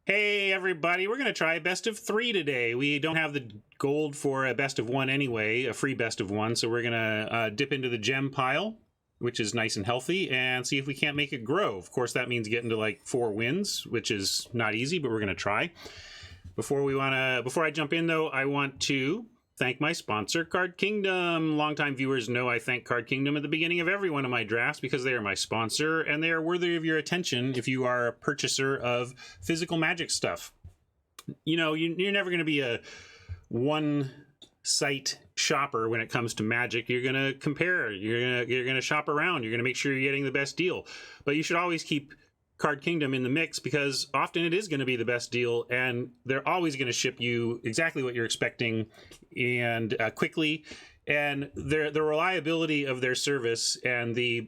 Hey everybody, we're going to try a best of 3 today. We don't have the gold for a best of 1 anyway, a free best of 1, so we're going to dip into the gem pile, which is nice and healthy, and see if we can't make it grow. Of course, that means getting to like 4 wins, which is not easy, but we're going to try. Before I jump in though, I want to thank my sponsor, Card Kingdom. Longtime viewers know I thank Card Kingdom at the beginning of every one of my drafts because they are my sponsor and they are worthy of your attention if you are a purchaser of physical Magic stuff. You know, you're never going to be a one-site shopper when it comes to Magic. You're going to compare. You're going to shop around. You're going to make sure you're getting the best deal. But you should always keep Card Kingdom in the mix because often it is going to be the best deal and they're always going to ship you exactly what you're expecting and quickly, and the reliability of their service and the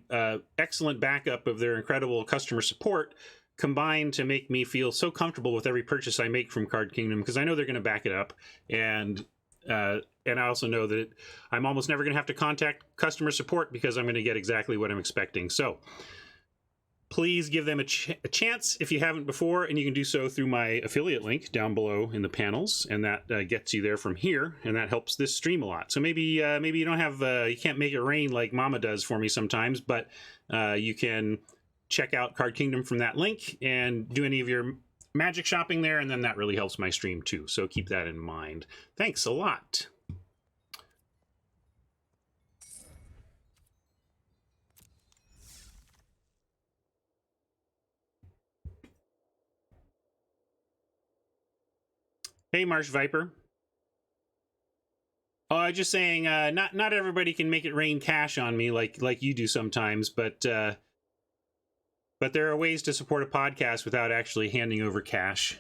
excellent backup of their incredible customer support combine to make me feel so comfortable with every purchase I make from Card Kingdom because I know they're going to back it up, and I also know that I'm almost never going to have to contact customer support because I'm going to get exactly what I'm expecting. So please give them a chance if you haven't before, and you can do so through my affiliate link down below in the panels, and that gets you there from here, and that helps this stream a lot. So maybe you don't have you can't make it rain like Mama does for me sometimes, but you can check out Card Kingdom from that link and do any of your Magic shopping there, and then that really helps my stream too. So keep that in mind. Thanks a lot. Hey, Marsh Viper. Oh, I was just saying, not everybody can make it rain cash on me like you do sometimes, but there are ways to support a podcast without actually handing over cash.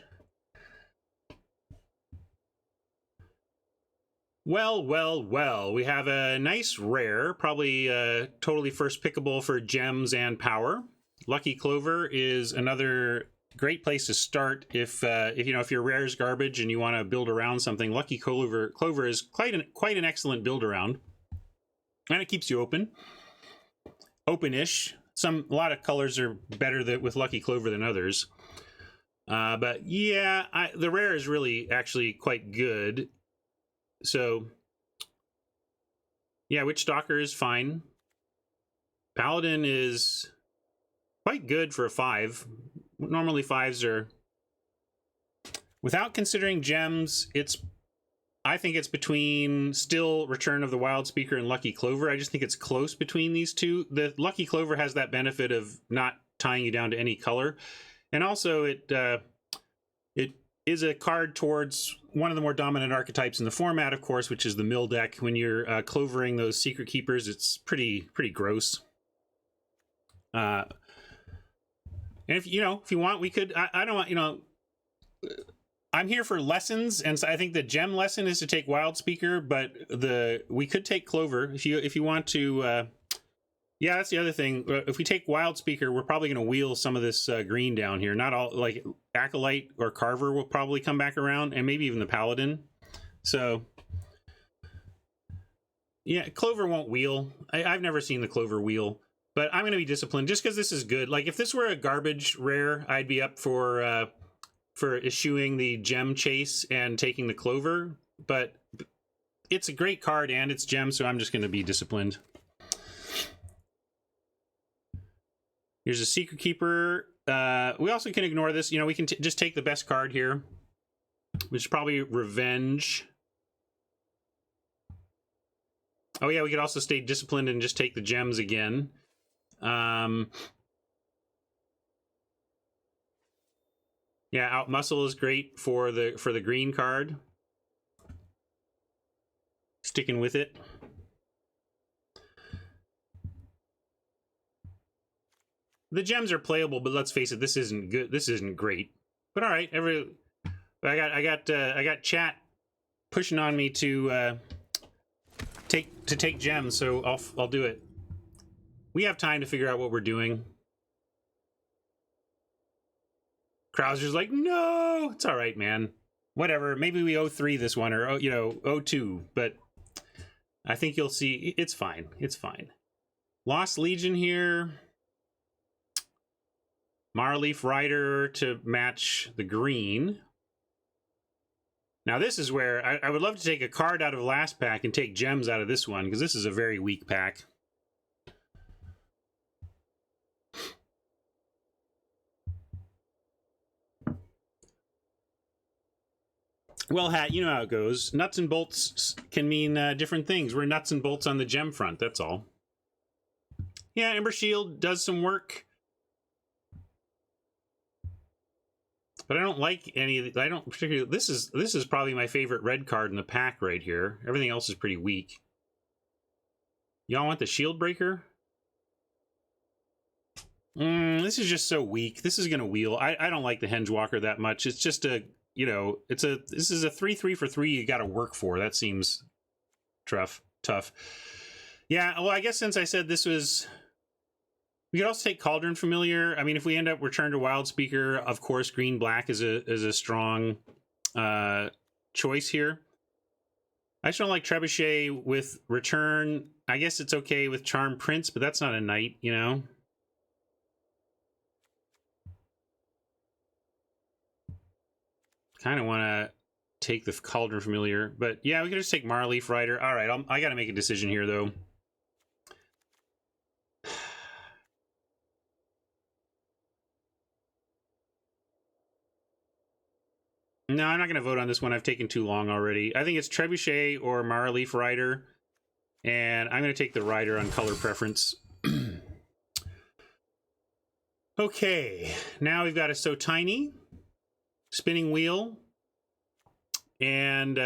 Well, we have a nice rare, probably totally first pickable for gems and power. Lucky Clover is another great place to start if your rare is garbage and you want to build around something. Lucky Clover is quite an excellent build around, and it keeps you open-ish. A lot of colors are better with Lucky Clover than others, but yeah, the rare is really actually quite good. So yeah, Witch Stalker is fine. Paladin is quite good for a 5. Normally 5s are, without considering gems, I think it's between still Return of the Wild Speaker and Lucky Clover. I just think it's close between these two. The Lucky Clover has that benefit of not tying you down to any color, and also it is a card towards one of the more dominant archetypes in the format, of course, which is the mill deck. When you're clovering those Secret Keepers, it's pretty gross. And if you want, we could. I don't want. I'm here for lessons, and so I think the gem lesson is to take Wild Speaker, but we could take Clover if you want to. Yeah, that's the other thing. If we take Wild Speaker, we're probably going to wheel some of this green down here. Not all, like Acolyte or Carver will probably come back around, and maybe even the Paladin. So yeah, Clover won't wheel. I've never seen the Clover wheel. But I'm going to be disciplined just because this is good. Like, if this were a garbage rare, I'd be up for issuing the gem chase and taking the Clover. But it's a great card and it's gem, so I'm just going to be disciplined. Here's a Secret Keeper. We also can ignore this. We can just take the best card here, which is probably Revenge. Oh yeah, we could also stay disciplined and just take the gems again. Yeah, Outmuscle is great for the green card. Sticking with it. The gems are playable, but let's face it, this isn't good. This isn't great. But all right, I got chat pushing on me to take gems, so I'll do it. We have time to figure out what we're doing. Krauser's like, no, it's all right, man. Whatever. Maybe we 0-3 this one, or 0-2, but I think you'll see it's fine. It's fine. Lost Legion here. Marleaf Rider to match the green. Now this is where I would love to take a card out of the last pack and take gems out of this one, because this is a very weak pack. Well, Hat, you know how it goes. Nuts and bolts can mean different things. We're nuts and bolts on the gem front, that's all. Yeah, Ember Shield does some work. But I don't like any of the, I don't particularly, this is probably my favorite red card in the pack right here. Everything else is pretty weak. Y'all want the Shield Breaker? This is just so weak. This is gonna wheel. I don't like the Hengewalker that much. It's just a, you know, this is a 3/3 for 3 you gotta work for. That seems tough. Yeah, well, I guess since I said this was, we could also take Cauldron Familiar. I mean, if we end up Return to Wild Speaker, of course, green-black is a strong choice here. I just don't like Trebuchet with Return. I guess it's okay with Charm Prince, but that's not a knight, you know? Kind of want to take the Cauldron Familiar, but yeah, we could just take Marleaf Rider. All right, I got to make a decision here, though. No, I'm not going to vote on this one. I've taken too long already. I think it's Trebuchet or Marleaf Rider, and I'm going to take the Rider on color preference. Okay, now we've got a So Tiny, Spinning Wheel, and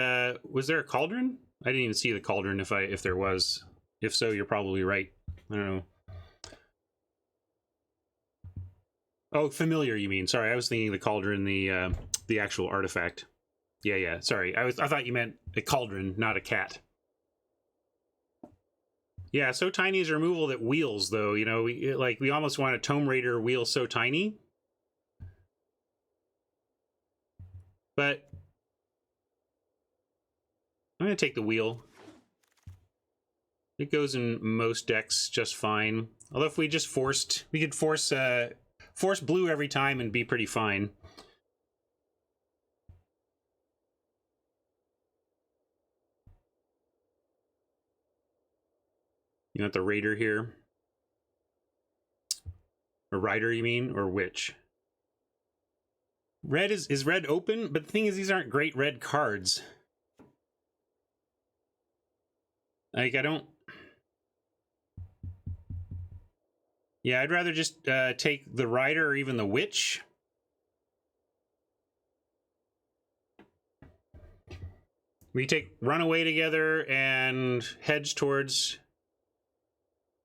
was there a Cauldron? I didn't even see the Cauldron if there was. If so, you're probably right. I don't know. Oh, Familiar, you mean? Sorry, I was thinking the Cauldron, the actual artifact. Yeah. Sorry, I thought you meant a Cauldron, not a cat. Yeah, So Tiny is a removal that wheels, though. You know, we almost want a Tome Raider wheel So Tiny. But I'm going to take the wheel. It goes in most decks just fine. Although if we just we could force blue every time and be pretty fine. You want the Raider here? Or Rider, you mean? Or which? Red is red open? But the thing is, these aren't great red cards. Like, I don't... Yeah, I'd rather just take the Rider or even the Witch. We take Runaway together and hedge towards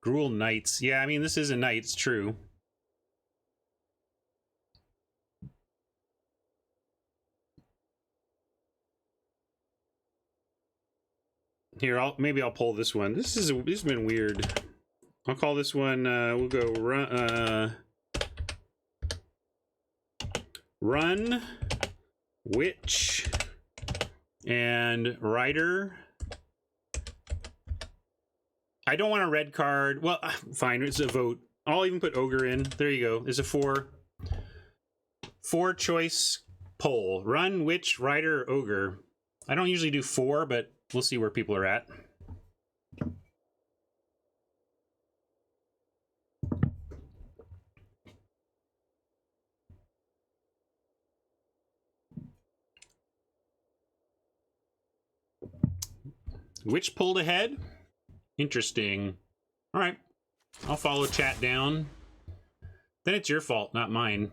Gruul Knights. Yeah, I mean, this is a knight, it's true. Here, maybe I'll pull this one. This has been weird. I'll call this one, we'll go Run, Witch, and Rider. I don't want a red card. Well, fine, it's a vote. I'll even put Ogre in. There you go. It's a four choice poll. Run, Witch, Rider, Ogre. I don't usually do 4, but we'll see where people are at. Witch pulled ahead? Interesting. All right. I'll follow chat down. Then it's your fault, not mine.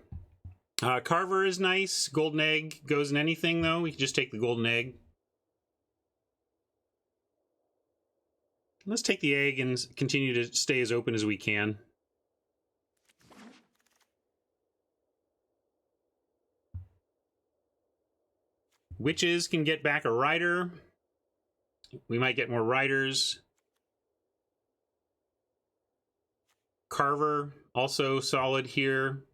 Carver is nice. Golden Egg goes in anything, though. We can just take the Golden Egg. Let's take the egg and continue to stay as open as we can. Witches can get back a Rider. We might get more Riders. Carver, also solid here.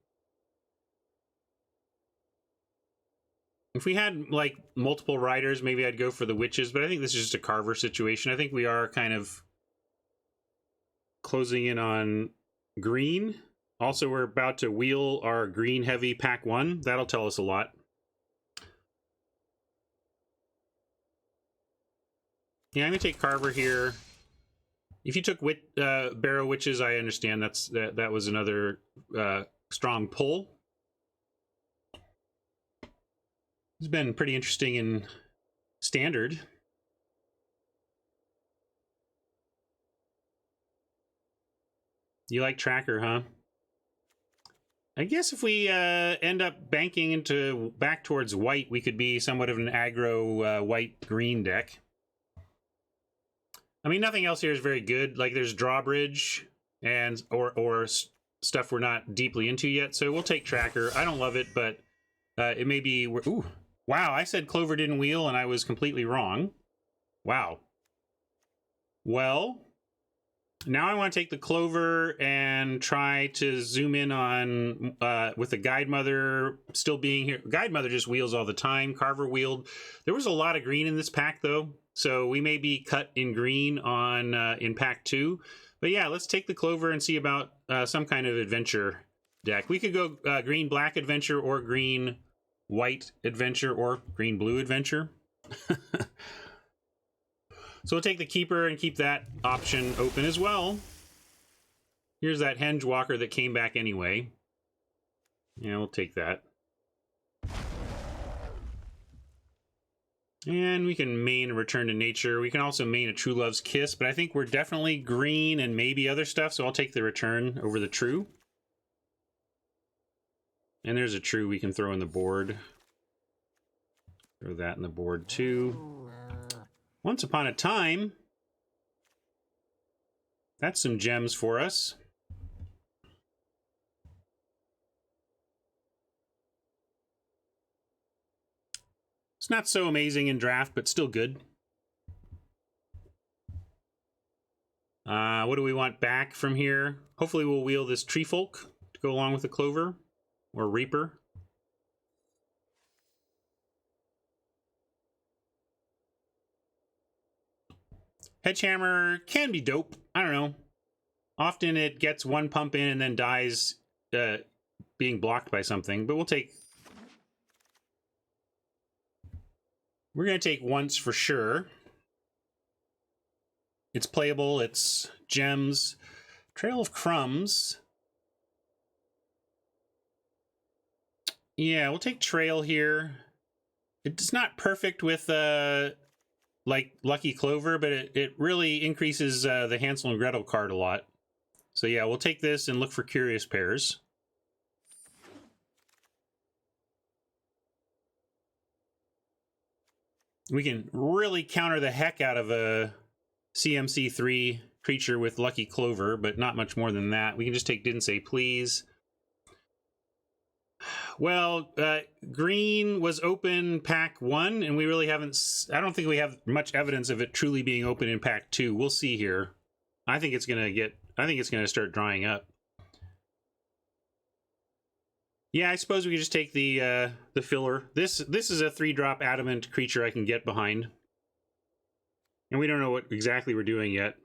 If we had, like, multiple Riders, maybe I'd go for the Witches, but I think this is just a Carver situation. I think we are kind of closing in on green. Also, we're about to wheel our green heavy pack 1. That'll tell us a lot. Yeah, I'm gonna take Carver here. If you took Barrow Witches, I understand that was another strong pull. It's been pretty interesting in Standard. You like Tracker, huh? I guess if we end up banking into back towards white, we could be somewhat of an aggro white-green deck. I mean, nothing else here is very good. Like, there's Drawbridge and or stuff we're not deeply into yet, so we'll take Tracker. I don't love it, but it may be... Ooh, wow, I said Clover didn't wheel, and I was completely wrong. Wow. Well... Now I want to take the Clover and try to zoom in on, with the Guide Mother still being here. Guide Mother just wheels all the time. Carver wheeled. There was a lot of green in this pack, though, so we may be cut in green on in pack 2. But yeah, let's take the Clover and see about some kind of adventure deck. We could go green-black adventure or green-white adventure or green-blue adventure. So we'll take the Keeper and keep that option open as well. Here's that Henge Walker that came back anyway. Yeah, we'll take that. And we can main Return to Nature. We can also main a True Love's Kiss, but I think we're definitely green and maybe other stuff, so I'll take the Return over the True. And there's a True we can throw in the board. Throw that in the board too. Once Upon a Time. That's some gems for us. It's not so amazing in draft, but still good. What do we want back from here? Hopefully we'll wheel this Treefolk to go along with the Clover or Reaper. Hedgehammer can be dope. I don't know. Often it gets one pump in and then dies being blocked by something, but we'll take... We're going to take once for sure. It's playable. It's gems. Trail of Crumbs. Yeah, we'll take Trail here. It's not perfect with... like Lucky Clover, but it really increases the Hansel and Gretel card a lot. So yeah, we'll take this and look for Curious Pairs. We can really counter the heck out of a CMC3 creature with Lucky Clover, but not much more than that. We can just take Didn't Say Please. Well, green was open pack 1, and we really haven't... I don't think we have much evidence of it truly being open in pack 2. We'll see here. I think it's gonna get... I think it's gonna start drying up. Yeah, I suppose we could just take the filler. This is a 3-drop adamant creature I can get behind. And we don't know what exactly we're doing yet.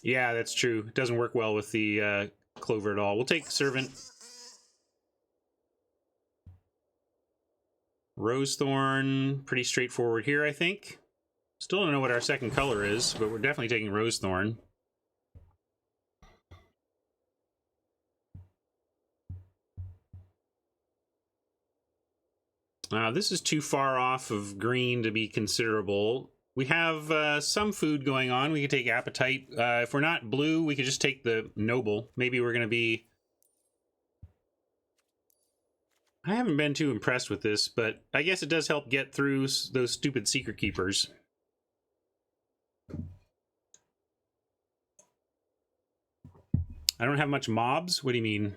Yeah, that's true. It doesn't work well with the... Clover at all. We'll take Servant. Rosethorn, pretty straightforward here, I think. Still don't know what our second color is, but we're definitely taking Rosethorn. This is too far off of green to be considerable. We have some food going on. We could take Appetite. If we're not blue, we could just take the Noble. Maybe we're going to be... I haven't been too impressed with this, but I guess it does help get through those stupid Secret Keepers. I don't have much mobs? What do you mean?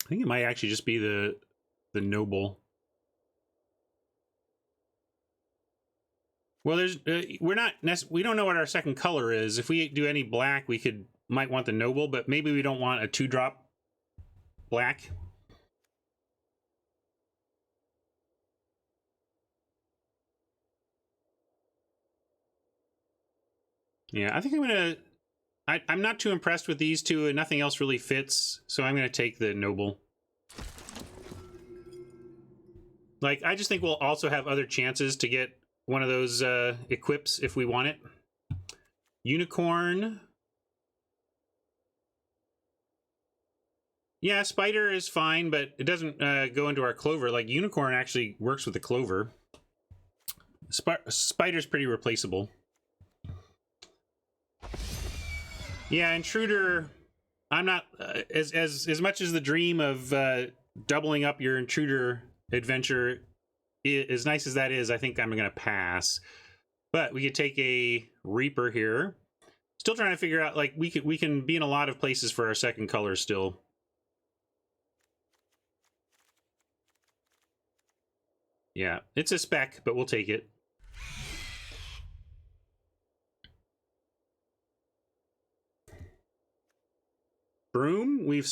I think it might actually just be the Noble. Well, there's we don't know what our second color is. If we do any black, we might want the Noble, but maybe we don't want a 2-drop black. Yeah, I think I'm gonna... I'm not too impressed with these two, and nothing else really fits, so I'm gonna take the noble. Like, I just think we'll also have other chances to get one of those equips if we want it. Unicorn. Yeah, spider is fine, but it doesn't go into our clover. Like, unicorn actually works with the clover. Spider's pretty replaceable. Yeah, intruder. I'm not as much as the dream of doubling up your intruder adventure, as nice as that is, I think I'm gonna pass. But we could take a Reaper here. Still trying to figure out, like, we can be in a lot of places for our second color still. Yeah, it's a spec, but we'll take it. Broom,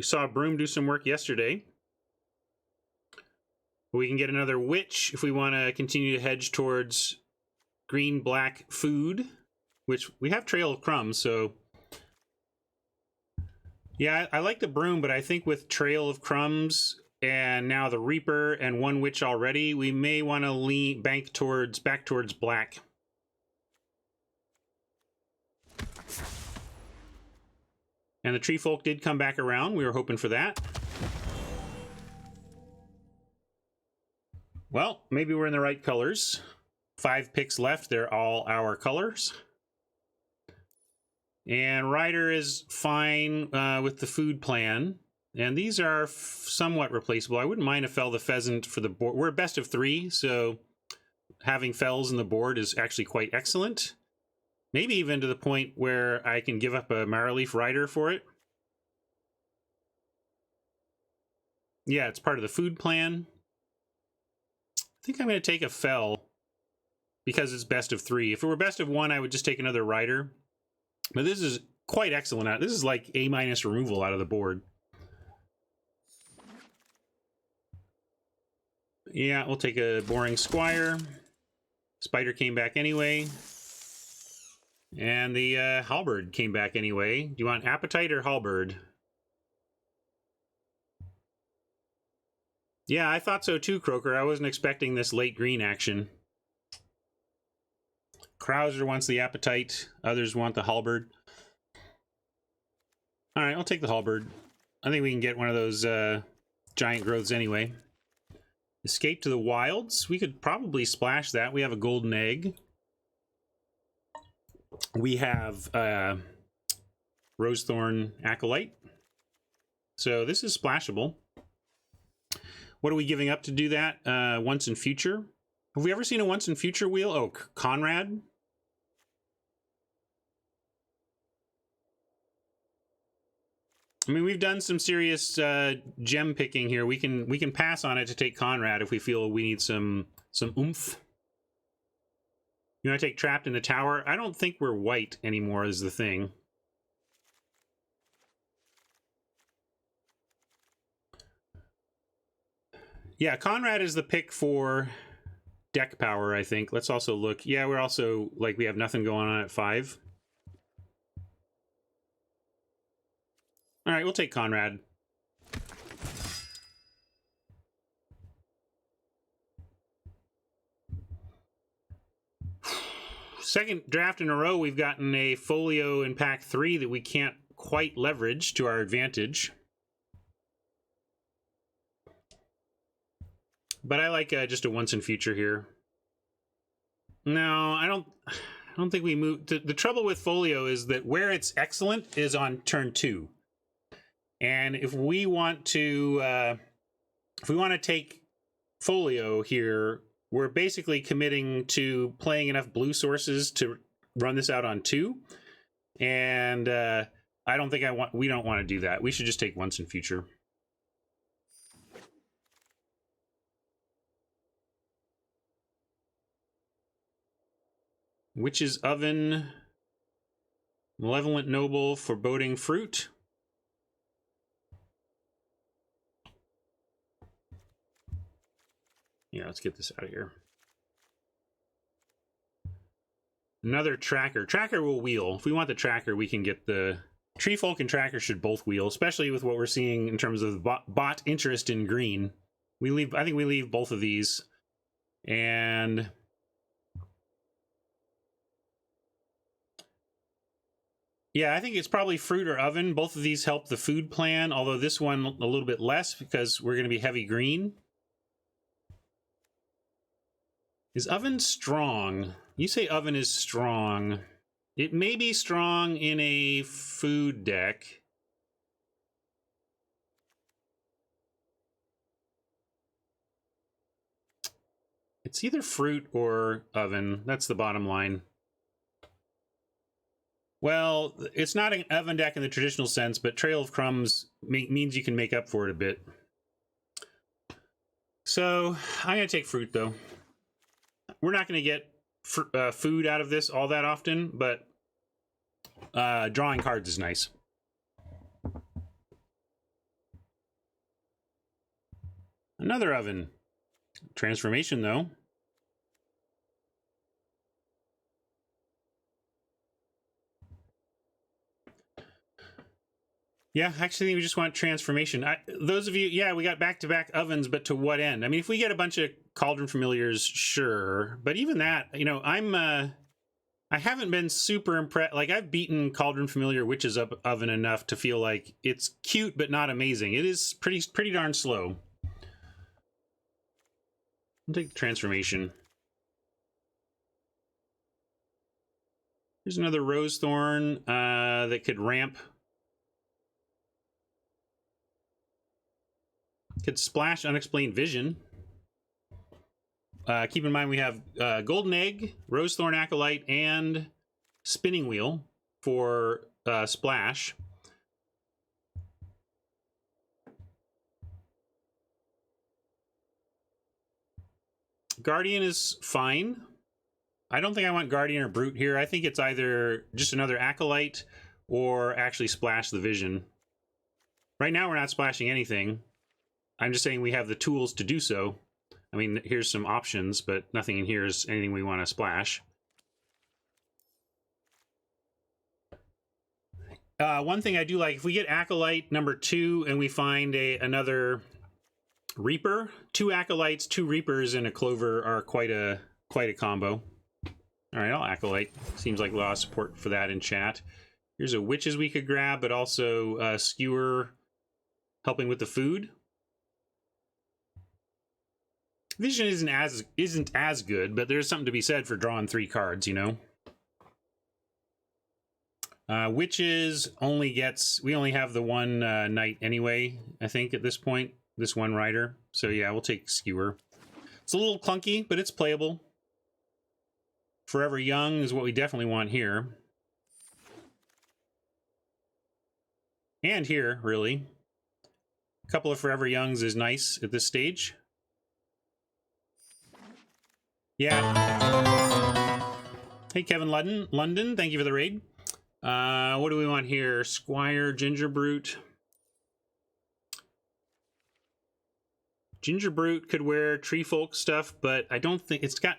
saw Broom do some work yesterday. We can get another Witch if we want to continue to hedge towards green-black food, which we have Trail of Crumbs, so... Yeah, I like the Broom, but I think with Trail of Crumbs and now the Reaper and one Witch already, we may want to back towards black. And the Tree Folk did come back around. We were hoping for that. Well, maybe we're in the right colors. 5 picks left. They're all our colors. And Rider is fine with the food plan. And these are somewhat replaceable. I wouldn't mind a Fell the Pheasant for the board. We're best of 3, so having Fells in the board is actually quite excellent. Maybe even to the point where I can give up a Marrowleaf Rider for it. Yeah, it's part of the food plan. I think I'm going to take a Fell because it's best of 3. If it were best of 1, I would just take another Rider. But this is quite excellent. This is like A- removal out of the board. Yeah, we'll take a Boring Squire. Spider came back anyway. And the Halberd came back anyway. Do you want Appetite or Halberd? Yeah, I thought so too, Croaker. I wasn't expecting this late green action. Krauser wants the Appetite. Others want the Halberd. All right, I'll take the Halberd. I think we can get one of those giant growths anyway. Escape to the Wilds. We could probably splash that. We have a Golden Egg. We have Rosethorn Acolyte. So this is splashable. What are we giving up to do that? Once in Future. Have we ever seen a Once in Future wheel? Oh, Conrad. I mean, we've done some serious gem picking here. We can pass on it to take Conrad if we feel we need some oomph. You want to take Trapped in the Tower? I don't think we're white anymore is the thing. Yeah, Conrad is the pick for deck power, I think. Let's also look. Yeah, we're also, like, we have nothing going on at 5. All right, we'll take Conrad. Second draft in a row, we've gotten a folio in pack 3 that we can't quite leverage to our advantage. But I like just a Once in Future here. No, I don't think we move. The trouble with folio is that where it's excellent is on turn 2. And if we want to take folio here, we're basically committing to playing enough blue sources to run this out on 2. And I don't think we don't want to do that. We should just take Once in Future. Witch's Oven, Malevolent Noble, Foreboding Fruit. Yeah, let's get this out of here. Another tracker. Tracker will wheel. If we want the tracker, we can get the... Tree Folk and Tracker should both wheel, especially with what we're seeing in terms of bot interest in green. I think we leave both of these. And... yeah, I think it's probably fruit or oven. Both of these help the food plan, although this one a little bit less because we're going to be heavy green. Is oven strong? You say oven is strong. It may be strong in a food deck. It's either fruit or oven. That's the bottom line. Well, it's not an oven deck in the traditional sense, but Trail of Crumbs means you can make up for it a bit. So I'm going to take fruit, though. We're not going to get food out of this all that often, but drawing cards is nice. Another oven. Transformation, though. Yeah, actually, we just want transformation. Those of you, yeah, we got back-to-back ovens, but to what end? I mean, if we get a bunch of Cauldron Familiars, sure. But even that, you know, I haven't been super impressed. Like, I've beaten Cauldron Familiar Witch's Oven enough to feel like it's cute, but not amazing. It is pretty darn slow. I'll take transformation. Here's another Rose Thorn that could ramp. Could splash Unexplained Vision. Keep in mind we have Golden Egg, Rose Thorn Acolyte, and Spinning Wheel for splash. Guardian is fine. I don't think I want Guardian or Brute here. I think it's either just another Acolyte or actually splash the Vision. Right now we're not splashing anything. I'm just saying we have the tools to do so. I mean, here's some options, but nothing in here is anything we want to splash. One thing I do like, if we get Acolyte number 2 and we find another Reaper, 2 Acolytes, 2 Reapers, and a Clover are quite a combo. All right, I'll Acolyte. Seems like a lot of support for that in chat. Here's a Witches we could grab, but also Skewer helping with the food. Vision isn't as good, but there's something to be said for drawing 3 cards, you know. Witches we only have the one knight anyway, I think, at this point. This one rider. So yeah, we'll take Skewer. It's a little clunky, but it's playable. Forever Young is what we definitely want here. And here, really. A couple of Forever Youngs is nice at this stage. Yeah. Hey, Kevin London, thank you for the raid. What do we want here? Squire, Ginger Brute. Ginger Brute could wear Tree Folk stuff, but I don't think it's got...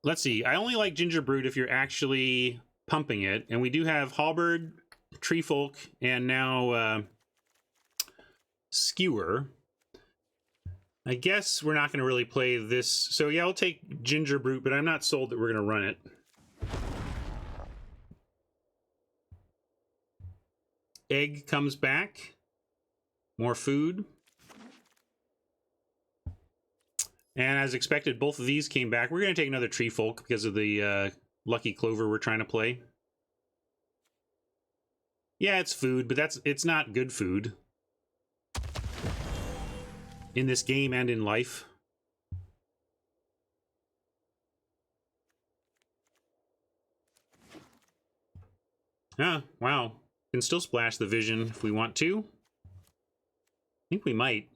Let's see. I only like Ginger Brute if you're actually pumping it. And we do have Halberd, Tree Folk, and now Skewer. I guess we're not going to really play this. So yeah, I'll take Ginger Brute, but I'm not sold that we're going to run it. Egg comes back. More food. And as expected, both of these came back. We're going to take another Tree Folk because of the Lucky Clover we're trying to play. Yeah, it's food, but it's not good food. In this game and in life. Ah, wow. Can still splash the Vision if we want to. I think we might.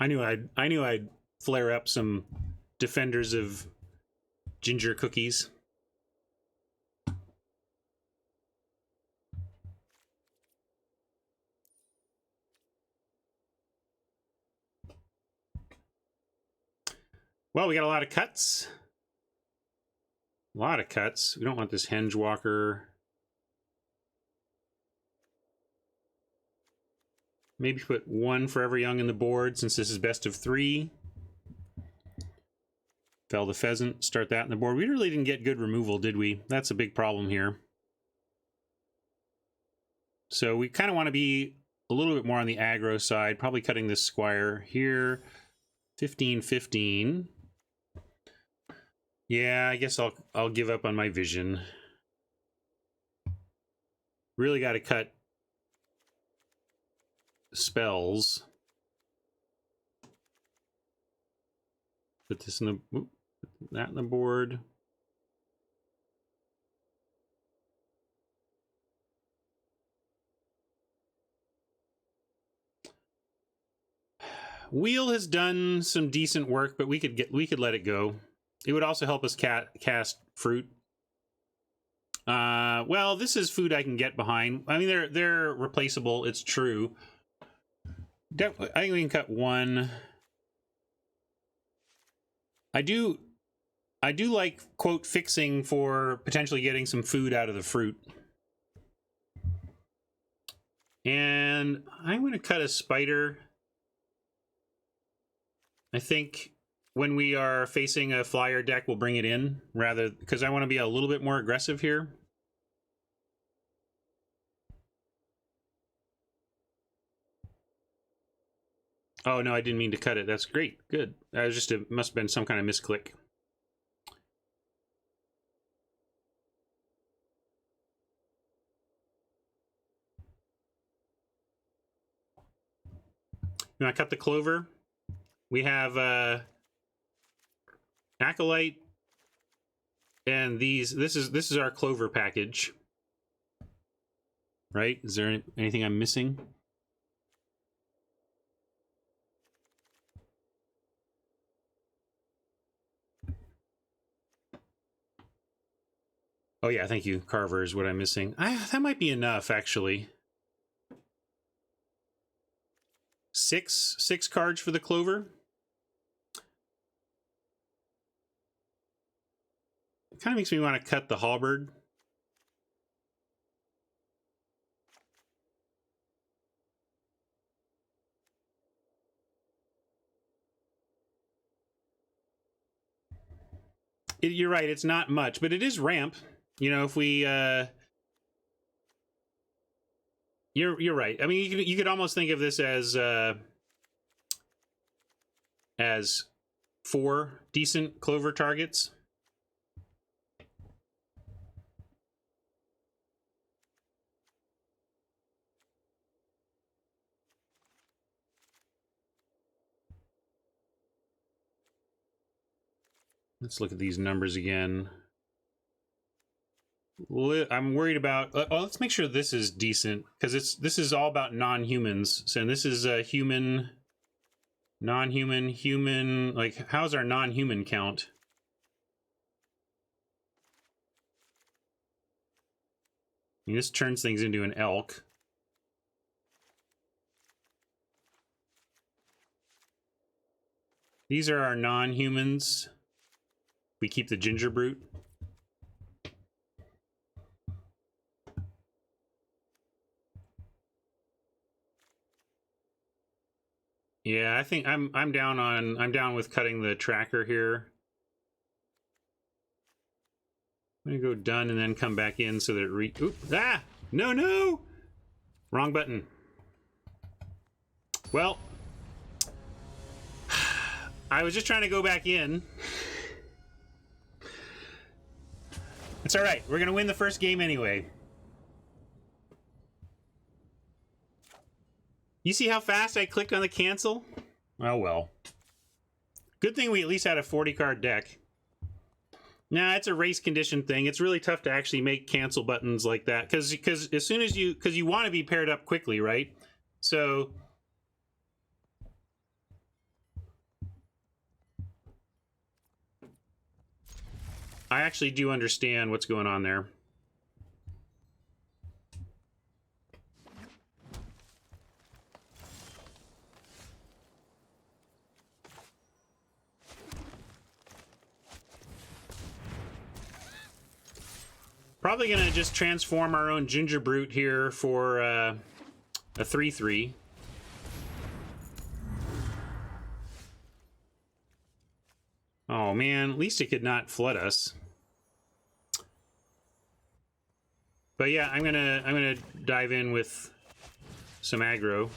I knew I'd flare up some defenders of ginger cookies. Well, we got a lot of cuts. A lot of cuts. We don't want this Henge Walker. Maybe put one Forever Young in the board since this is best of 3. Fell the Pheasant. Start that in the board. We really didn't get good removal, did we? That's a big problem here. So we kind of want to be a little bit more on the aggro side. Probably cutting this Squire here. 15-15. Yeah, I guess I'll give up on my vision. Really got to cut spells. Put this in the put that in the board. Wheel has done some decent work, but we could let it go. It would also help us cast Fruit. Well, this is food I can get behind. I mean, they're replaceable. It's true. I think we can cut one. I do like, quote, fixing for potentially getting some food out of the fruit. And I'm going to cut a spider. I think when we are facing a flyer deck, we'll bring it in rather, because I want to be a little bit more aggressive here. Oh, no, I didn't mean to cut it. That's great. Good. That was just must have been some kind of misclick. You want to cut the clover? We have Acolyte, and these. This is our clover package, right? Is there anything I'm missing? Oh yeah, thank you. Carver is what I'm missing. That might be enough, actually. Six cards for the clover. It kind of makes me want to cut the halberd. You're right, it's not much, but it is ramp. You know, if we you're right. I mean, you could almost think of this as 4 decent clover targets. Let's look at these numbers again. I'm worried about. Well, let's make sure this is decent, because this is all about non-humans. So this is a human, non-human, human. Like, how's our non-human count? I mean, this turns things into an elk. These are our non-humans. We keep the ginger brute. Yeah, I think I'm down with cutting the tracker here. I'm gonna go done and then come back in so that it no! Wrong button. Well, I was just trying to go back in. It's all right. We're gonna win the first game anyway. You see how fast I clicked on the cancel? Oh well. Good thing we at least had a 40-card deck. Nah, it's a race condition thing. It's really tough to actually make cancel buttons like that, because as soon as you want to be paired up quickly, right? So I actually do understand what's going on there. Probably gonna just transform our own Ginger Brute here for a 3/3. Oh man, at least it could not flood us. But yeah, I'm gonna dive in with some aggro.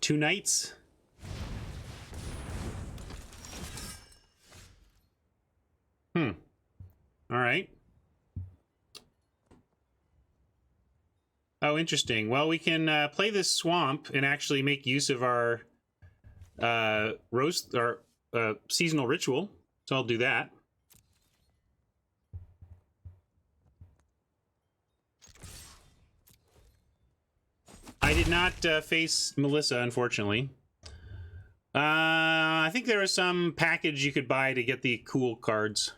Two knights. All right. Oh, interesting. Well, we can play this swamp and actually make use of our seasonal ritual. So I'll do that. I did not face Melissa, unfortunately. I think there was some package you could buy to get the cool cards.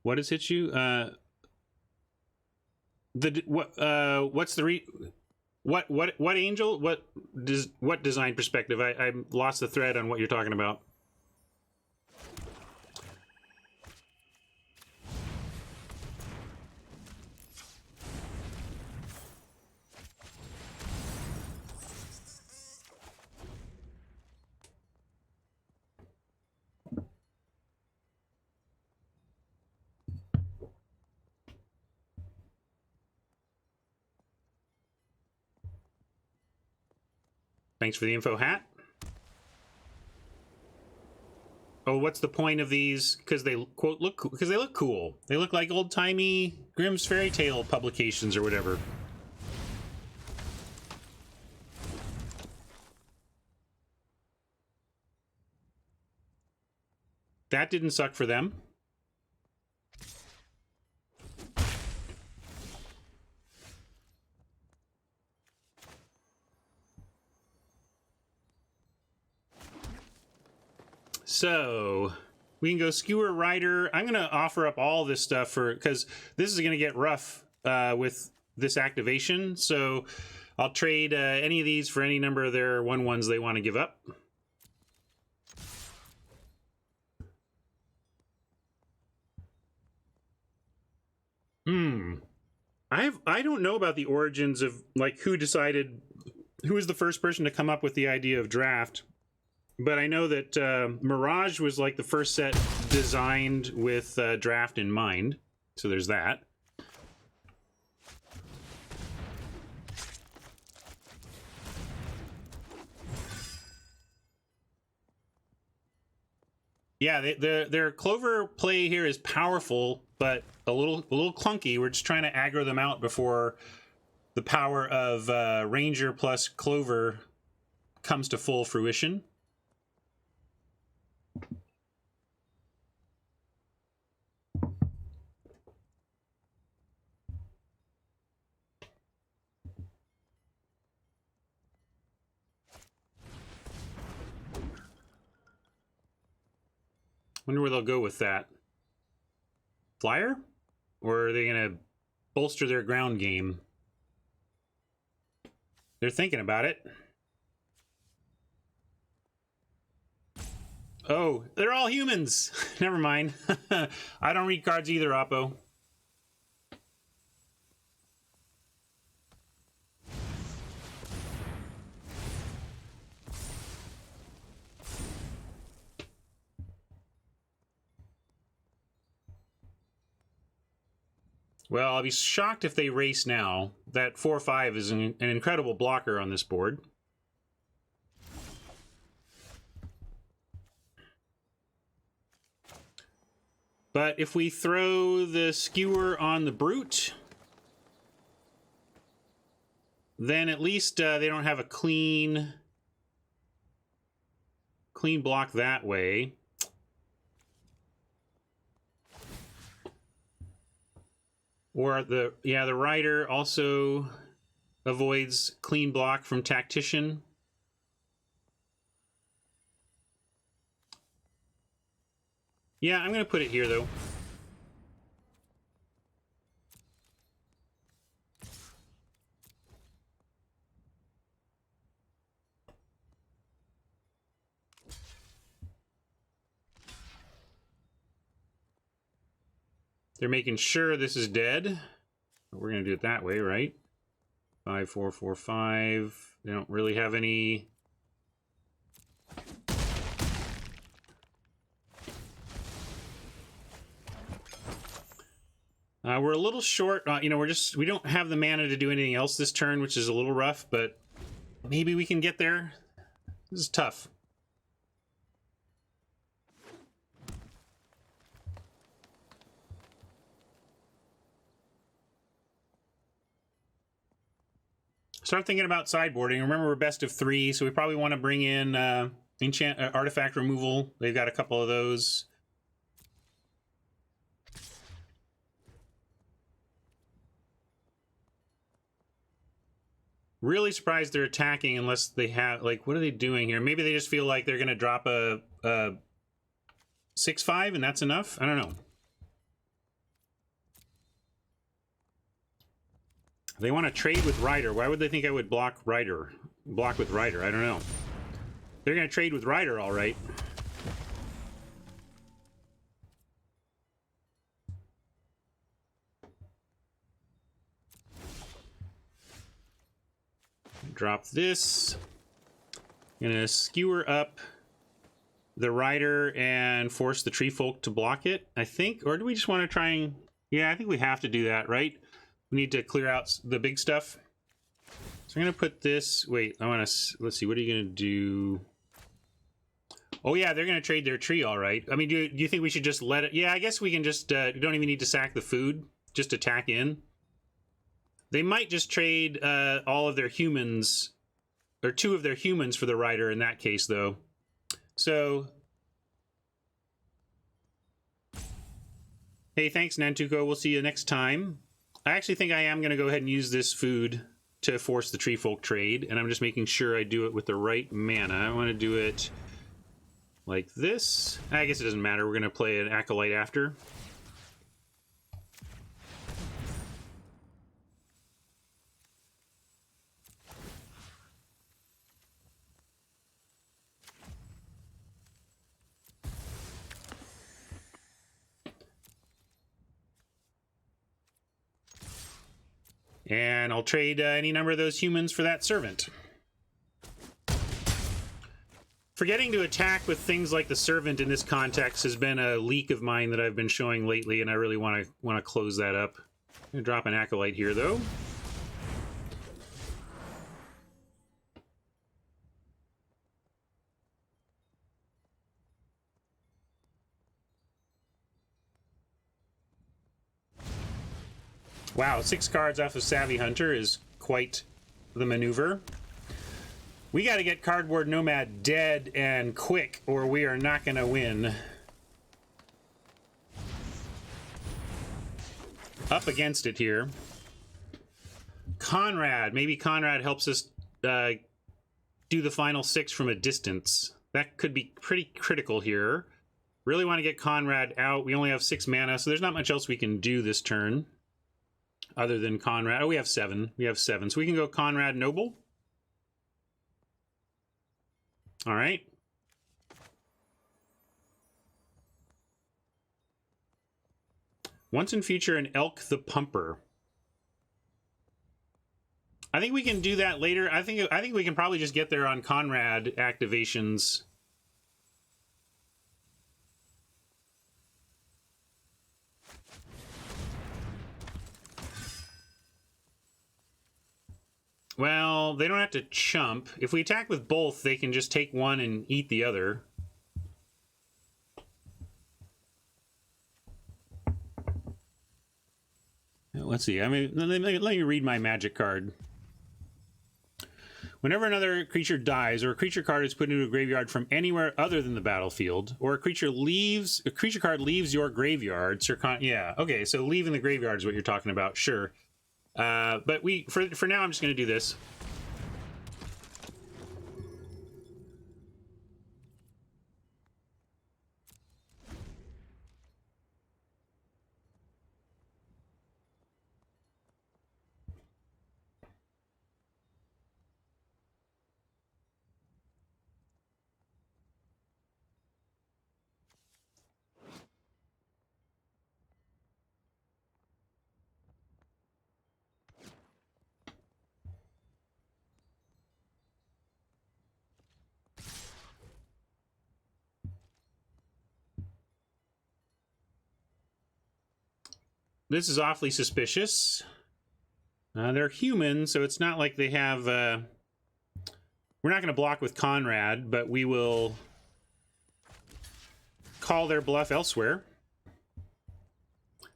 What has hit you? What's the what angel? What design perspective? I lost the thread on what you're talking about. Thanks for the info, Hat. Oh, what's the point of these? Because they quote look cool. Because they look cool. They look like old-timey Grimm's fairy tale publications or whatever. That didn't suck for them. So we can go Skewer Rider. I'm going to offer up all this stuff for because this is going to get rough with this activation. So I'll trade any of these for any number of their 1/1s they want to give up. I don't know about the origins of like who was the first person to come up with the idea of draft. But I know that Mirage was like the first set designed with draft in mind. So there's that. Yeah, their Clover play here is powerful, but a little clunky. We're just trying to aggro them out before the power of Ranger plus Clover comes to full fruition. Wonder where they'll go with that. Flyer? Or are they going to bolster their ground game? They're thinking about it. Oh, they're all humans. Never mind. I don't read cards either, Oppo. Well, I'll be shocked if they race now. That 4/5 is an incredible blocker on this board. But if we throw the Skewer on the Brute, then at least they don't have a clean block that way. Or the rider also avoids clean block from tactician. Yeah, I'm going to put it here, though. They're making sure this is dead. We're going to do it that way, right? 5, 4, 4, 5. They don't really have any... we're a little short. You know, we don't have the mana to do anything else this turn, which is a little rough, but maybe we can get there. This is tough. Start thinking about sideboarding. Remember, we're best of 3, so we probably want to bring in artifact removal. They've got a couple of those. Really surprised they're attacking unless they have, like, what are they doing here? Maybe they just feel like they're going to drop a 6/5 and that's enough? I don't know. They want to trade with Rider. Why would they think I would block with Rider? I don't know. They're going to trade with Rider, all right. Drop this. Gonna skewer up the Rider and force the Tree Folk to block it, I think. Or do we just want to try and... Yeah, I think we have to do that, right? We need to clear out the big stuff. So I'm gonna put this... Wait, I want to... Let's see, what are you gonna do? Oh yeah, they're gonna trade their tree, all right. I mean, do you think we should just let it... Yeah, I guess we can just... you don't even need to sack the food. Just attack in. They might just trade all of their humans, or 2 of their humans for the Rider in that case, though. So, hey, thanks, Nantuko. We'll see you next time. I actually think I am going to go ahead and use this food to force the Tree Folk trade, and I'm just making sure I do it with the right mana. I want to do it like this. I guess it doesn't matter. We're going to play an Acolyte after. And I'll trade any number of those humans for that servant. Forgetting to attack with things like the servant in this context has been a leak of mine that I've been showing lately, and I really want to close that up. I'm going to drop an Acolyte here, though. Wow, 6 cards off of Savvy Hunter is quite the maneuver. We got to get Cardboard Nomad dead and quick, or we are not going to win. Up against it here. Conrad. Maybe Conrad helps us do the final 6 from a distance. That could be pretty critical here. Really want to get Conrad out. We only have 6 mana, so there's not much else we can do this turn. Other than Conrad. Oh, we have 7. We have 7. So we can go Conrad Noble. All right. Once in future, an Elk the Pumper. I think we can do that later. I think we can probably just get there on Conrad activations. Well, they don't have to chump. If we attack with both, they can just take one and eat the other. Let's see. I mean, let me read my magic card. Whenever another creature dies, or a creature card is put into a graveyard from anywhere other than the battlefield, or a creature card leaves your graveyard. Yeah, okay, so leaving the graveyard is what you're talking about. Sure, but for now, I'm just going to do this. This is awfully suspicious. They're human, so it's not like they have... we're not going to block with Conrad, but we will call their bluff elsewhere.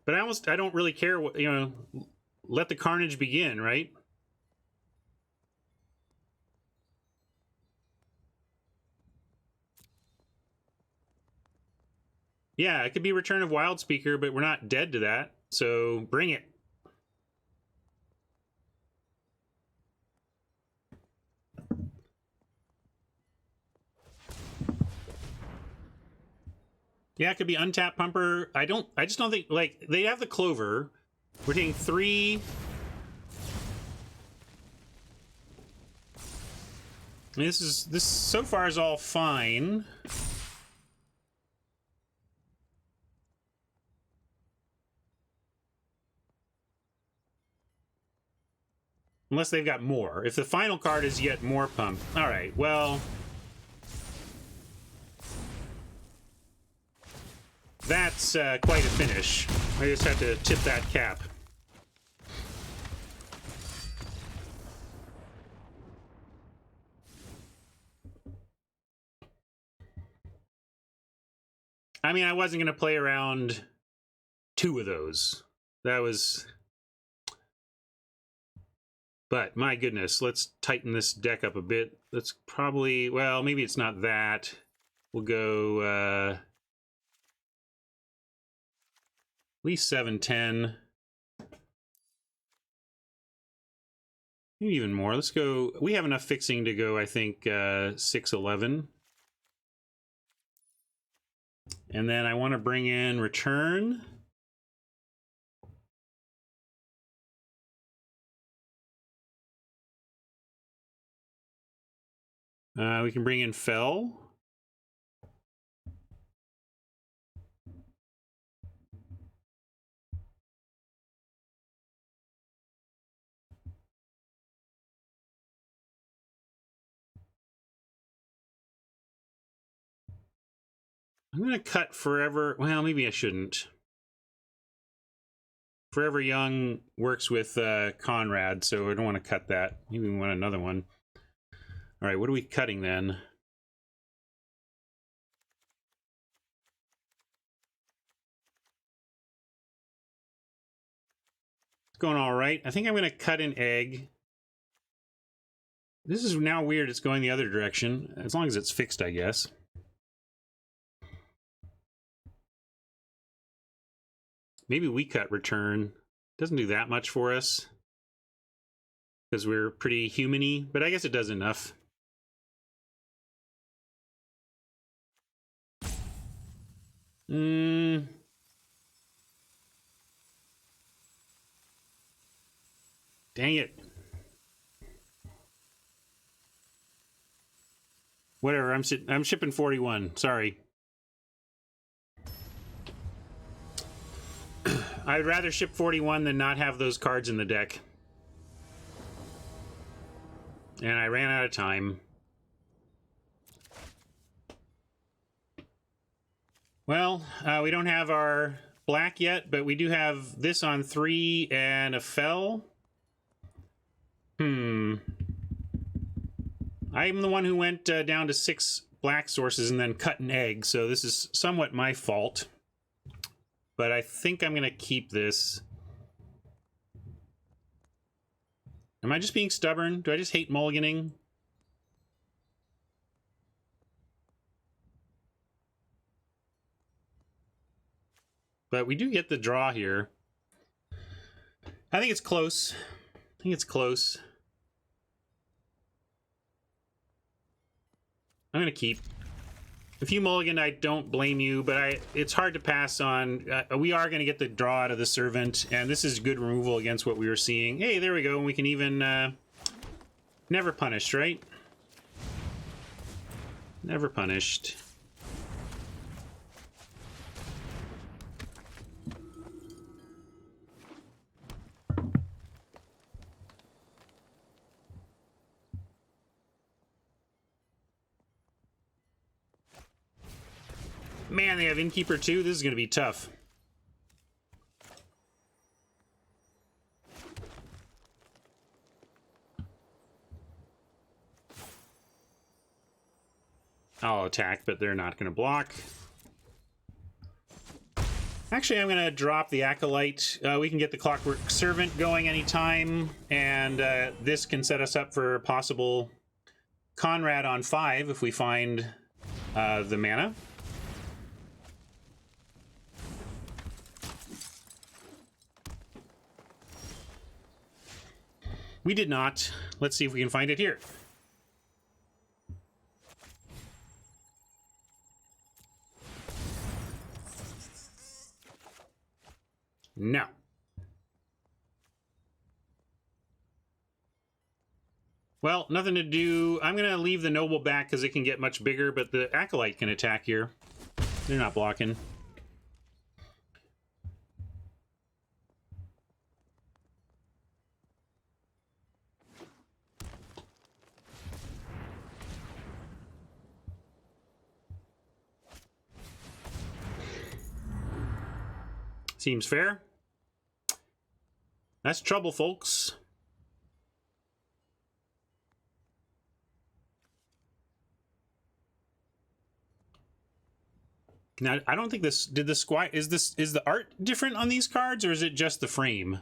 But I don't really care what, you know, let the carnage begin, right? Yeah, it could be Return of Wildspeaker, but we're not dead to that, so bring it. Yeah, it could be Untap Pumper. I just don't think, like, they have the Clover. We're taking 3. I mean, this so far is all fine. Unless they've got more. If the final card is yet more pump. All right, well... That's quite a finish. I just have to tip that cap. I mean, I wasn't going to play around 2 of those. That was... But, my goodness, let's tighten this deck up a bit. Let's probably... Well, maybe it's not that. We'll go... at least 7-10. Maybe even more. Let's go... We have enough fixing to go, I think, 6-11. And then I want to bring in Return. We can bring in Fell. I'm going to cut Forever... Well, maybe I shouldn't. Forever Young works with Conrad, so I don't want to cut that. Maybe we want another one. All right, what are we cutting then? It's going all right. I think I'm going to cut an Egg. This is now weird. It's going the other direction. As long as it's fixed, I guess. Maybe we cut Return. Doesn't do that much for us. Because we're pretty human-y, but I guess it does enough. Dang it. Whatever, I'm shipping 41. Sorry. I'd rather ship 41 than not have those cards in the deck. And I ran out of time. Well, we don't have our black yet, but we do have this on 3 and a Fell. I'm the one who went down to 6 black sources and then cut an Egg, so this is somewhat my fault. But I think I'm going to keep this. Am I just being stubborn? Do I just hate mulliganing? but we do get the draw here. I think it's close. I think it's close. I'm going to keep. If you mulligan, I don't blame you, but it's hard to pass on. We are going to get the draw out of the Servant, and this is good removal against what we were seeing. Hey, there we go. And we can even... never punished, right? Never punished. Man, they have Innkeeper too? This is going to be tough. I'll attack, but they're not going to block. Actually, I'm going to drop the Acolyte. We can get the Clockwork Servant going anytime, and this can set us up for possible Conrad on 5 if we find the mana. We did not. Let's see if we can find it here. No. Well, nothing to do. I'm going to leave the Noble back because it can get much bigger, but the Acolyte can attack here. They're not blocking. Seems fair. That's trouble, folks. Now, I don't think this... Did the Squire... Is the art different on these cards, or is it just the frame?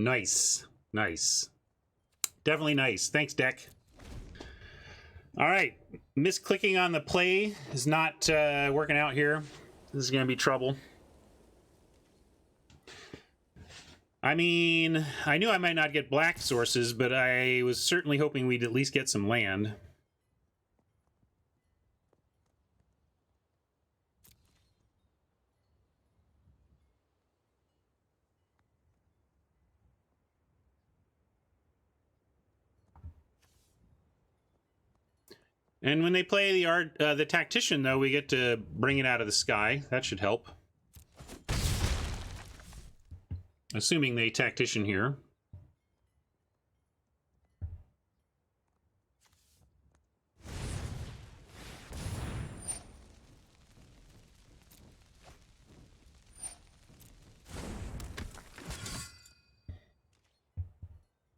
Nice. Nice. Definitely nice. Thanks, deck. All right. Misclicking on the play is not working out here. This is going to be trouble. I mean, I knew I might not get black sources, but I was certainly hoping we'd at least get some land. And when they play the Tactician, though, we get to bring it out of the sky. That should help. Assuming they Tactician here.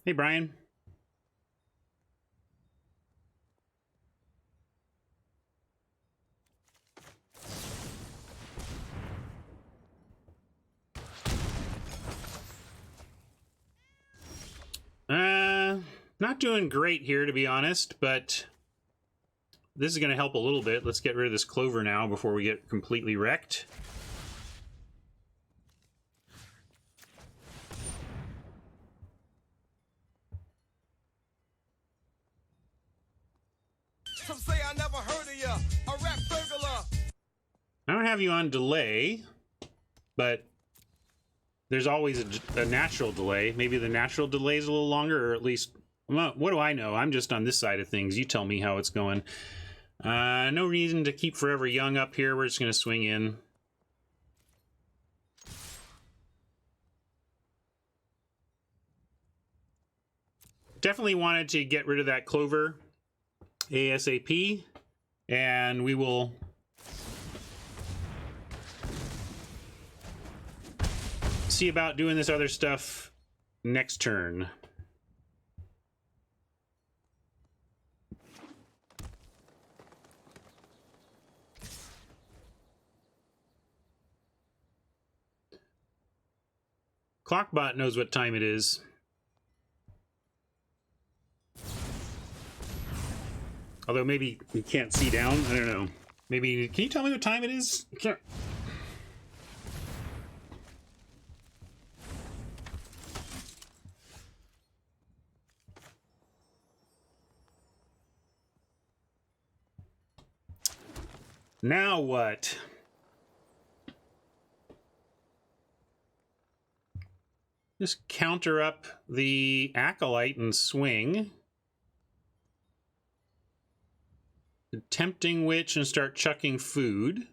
Hey, Brian. Not doing great here, to be honest, but this is going to help a little bit. Let's get rid of this Clover now before we get completely wrecked. Some say I never heard of ya, a rap burglar. I don't have you on delay, but there's always a natural delay. Maybe the natural delay is a little longer, or at least, well, what do I know? I'm just on this side of things. You tell me how it's going. No reason to keep Forever Young up here. We're just going to swing in. definitely wanted to get rid of that clover ASAP, and we will see about doing this other stuff next turn. Clockbot knows what time it is. Although maybe you can't see down. I don't know. Maybe, can you tell me what time it is? I can't. Now what? Just counter up the Acolyte and swing. The Tempting Witch and start chucking food.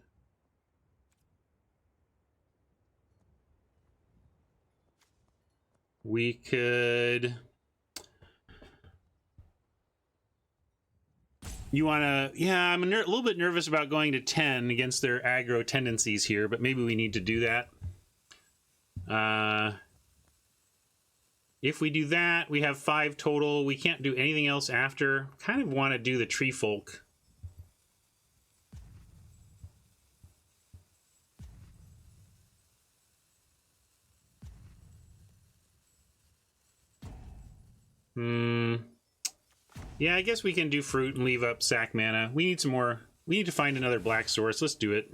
We could... You want to... Yeah, I'm a little bit nervous about going to 10 against their aggro tendencies here, but maybe we need to do that. If we do that, we have 5 total. We can't do anything else after. Kind of want to do the Tree Folk. Yeah, I guess we can do fruit and leave up sack mana. We need some more. We need to find another black source. Let's do it.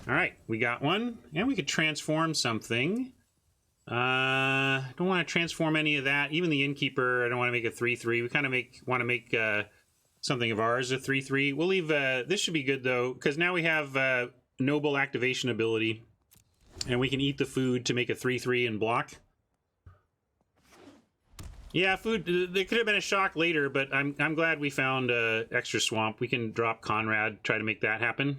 All right, we got one, and we could transform something. Don't want to transform any of that. Even the Innkeeper, I don't want to make a 3/3. We kind of want to make something of ours a 3/3. We'll leave. This should be good though, because now we have Noble activation ability, and we can eat the food to make a 3/3 and block. Yeah, food. There could have been a shock later, but I'm glad we found extra swamp. We can drop Conrad, try to make that happen.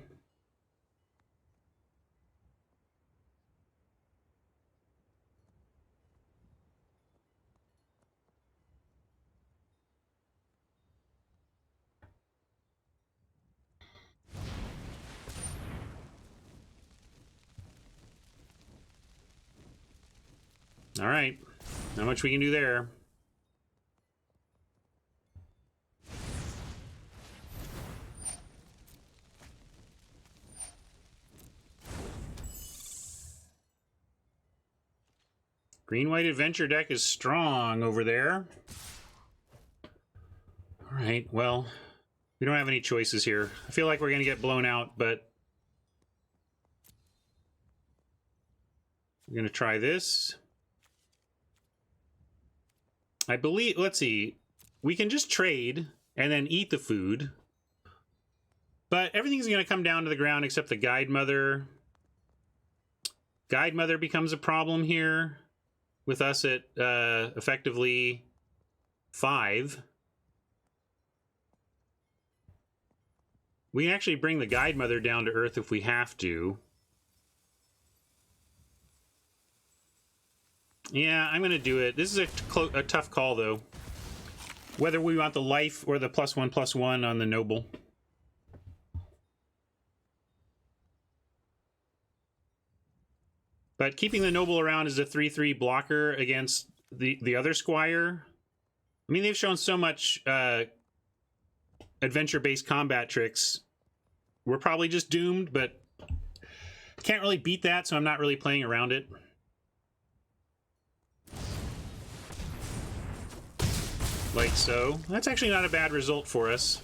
All right, not much we can do there. Green-white adventure deck is strong over there. All right, well, we don't have any choices here. I feel like we're going to get blown out, but we're going to try this. I believe, let's see, we can just trade and then eat the food, but everything's going to come down to the ground except the Guide Mother. Guide Mother becomes a problem here with us at effectively 5. We can actually bring the Guide Mother down to earth if we have to. Yeah, I'm going to do it. This is a tough call, though. Whether we want the life or the +1/+1 on the Noble. But keeping the Noble around as a 3/3 blocker against the other Squire. I mean, they've shown so much adventure-based combat tricks. We're probably just doomed, but can't really beat that, so I'm not really playing around it. Like so. That's actually not a bad result for us.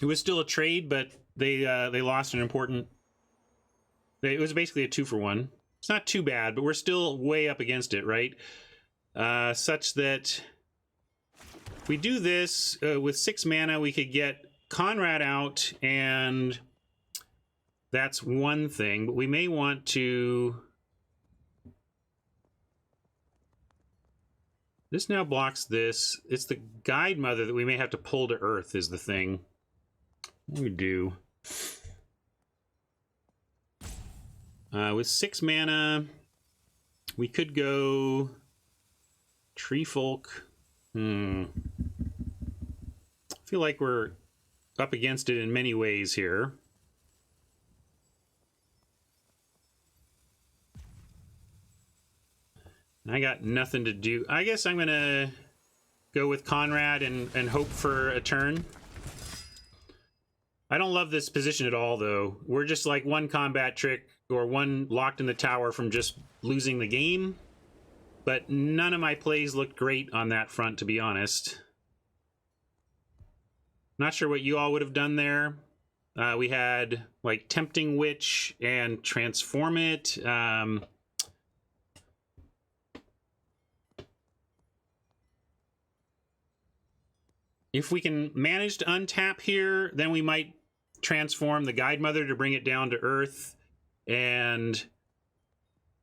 It was still a trade, but they lost an important... It was basically a 2-for-1. It's not too bad, but we're still way up against it, right? Such that if we do this with 6 mana, we could get Conrad out, and that's one thing. But we may want to... This now blocks this. It's the Guide Mother that we may have to pull to earth is the thing. What do we do? With 6 mana, We could go Tree Folk. I feel like we're up against it in many ways here. I got nothing to do. I guess I'm gonna go with Conrad and hope for a turn. I don't love this position at all, though. We're just like one combat trick or one locked in the tower from just losing the game. But none of my plays looked great on that front, to be honest. Not sure what you all would have done there. We had like Tempting Witch and Transform It. If we can manage to untap here, then we might transform the Guide Mother to bring it down to Earth. And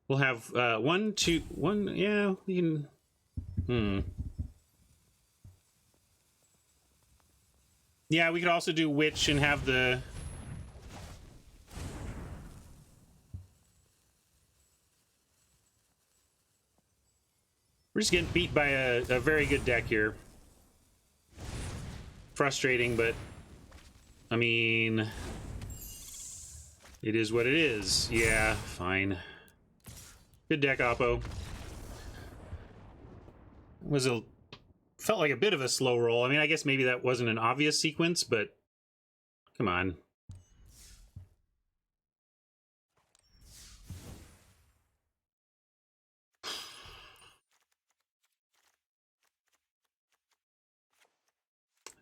we'll have one, two, one. Yeah, we can. Yeah, we could also do Witch and have the. We're just getting beat by a very good deck here. Frustrating, but I mean, it is what it is. Yeah, fine. Good deck, Oppo. Felt like a bit of a slow roll. I mean, I guess maybe that wasn't an obvious sequence, but come on.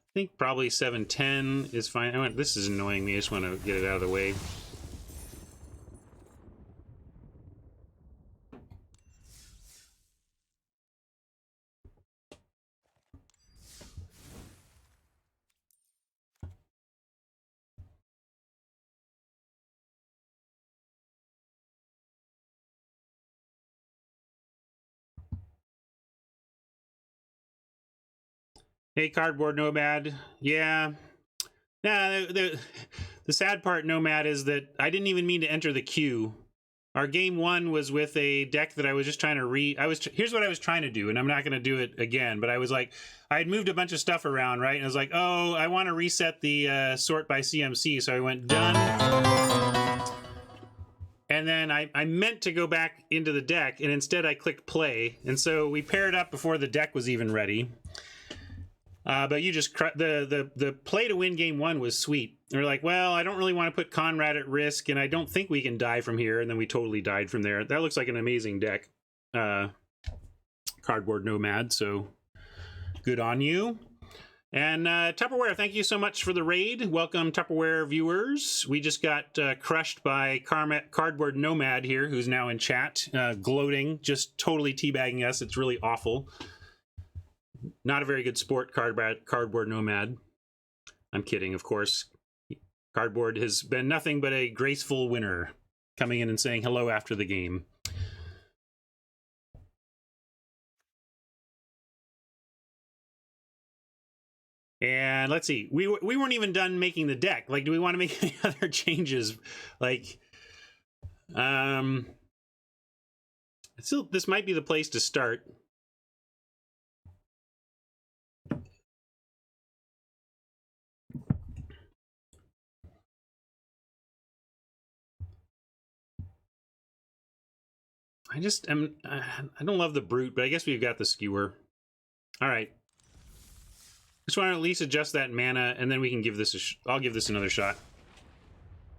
I think probably 7-10 is fine. This is annoying me. I just want to get it out of the way. Hey, Cardboard Nomad. Yeah. Nah, the sad part, Nomad, is that I didn't even mean to enter the queue. Our game one was with a deck that I was just trying to here's what I was trying to do, and I'm not going to do it again, but I was like, I had moved a bunch of stuff around, right? And I was like, oh, I want to reset the sort by CMC, so I went done. And then I meant to go back into the deck, and instead I clicked play. And so we paired up before the deck was even ready. But you just the play to win game one was sweet. And we're like, well, I don't really want to put Conrad at risk, and I don't think we can die from here. And then we totally died from there. That looks like an amazing deck, Cardboard Nomad. So good on you. And Tupperware, thank you so much for the raid. Welcome, Tupperware viewers. We just got crushed by Cardboard Nomad here, who's now in chat, gloating, just totally teabagging us. It's really awful. Not a very good sport, Cardboard Nomad. I'm kidding, of course. Cardboard has been nothing but a graceful winner, coming in and saying hello after the game. And let's see, we weren't even done making the deck. Like, do we want to make any other changes? Like, still, this might be the place to start. I don't love the Brute, but I guess we've got the Skewer. All right. Just want to at least adjust that mana, and then we can give this I'll give this another shot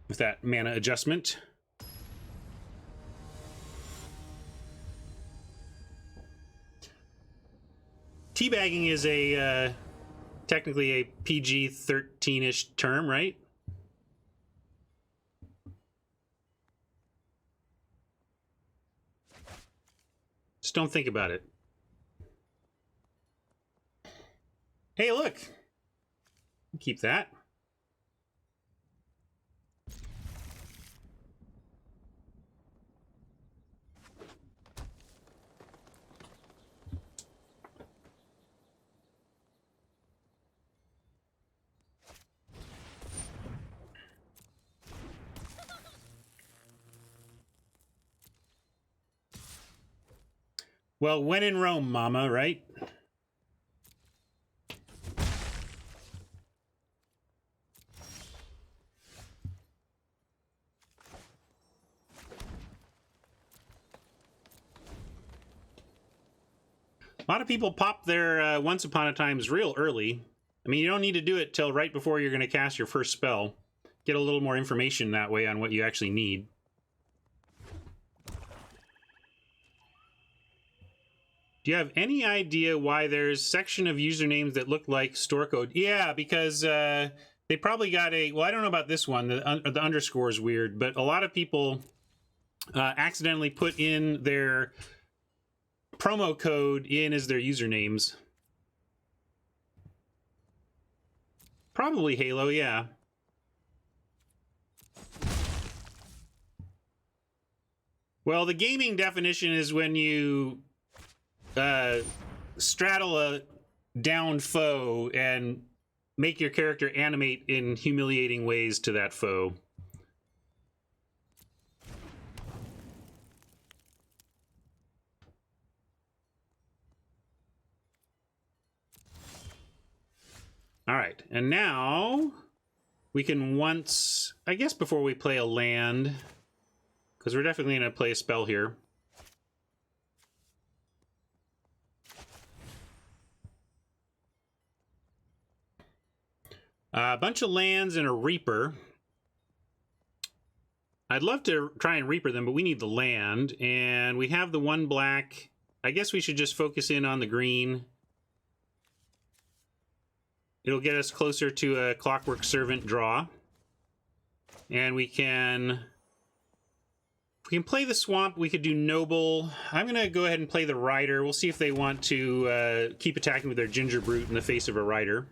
with that mana adjustment. Teabagging is a technically a PG-13-ish term, right? Just don't think about it. Hey, look. Keep that. Well, when in Rome, mama, right? A lot of people pop their Once Upon a Times real early. I mean, you don't need to do it till right before you're going to cast your first spell. Get a little more information that way on what you actually need. Do you have any idea why there's a section of usernames that look like store code? Yeah, because they probably got a... Well, I don't know about this one. The underscore is weird, but a lot of people accidentally put in their promo code in as their usernames. Probably Halo, yeah. Well, the gaming definition is when you straddle a downed foe and make your character animate in humiliating ways to that foe. All right, and now we can once, I guess before we play a land, because we're definitely going to play a spell here. A bunch of lands and a Reaper. I'd love to try and Reaper them, but we need the land, and we have the one black. I guess we should just focus in on the green. It'll get us closer to a Clockwork Servant draw. And we can... If we can play the Swamp, we could do Noble. I'm going to go ahead and play the Rider. We'll see if they want to keep attacking with their Ginger Brute in the face of a Rider.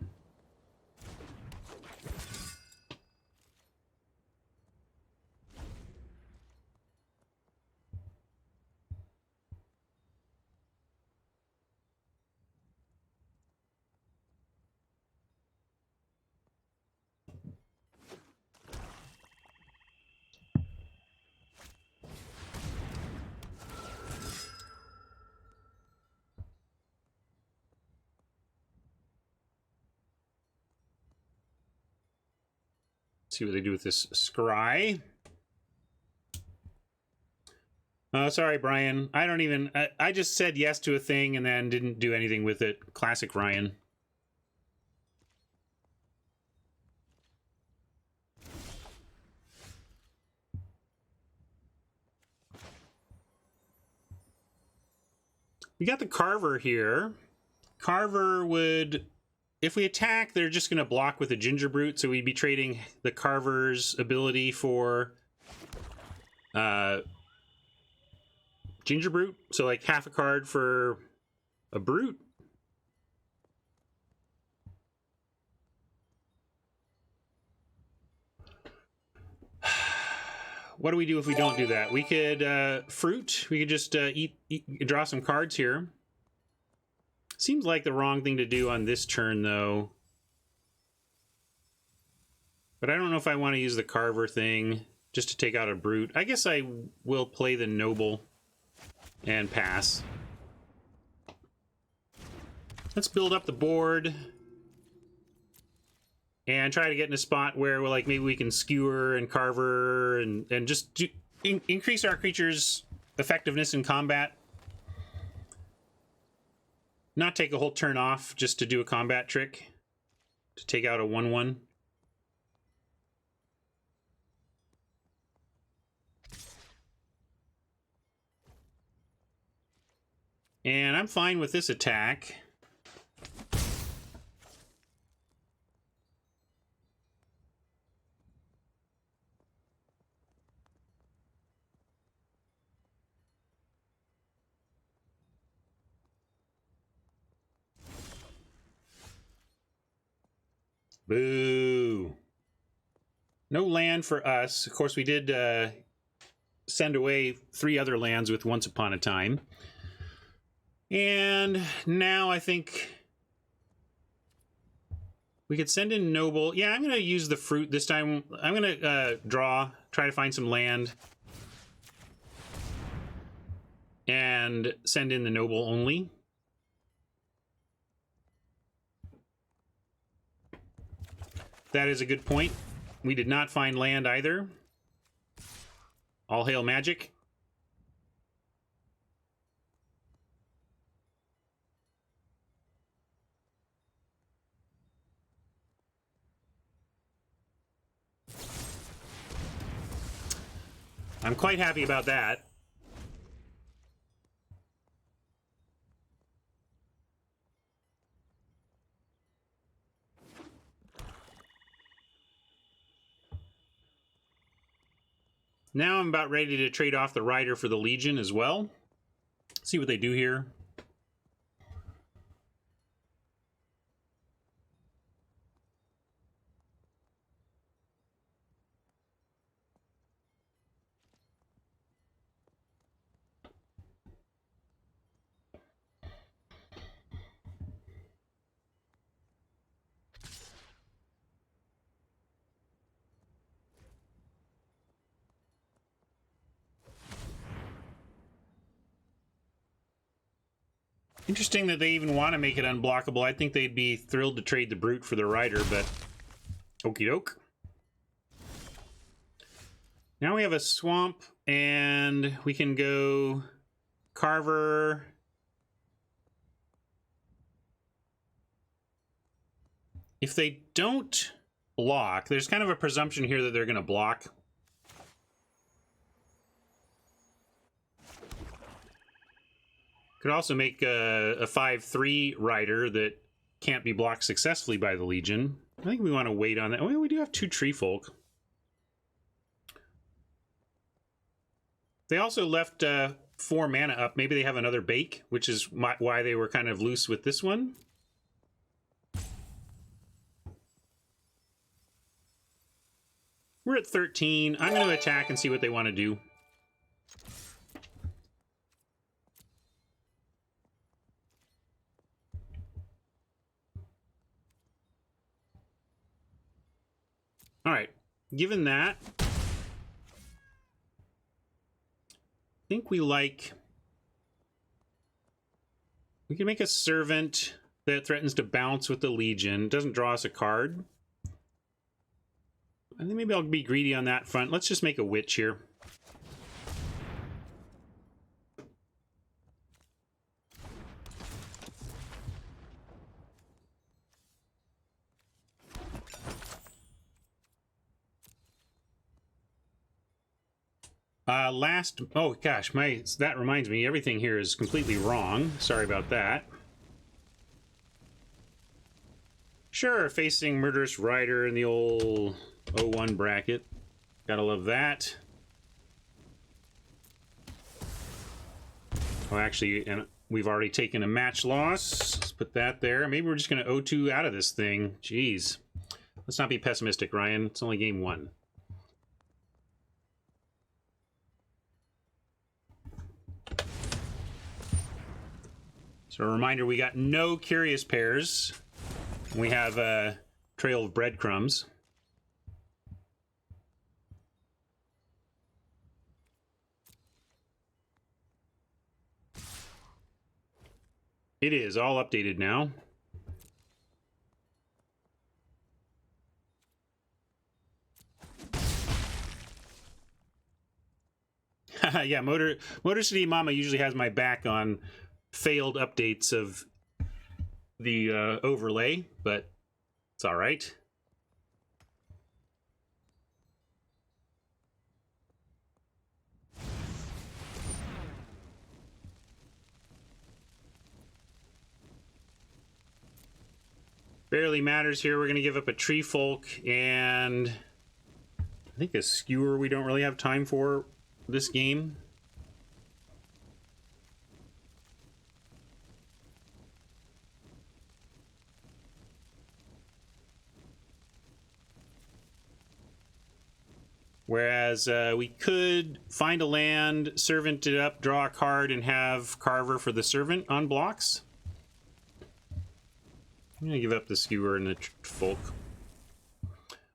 See what they do with this Scry. Oh, sorry, Brian. I don't even... I just said yes to a thing and then didn't do anything with it. Classic Ryan. We got the Carver here. Carver would... If we attack, they're just going to block with a Ginger Brute, so we'd be trading the Carver's ability for Ginger Brute. So like half a card for a Brute. What do we do if we don't do that? We could fruit. We could just draw some cards here. Seems like the wrong thing to do on this turn, though. But I don't know if I want to use the Carver thing just to take out a Brute. I guess I will play the Noble and pass. Let's build up the board and try to get in a spot where we're like, maybe we can Skewer and Carver and just increase our creatures' effectiveness in combat. Not take a whole turn off just to do a combat trick to take out a 1/1. And I'm fine with this attack. Boo. No land for us. Of course, we did send away 3 other lands with Once Upon a Time. And now I think we could send in Noble. Yeah, I'm going to use the fruit this time. I'm going to try to find some land. and send in the noble only. That is a good point. We did not find land either. All hail magic. I'm quite happy about that. Now I'm about ready to trade off the Rider for the Legion as well. See what they do here. Interesting that they even want to make it unblockable. I think they'd be thrilled to trade the Brute for the Rider, but okie doke. Now we have a Swamp, and we can go Carver. If they don't block, there's kind of a presumption here that they're going to block. Could also make a 5/3 Rider that can't be blocked successfully by the Legion. I think we want to wait on that. Oh, we do have 2 Tree Folk. They also left 4 mana up. Maybe they have another Bake, which is why they were kind of loose with this one. We're at 13. I'm going to attack and see what they want to do. All right, given that, I think we can make a Servant that threatens to bounce with the Legion. Doesn't draw us a card. I think maybe I'll be greedy on that front. Let's just make a Witch here. Oh gosh, that reminds me, everything here is completely wrong. Sorry about that. Sure, facing Murderous Rider in the old 01 bracket. Gotta love that. Oh, actually, and we've already taken a match loss. Let's put that there. Maybe we're just gonna 0-2 out of this thing. Jeez. Let's not be pessimistic, Ryan. It's only game 1. So a reminder, we got no Curious Pairs. We have a Trail of Breadcrumbs. It is all updated now. Yeah, Motor City Mama usually has my back on failed updates of the overlay, but it's all right. Barely matters here. We're going to give up a Tree Folk and I think a Skewer we don't really have time for this game. Whereas we could find a land, Servant it up, draw a card, and have Carver for the Servant on blocks. I'm going to give up the Skewer and the Folk. A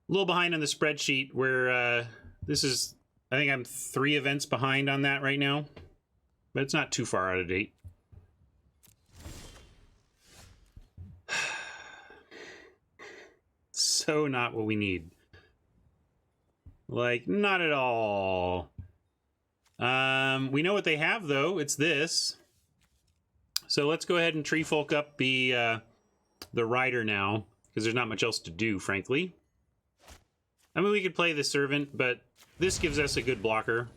little behind on the spreadsheet where this is, I think I'm 3 events behind on that right now. but it's not too far out of date. So not what we need. Like, not at all. We know what they have, though. It's this. So let's go ahead and tree folk up the rider now, because there's not much else to do, frankly. I mean, we could play the servant, but this gives us a good blocker.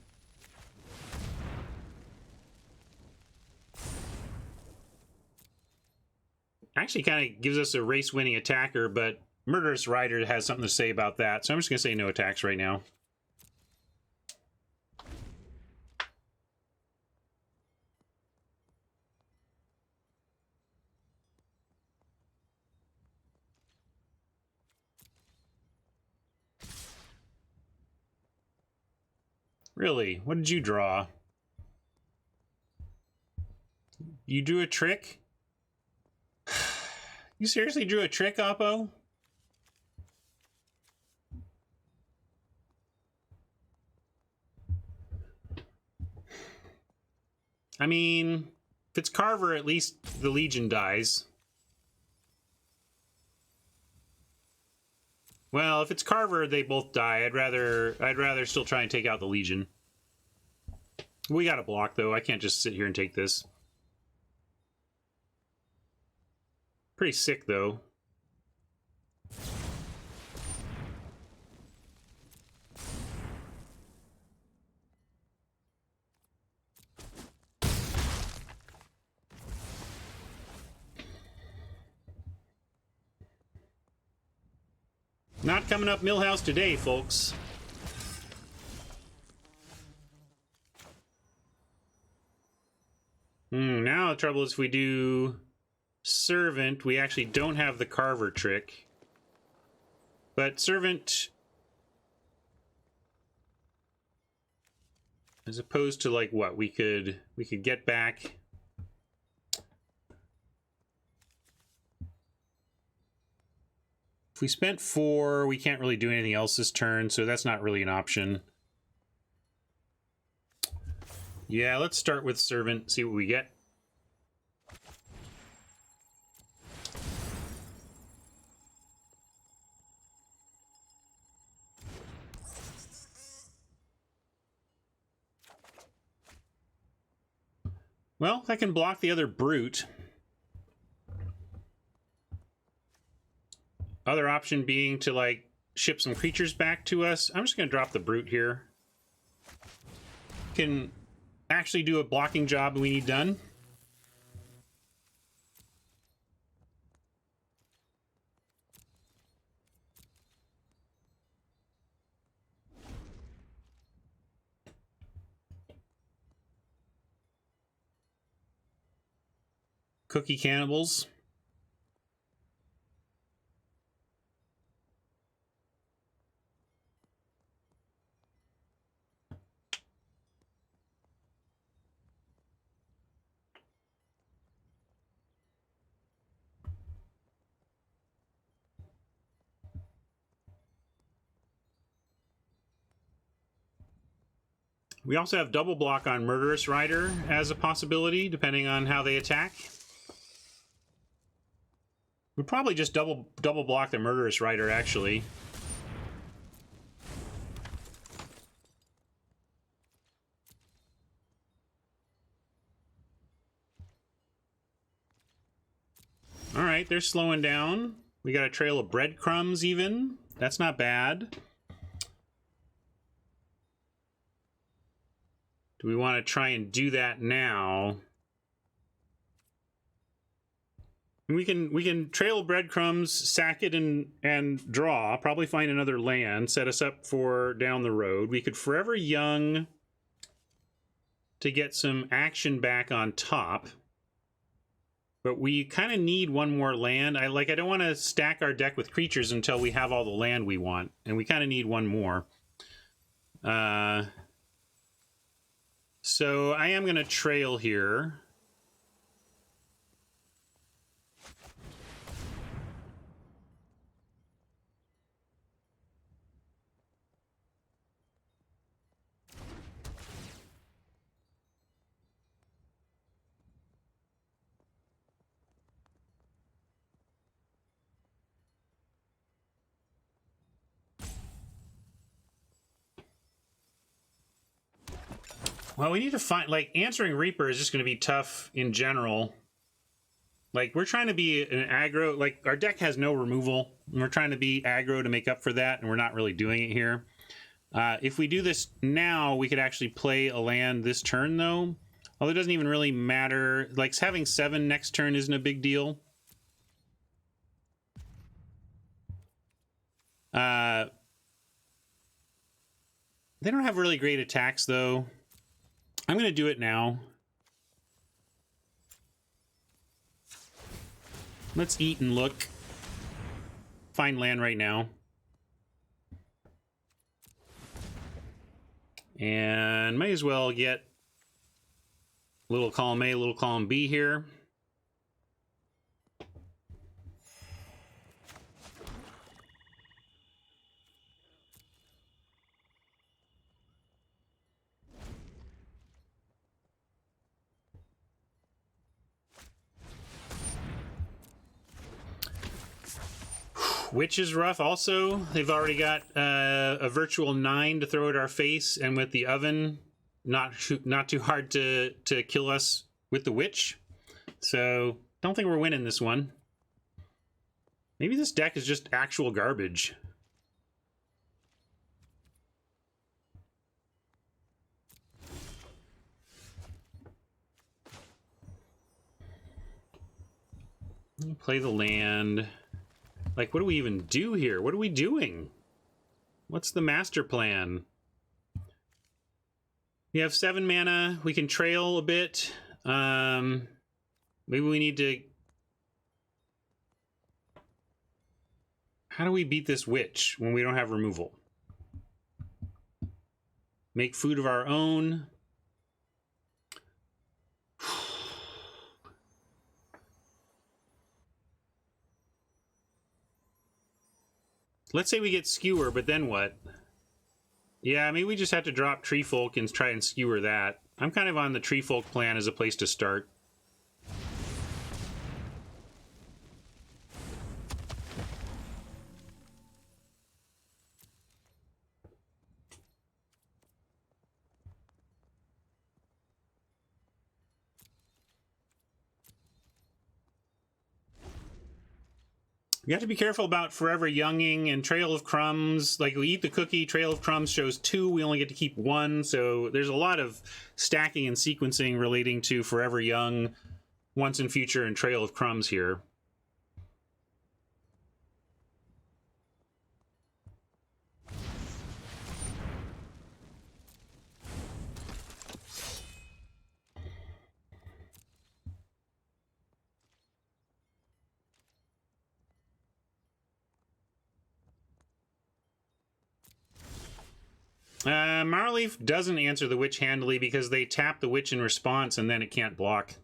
Actually kind of gives us a race-winning attacker, but Murderous Rider has something to say about that, so I'm just going to say no attacks right now. Really? What did you draw? You drew a trick? You seriously drew a trick, Oppo? I mean, if it's Carver, at least the Legion dies. Well, if it's Carver, they both die. I'd rather still try and take out the Legion. We got a block, though. I can't just sit here and take this. Pretty sick, though. Not coming up Millhouse today, folks. Now the trouble is if we do Servant, we actually don't have the Carver trick. But Servant, as opposed to like what we could get back. If we spent 4, we can't really do anything else this turn, so that's not really an option. Yeah, let's start with Servant, see what we get. Well, I can block the other Brute. Other option being to, like, ship some creatures back to us. I'm just going to drop the Brute here. Can actually do a blocking job we need done. Cookie Cannibals. We also have double block on Murderous Rider as a possibility, depending on how they attack. We'd probably just double block the Murderous Rider, actually. All right, they're slowing down. We got a trail of breadcrumbs even. That's not bad. Do we want to try and do that now? We can trail breadcrumbs, sack it, and draw. Probably find another land, set us up for down the road. We could Forever Young to get some action back on top. But we kind of need one more land. I don't want to stack our deck with creatures until we have all the land we want. And we kind of need one more. So I am going to trail here. Well, we need to find, like, Answering Reaper is just going to be tough in general. Like, we're trying to be an aggro, like, our deck has no removal, and we're trying to be aggro to make up for that, and we're not really doing it here. If we do this now, we could actually play a land this turn, though. Although it doesn't even really matter. Like, having 7 next turn isn't a big deal. They don't have really great attacks, though. I'm going to do it now. Let's eat and look. Find land right now. And might as well get little column A, little column B here. Which is rough also. They've already got a virtual 9 to throw at our face, and with the oven, not too hard to kill us with the witch. So, don't think we're winning this one. Maybe this deck is just actual garbage. Play the land. Like, what do we even do here? What are we doing? What's the master plan? We have 7 mana. We can trail a bit. Maybe we need to... How do we beat this witch when we don't have removal? Make food of our own. Let's say we get Skewer, but then what? Yeah, maybe we just have to drop Tree Folk and try and Skewer that. I'm kind of on the Tree Folk plan as a place to start. You have to be careful about Forever Younging and Trail of Crumbs. Like, we eat the cookie, Trail of Crumbs shows 2, we only get to keep 1, so there's a lot of stacking and sequencing relating to Forever Young, Once and Future, and Trail of Crumbs here. Marleaf doesn't answer the witch handily because they tap the witch in response and then it can't block.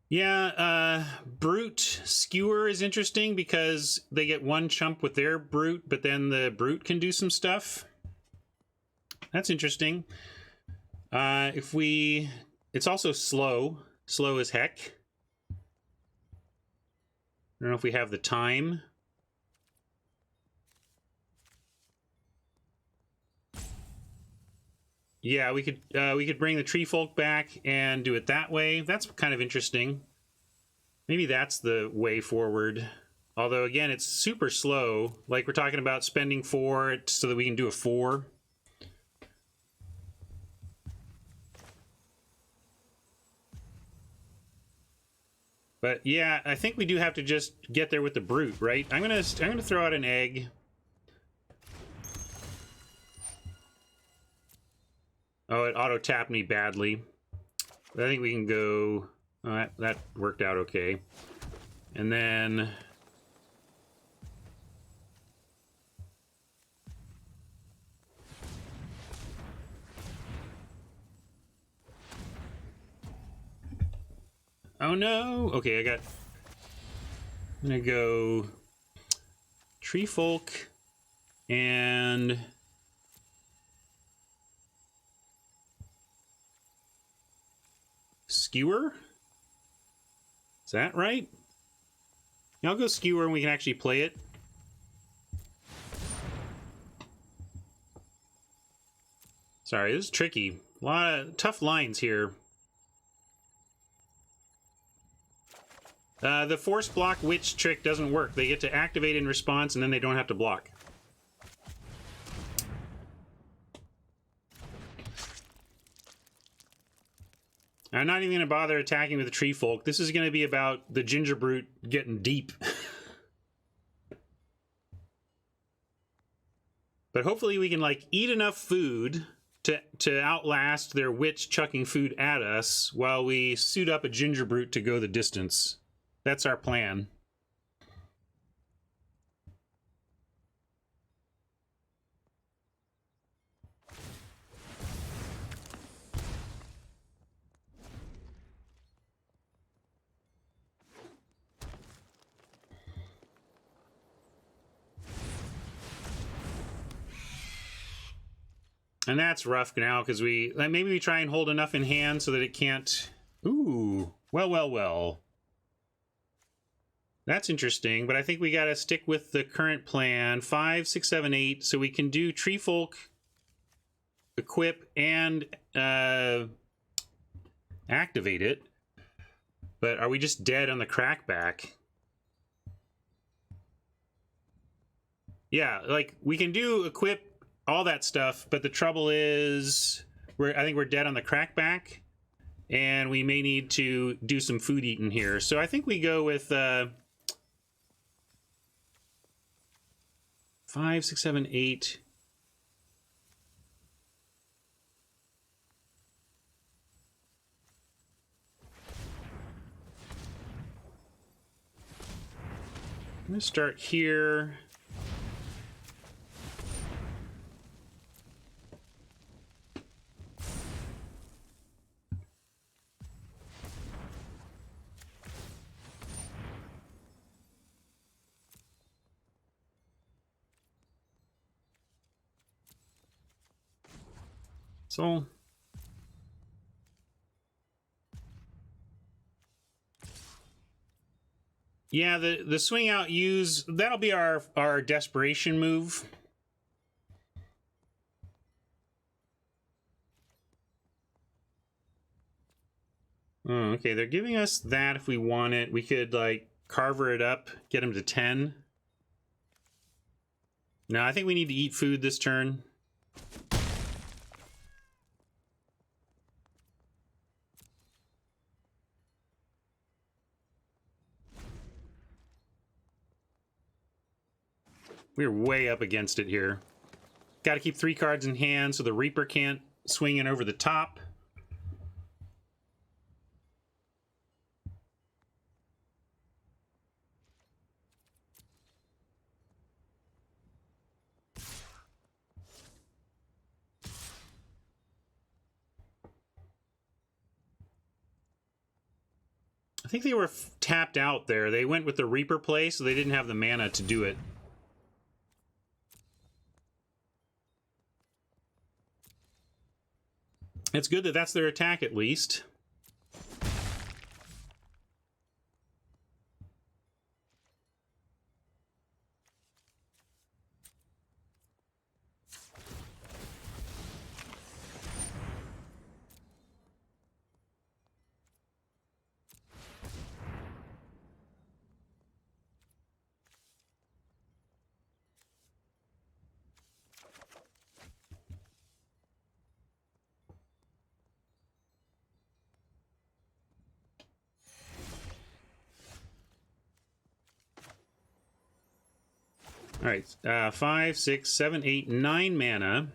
Yeah, Brute Skewer is interesting because they get 1 chump with their Brute, but then the Brute can do some stuff. That's interesting. It's also slow as heck. I don't know if we have the time. Yeah, we could bring the Tree Folk back and do it that way. That's kind of interesting. Maybe that's the way forward. Although, again, it's super slow. Like, we're talking about spending 4 so that we can do a 4. But yeah, I think we do have to just get there with the Brute, right? I'm gonna throw out an egg. Oh, it auto-tapped me badly. I think we can go... Oh, that worked out okay. And then... Oh no! Okay, I'm gonna go... Tree Folk... And... Skewer? Is that right? Yeah, I'll go Skewer and we can actually play it. Sorry, this is tricky. A lot of tough lines here. The force block witch trick doesn't work. They get to activate in response, and then they don't have to block. I'm not even going to bother attacking with the tree folk. This is going to be about the ginger brute getting deep. But hopefully we can, like, eat enough food to outlast their witch chucking food at us while we suit up a ginger brute to go the distance. That's our plan. And that's rough now, because maybe we try and hold enough in hand so that it can't... Ooh, well. That's interesting, but I think we gotta stick with the current plan. 5, 6, 7, 8, so we can do Tree Folk, equip, and activate it. But are we just dead on the crackback? Yeah, like, we can do equip all that stuff, but the trouble is I think we're dead on the crackback, and we may need to do some food eating here. So I think we go with 5, 6, 7, 8. I'm gonna start here. So yeah, the swing out use, that'll be our desperation move. Oh, okay, they're giving us that if we want it. We could, like, carver it up, get them to 10. No, I think we need to eat food this turn. We're way up against it here. Got to keep 3 cards in hand so the Reaper can't swing in over the top. I think they were tapped out there. They went with the Reaper play, so they didn't have the mana to do it. It's good that that's their attack, at least. All right, 5, 6, 7, 8, 9 mana.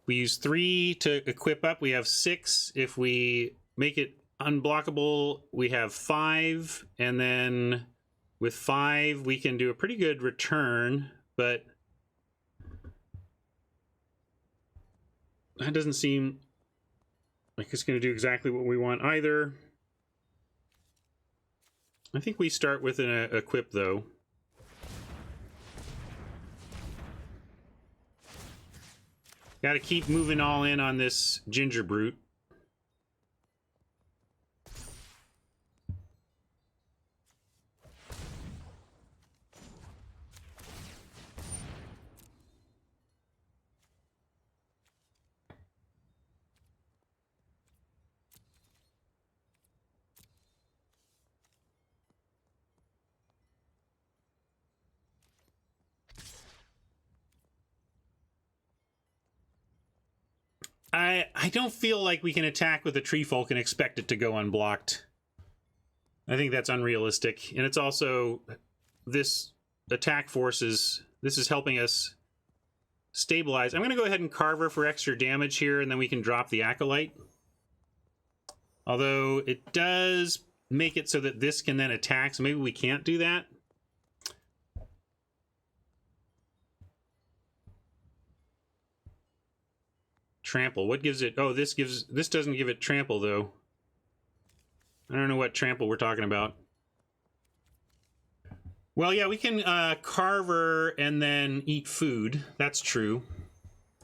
We use 3 to equip up. We have 6. If we make it unblockable, we have 5. And then with 5, we can do a pretty good return, but that doesn't seem like it's going to do exactly what we want either. I think we start with an equip, though. Got to keep moving all in on this ginger brute. I don't feel like we can attack with a Tree Folk and expect it to go unblocked. I think that's unrealistic. And it's also, this attack force is, this is helping us stabilize. I'm going to go ahead and Carver for extra damage here, and then we can drop the Acolyte. Although it does make it so that this can then attack, so maybe we can't do that. Trample. What gives it? Oh, this doesn't give it trample, though. I don't know what trample we're talking about. Well, yeah, we can Carver and then eat food. That's true.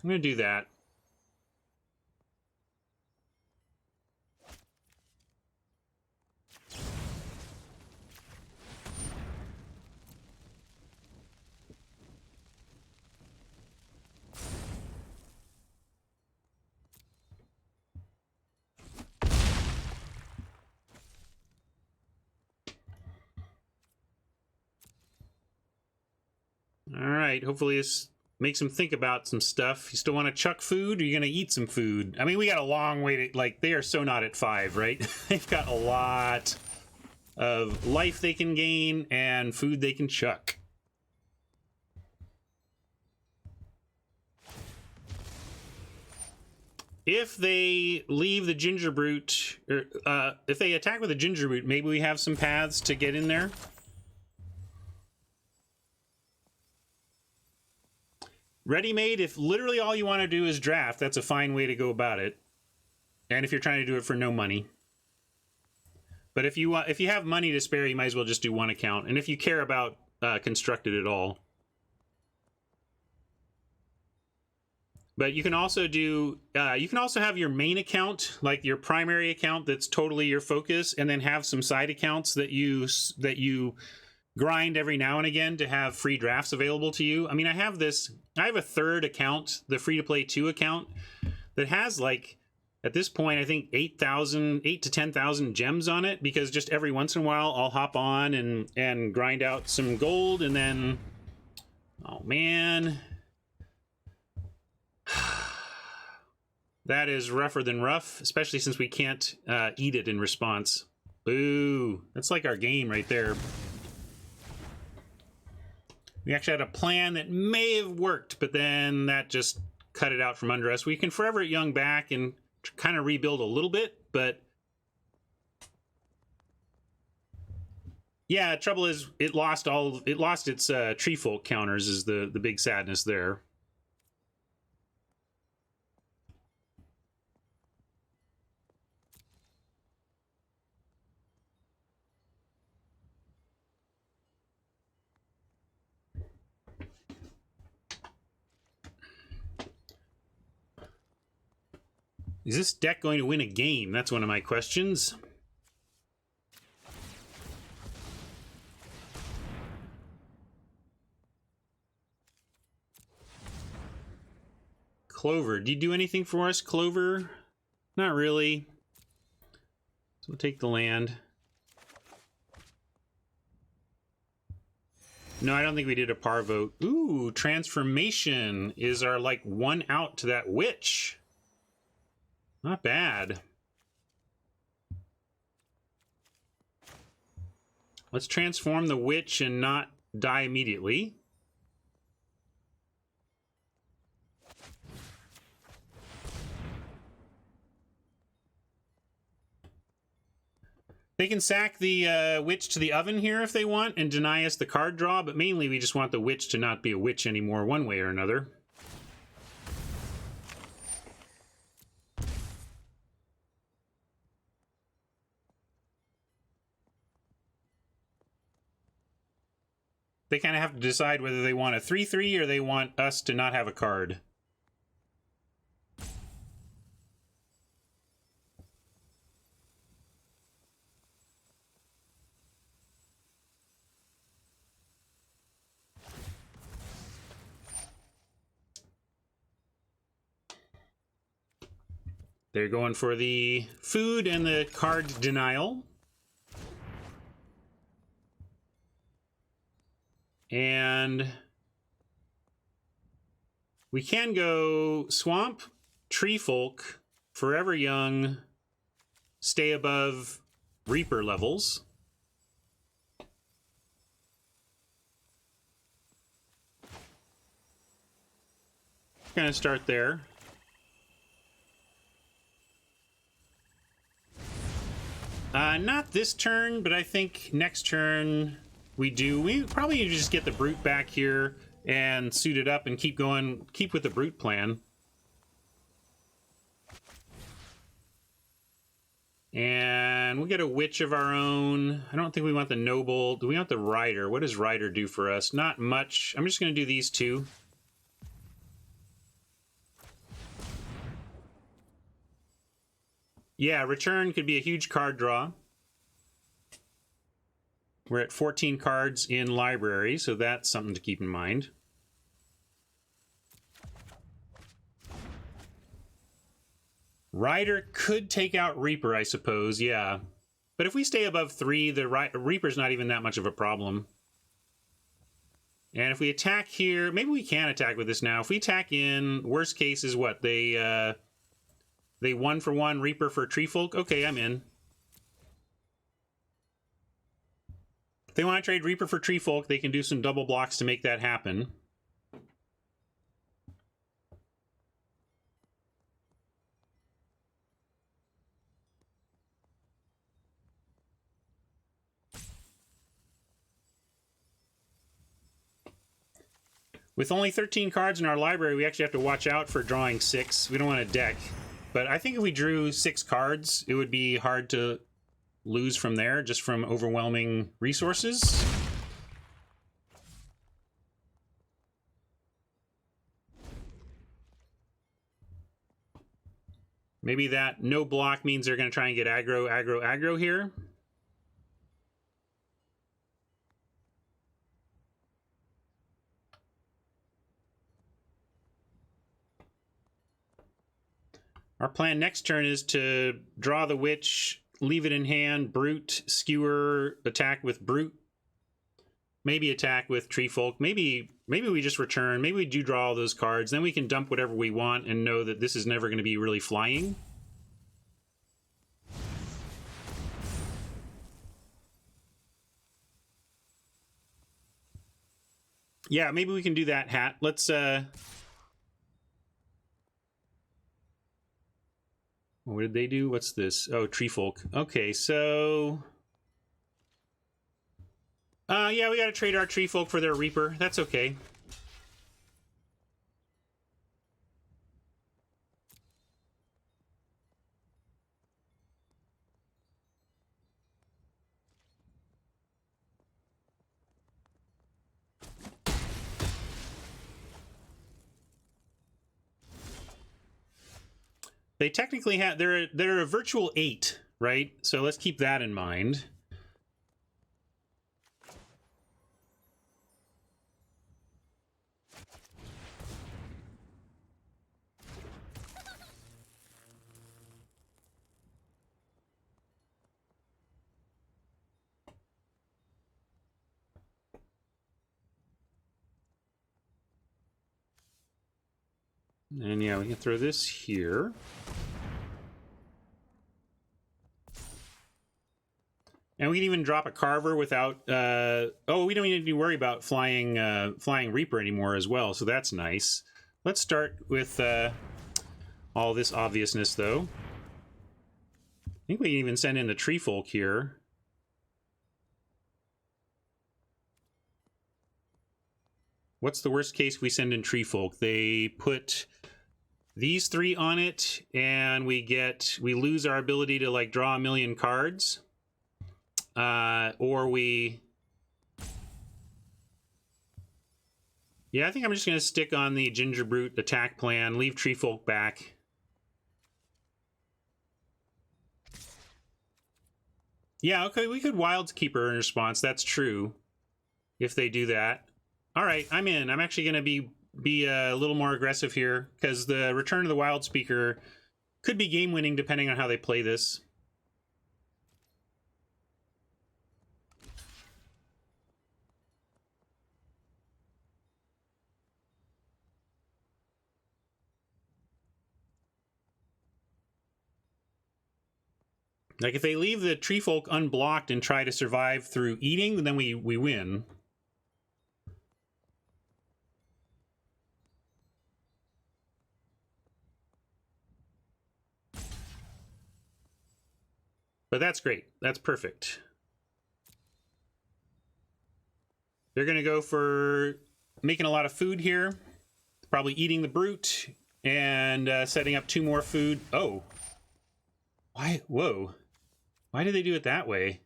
I'm going to do that. All right, hopefully this makes him think about some stuff. You still want to chuck food, or are you going to eat some food? I mean, we got a long way to, like, they are so not at 5, right? They've got a lot of life they can gain and food they can chuck. If they leave the Ginger Brute, or if they attack with a Ginger Brute, maybe we have some paths to get in there. Ready-made, if literally all you want to do is draft, that's a fine way to go about it. And if you're trying to do it for no money. But if you have money to spare, you might as well just do one account. And if you care about constructed at all. But you can also do, you can also have your main account, like your primary account that's totally your focus, and then have some side accounts that you grind every now and again to have free drafts available to you. I mean, I have a third account, the free-to-play 2 account, that has, like, at this point, I think 8 to 10,000 gems on it, because just every once in a while, I'll hop on and grind out some gold, and then, oh man, that is rougher than rough, especially since we can't eat it in response. Boo, that's like our game right there. We actually had a plan that may have worked, but then that just cut it out from under us. We can forever young back and kind of rebuild a little bit, but yeah, trouble is it lost its tree folk counters is the big sadness there. Is this deck going to win a game? That's one of my questions. Clover. Do you do anything for us, Clover? Not really. So we'll take the land. No, I don't think we did a par vote. Ooh, Transformation is our, like, one out to that witch. Not bad. Let's transform the witch and not die immediately. They can sack the witch to the oven here if they want and deny us the card draw, but mainly we just want the witch to not be a witch anymore one way or another. They kind of have to decide whether they want a 3/3 or they want us to not have a card. They're going for the food and the card denial. And we can go swamp, Tree Folk, Forever Young, stay above Reaper levels. Gonna start there. Not this turn, but I think next turn we do. We probably need to just get the Brute back here and suit it up and keep going, keep with the Brute plan. And we'll get a Witch of our own. I don't think we want the Noble. Do we want the Rider? What does Rider do for us? Not much. I'm just going to do these two. Yeah, Return could be a huge card draw. We're at 14 cards in Library, so that's something to keep in mind. Rider could take out Reaper, I suppose, yeah. But if we stay above 3, the Reaper's not even that much of a problem. And if we attack here, maybe we can attack with this now. If we attack in, worst case is what? They 1-for-1 Reaper for Tree Folk? Okay, I'm in. If they want to trade Reaper for Tree Folk, they can do some double blocks to make that happen. With only 13 cards in our library, we actually have to watch out for drawing 6. We don't want a deck. But I think if we drew 6 cards, it would be hard to lose from there, just from overwhelming resources. Maybe that no block means they're going to try and get aggro, aggro, aggro here. Our plan next turn is to draw the Witch, leave it in hand, Brute, Skewer, attack with Brute. Maybe attack with Tree Folk. Maybe we just return. Maybe we do draw all those cards. Then we can dump whatever we want and know that this is never going to be really flying. Yeah, maybe we can do that, Hat. Let's what did they do? What's this? Oh, Tree Folk. Okay, so yeah, we gotta trade our Tree Folk for their Reaper. That's okay. They technically have they're a virtual 8, right? So let's keep that in mind. And yeah, we can throw this here. And we can even drop a Carver without... oh, we don't even need to worry about flying Reaper anymore as well, so that's nice. Let's start with all this obviousness, though. I think we can even send in the Tree Folk here. What's the worst case we send in Tree Folk? They put these 3 on it, and we lose our ability to, like, draw a million cards. Or we... Yeah, I think I'm just going to stick on the Ginger Brute attack plan, leave Tree Folk back. Yeah, okay, we could Wildskeeper in response, that's true. If they do that. Alright, I'm in. I'm actually going to be a little more aggressive here, because the Return of the Wildspeaker could be game-winning depending on how they play this. Like, if they leave the tree folk unblocked and try to survive through eating, then we win. But that's great. That's perfect. They're going to go for making a lot of food here. Probably eating the brute and setting up 2 more food. Oh. Why? Whoa. Why did they do it that way?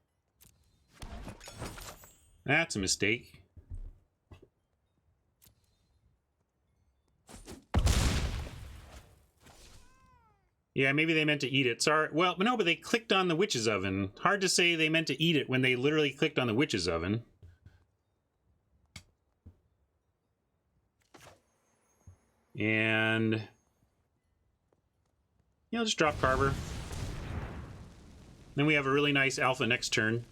That's a mistake. Yeah, maybe they meant to eat it. Sorry. Well, no, but they clicked on the witch's oven. Hard to say they meant to eat it when they literally clicked on the witch's oven. And yeah, I'll just drop Carver. Then we have a really nice alpha next turn.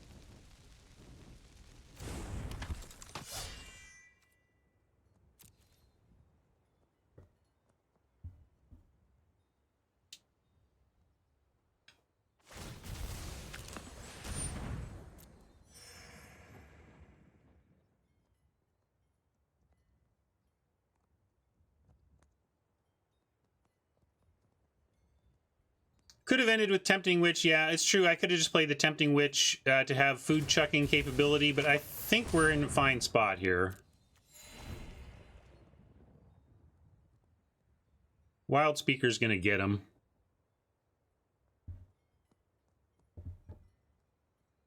Could have ended with Tempting Witch. Yeah, it's true. I could have just played the Tempting Witch to have food chucking capability, but I think we're in a fine spot here. Wild Speaker's going to get him.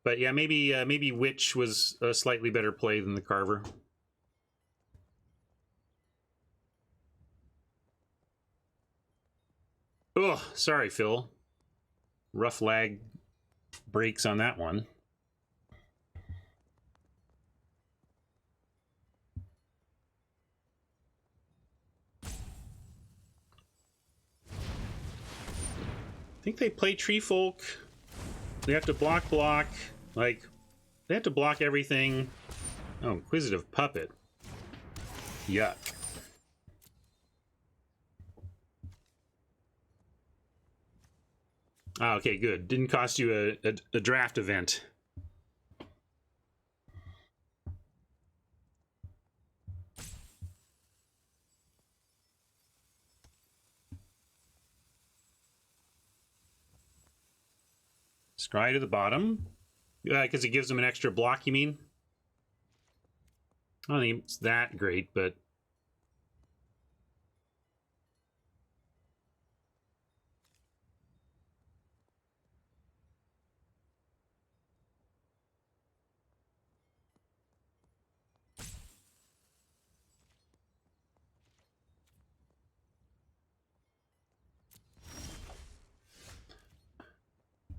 But yeah, maybe Witch was a slightly better play than the Carver. Oh, sorry, Phil. Rough lag breaks on that one. I think they play Tree Folk. They have to block. Like, they have to block everything. Oh, Inquisitive Puppet. Yuck. Ah, okay, good. Didn't cost you a draft event. Scry to the bottom. Because it gives them an extra block, you mean? I don't think it's that great, but...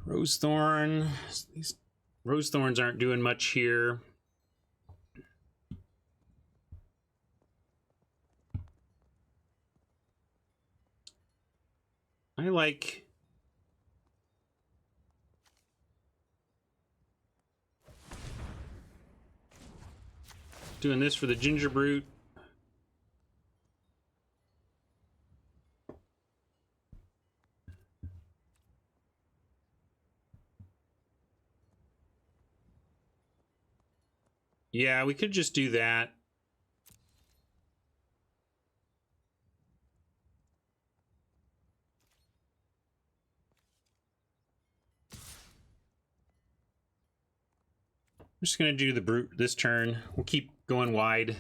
Rosethorn. These Rosethorns aren't doing much here. I like... doing this for the Ginger Brute. Yeah, we could just do that. I'm just going to do the Brute this turn. We'll keep going wide.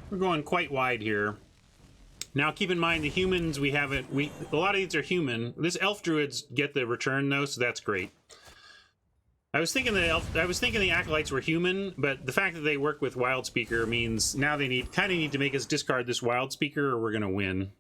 We're going quite wide here. Now, keep in mind the humans we haven't. A lot of these are human. This elf druids get the return though, so that's great. I was thinking the acolytes were human, but the fact that they work with Wild Speaker means now they kind of need to make us discard this Wild Speaker, or we're gonna win.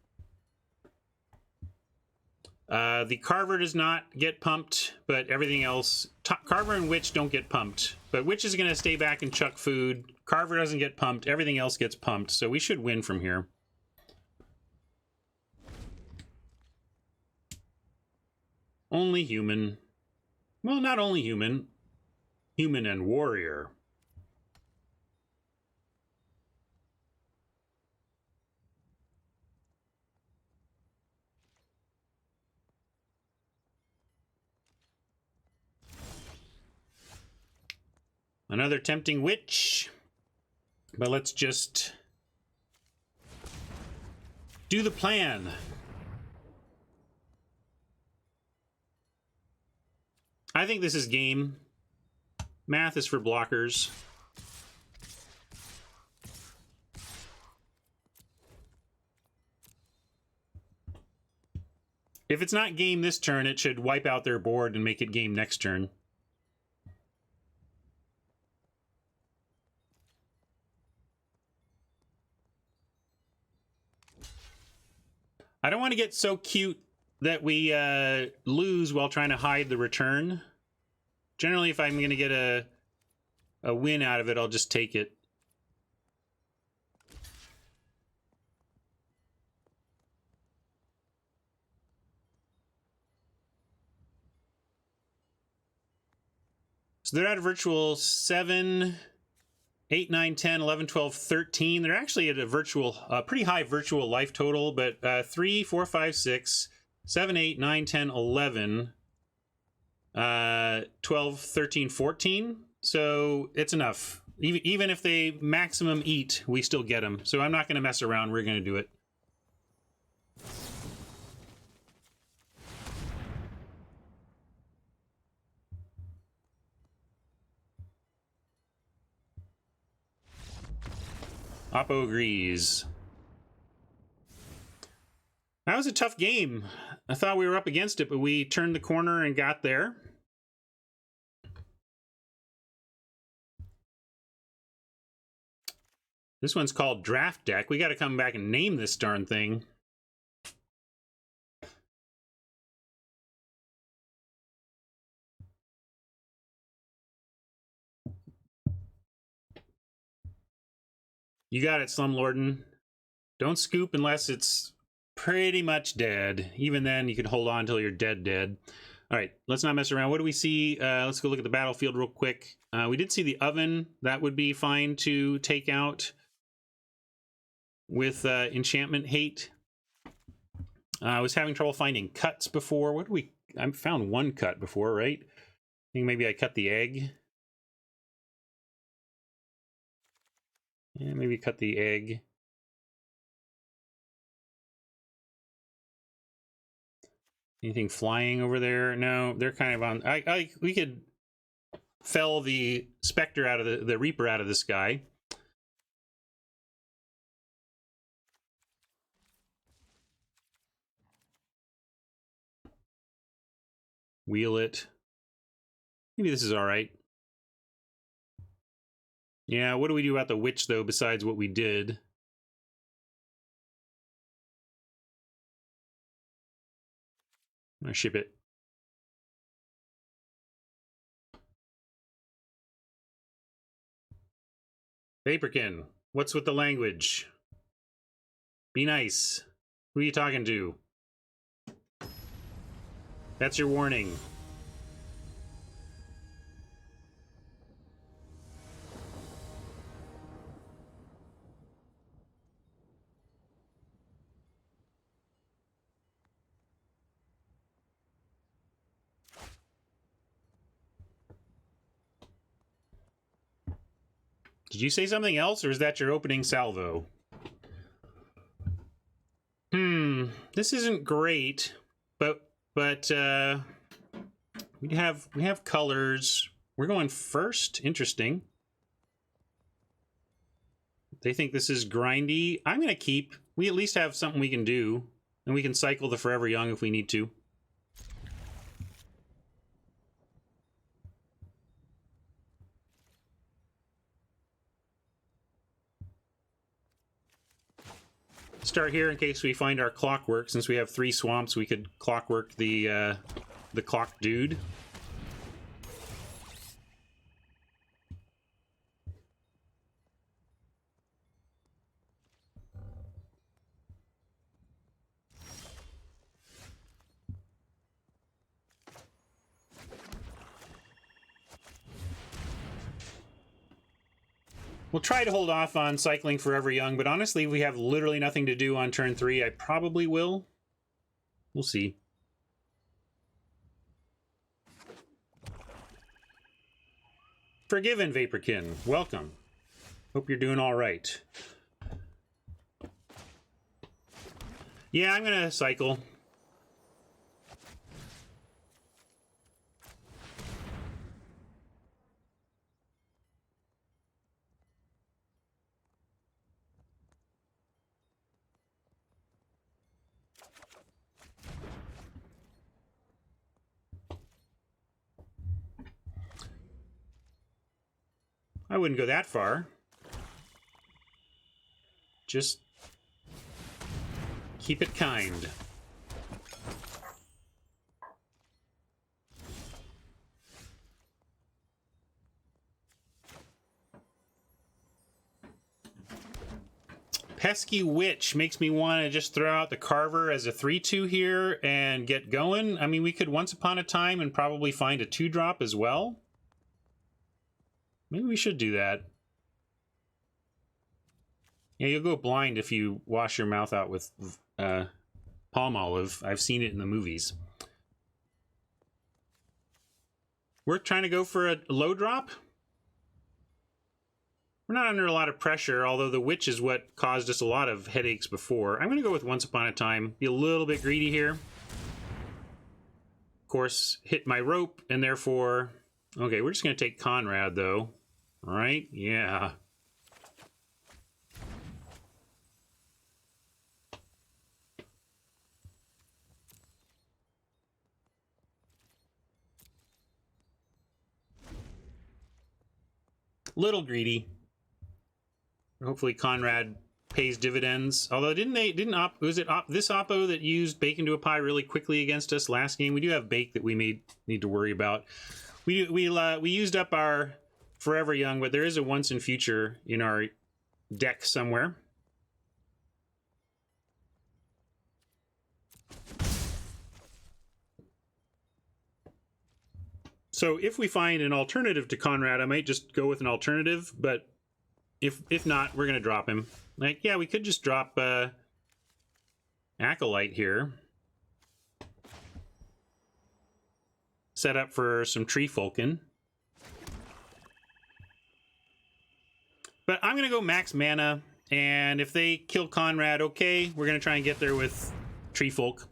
The Carver does not get pumped, but everything else... Carver and Witch don't get pumped. But Witch is going to stay back and chuck food. Carver doesn't get pumped. Everything else gets pumped, so we should win from here. Only human. Well, not only human. Human and warrior. Another tempting witch. But let's just do the plan. I think this is game. Math is for blockers. If it's not game this turn, it should wipe out their board and make it game next turn. I don't want to get so cute that we lose while trying to hide the return. Generally, if I'm going to get a win out of it, I'll just take it. So they're at a virtual 7, 8, 9, 10, 11, 12, 13. They're actually at a virtual, pretty high virtual life total, but 3, 4, 5, 6, 7, 8, 9, 10, 11, 12, 13, 14. So it's enough. Even if they maximum eat, we still get them. So I'm not going to mess around. We're going to do it. Oppo agrees. That was a tough game. I thought we were up against it, but we turned the corner and got there. This one's called Draft Deck. We got to come back and name this darn thing. You got it, Slumlorden. Don't scoop unless it's pretty much dead. Even then, you can hold on until you're dead. All right, let's not mess around. What do we see? Let's go look at the battlefield real quick. We did see the oven. That would be fine to take out with enchantment hate. I was having trouble finding cuts before. What do we... I found one cut before, right? I think maybe I cut the egg. Yeah, maybe cut the egg. Anything flying over there? No, they're kind of on... we could fell the Spectre out of the Reaper out of the sky. Wheel it. Maybe this is all right. Yeah, what do we do about the witch, though, besides what we did? I'm gonna ship it. Paperkin, what's with the language? Be nice. Who are you talking to? That's your warning. Did you say something else, or is that your opening salvo? This isn't great, but we have colors. We're going first. Interesting. They think this is grindy. I'm gonna keep. We at least have something we can do, and we can cycle the Forever Young if we need to. Start here in case we find our clockwork. Since we have 3 swamps, we could clockwork the clock dude. We'll try to hold off on cycling Forever Young, but honestly, if we have literally nothing to do on turn 3, I probably will. We'll see. Forgiven, Vaporkin. Welcome. Hope you're doing all right. Yeah, I'm gonna cycle. I wouldn't go that far. Just keep it kind. Pesky Witch makes me want to just throw out the Carver as a 3-2 here and get going. I mean, we could Once Upon a Time and probably find a 2-drop as well. Maybe we should do that. Yeah, you'll go blind if you wash your mouth out with palm olive. I've seen it in the movies. We're trying to go for a low drop. We're not under a lot of pressure, although the Witch is what caused us a lot of headaches before. I'm going to go with Once Upon a Time. Be a little bit greedy here. Of course, hit my rope, and therefore... Okay, we're just going to take Conrad, though. All right? Yeah. Little greedy. Hopefully Conrad pays dividends. Although was it this Oppo that used Bacon to a Pie really quickly against us last game? We do have Bake that we may need to worry about. We used up our Forever Young, but there is a Once in Future in our deck somewhere. So if we find an alternative to Conrad, I might just go with an alternative, but if not, we're going to drop him. Like, yeah, we could just drop Acolyte here. Set up for some Tree Folkin. But I'm going to go max mana, and if they kill Conrad, okay, we're going to try and get there with Tree Folk.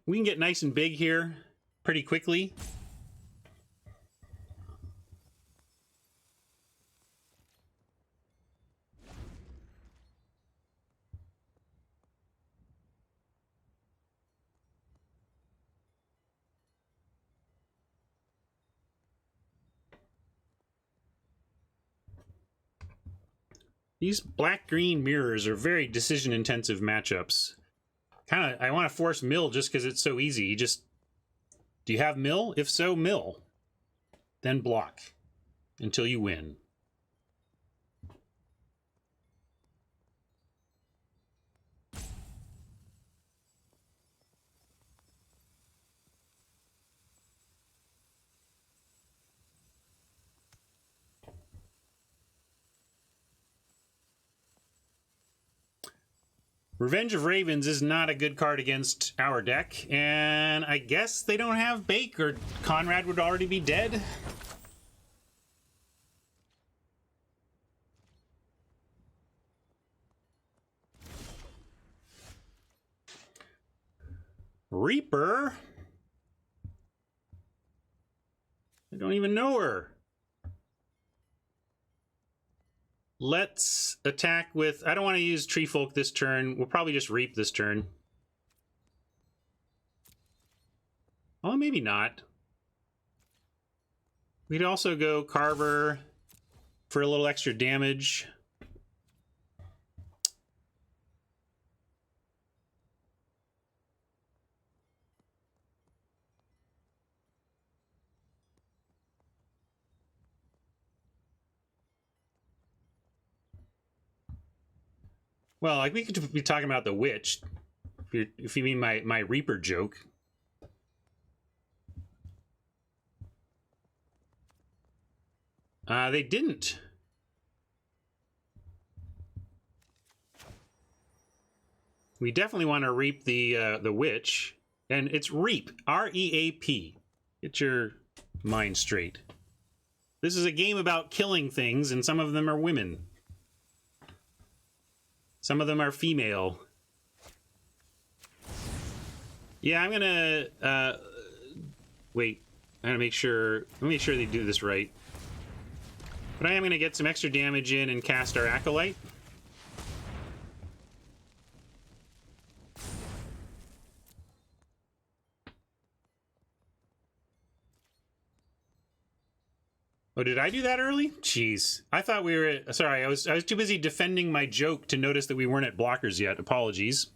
We can get nice and big here pretty quickly. These black-green mirrors are very decision-intensive matchups. I want to force mill just because it's so easy. Do you have mill? If so, mill. Then block until you win. Revenge of Ravens is not a good card against our deck, and I guess they don't have Bake, or Conrad would already be dead. Reaper? I don't even know her. Let's attack with... I don't want to use Tree Folk this turn. We'll probably just Reap this turn. Oh, maybe not. We'd also go Carver for a little extra damage. Well, like we could be talking about the witch, if you mean my Reaper joke. They didn't. We definitely want to reap the witch, and it's reap, R-E-A-P. Get your mind straight. This is a game about killing things, and some of them are women. Some of them are female. Yeah, I'm gonna wait. I gotta make sure. Let me make sure they do this right. But I am gonna get some extra damage in and cast our Acolyte. Oh, did I do that early? Jeez. I thought we were at, sorry, I was too busy defending my joke to notice that we weren't at blockers yet. Apologies.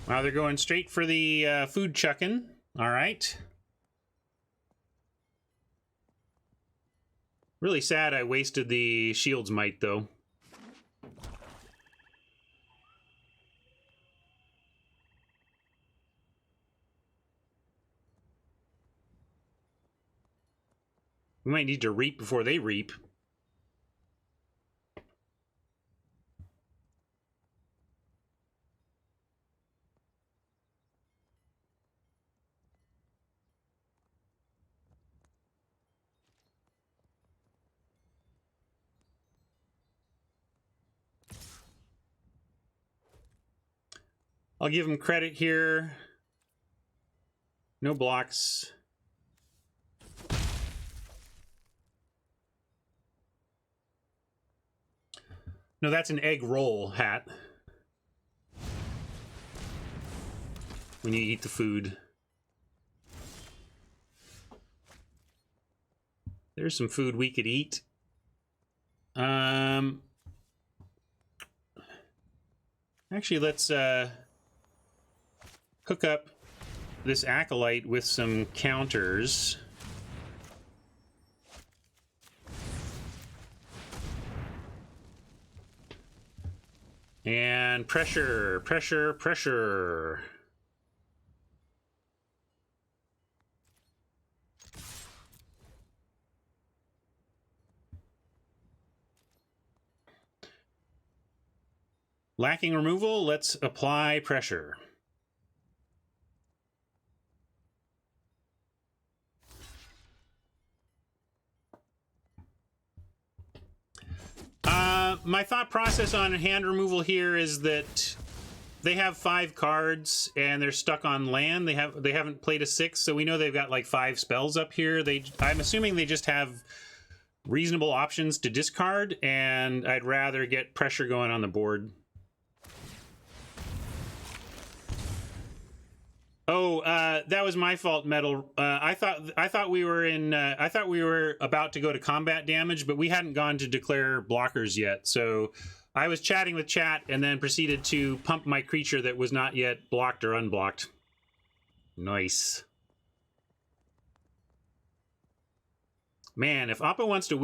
Wow, they're going straight for the food chucking. All right. Really sad I wasted the shield's might, though. We might need to reap before they reap. I'll give him credit here. No blocks. No, that's an egg roll hat. When you eat the food. There's some food we could eat. Actually, let's hook up this Acolyte with some counters. And pressure, pressure, pressure. Lacking removal, let's apply pressure. My thought process on hand removal here is that they have 5 cards and they're stuck on land. They haven't played a 6, so we know they've got like 5 spells up here. I'm assuming they just have reasonable options to discard, and I'd rather get pressure going on the board. Oh, that was my fault, Metal. I thought we were in. I thought we were about to go to combat damage, but we hadn't gone to declare blockers yet. So I was chatting with chat and then proceeded to pump my creature that was not yet blocked or unblocked. Nice. Man, if Appa wants to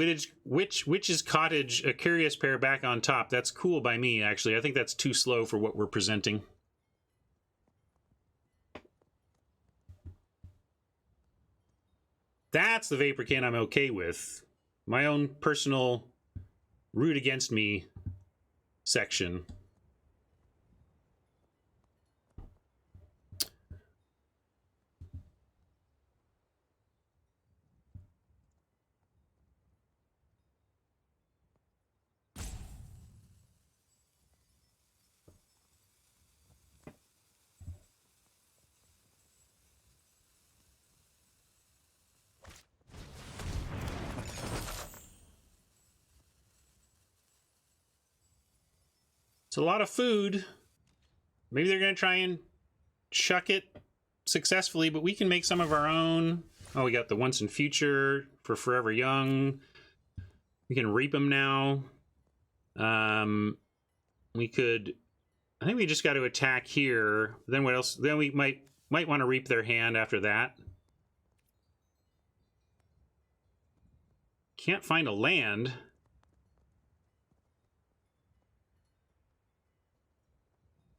Witch's Cottage a Curious Pair back on top, that's cool by me, actually. I think that's too slow for what we're presenting. That's the Vaporkin I'm okay with. My own personal root against me section. It's a lot of food. Maybe they're going to try and chuck it successfully, but we can make some of our own. Oh, we got the Once and Future for Forever Young. We can reap them now. We could... I think we just got to attack here. Then what else? Then we might want to reap their hand after that. Can't find a land.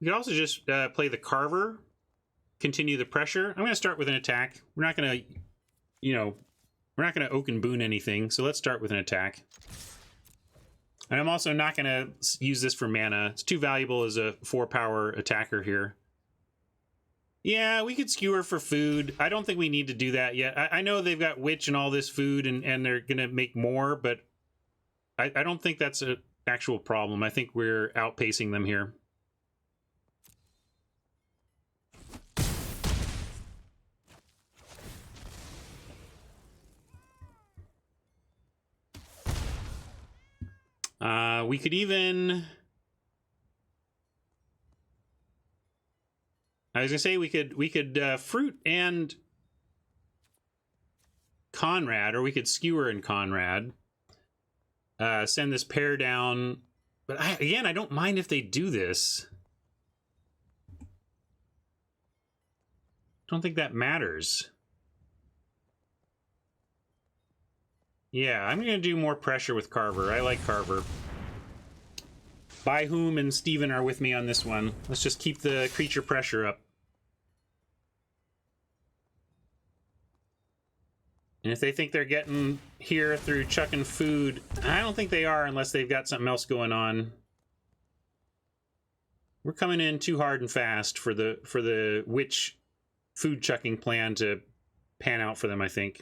We could also just play the Carver, continue the pressure. I'm going to start with an attack. We're not going to, we're not going to Oak and Boon anything, so let's start with an attack. And I'm also not going to use this for mana. It's too valuable as a 4-power attacker here. Yeah, we could skewer for food. I don't think we need to do that yet. I know they've got Witch and all this food, and they're going to make more, but I don't think that's an actual problem. I think we're outpacing them here. We could even... I was gonna say we could Fruit and Conrad, or we could Skewer and Conrad. Send this pair down. But again, I don't mind if they do this. Don't think that matters. Yeah, I'm gonna do more pressure with Carver. I like Carver. By Whom and Steven are with me on this one. Let's just keep the creature pressure up. And if they think they're getting here through chucking food, I don't think they are unless they've got something else going on. We're coming in too hard and fast for the Witch food chucking plan to pan out for them, I think.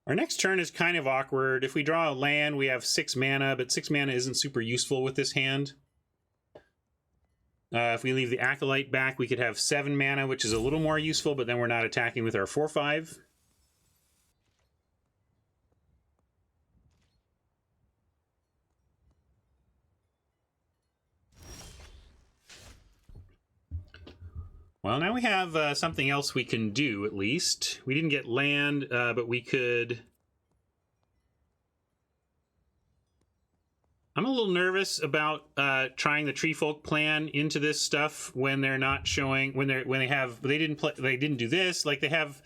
Our next turn is kind of awkward. If we draw a land, we have 6 mana, but 6 mana isn't super useful with this hand. If we leave the Acolyte back, we could have 7 mana, which is a little more useful, but then we're not attacking with our 4/5. Well, now we have something else we can do, at least. We didn't get land, but we could... I'm a little nervous about trying the Tree Folk plan into this stuff when they're not showing... They didn't do this. Like, they have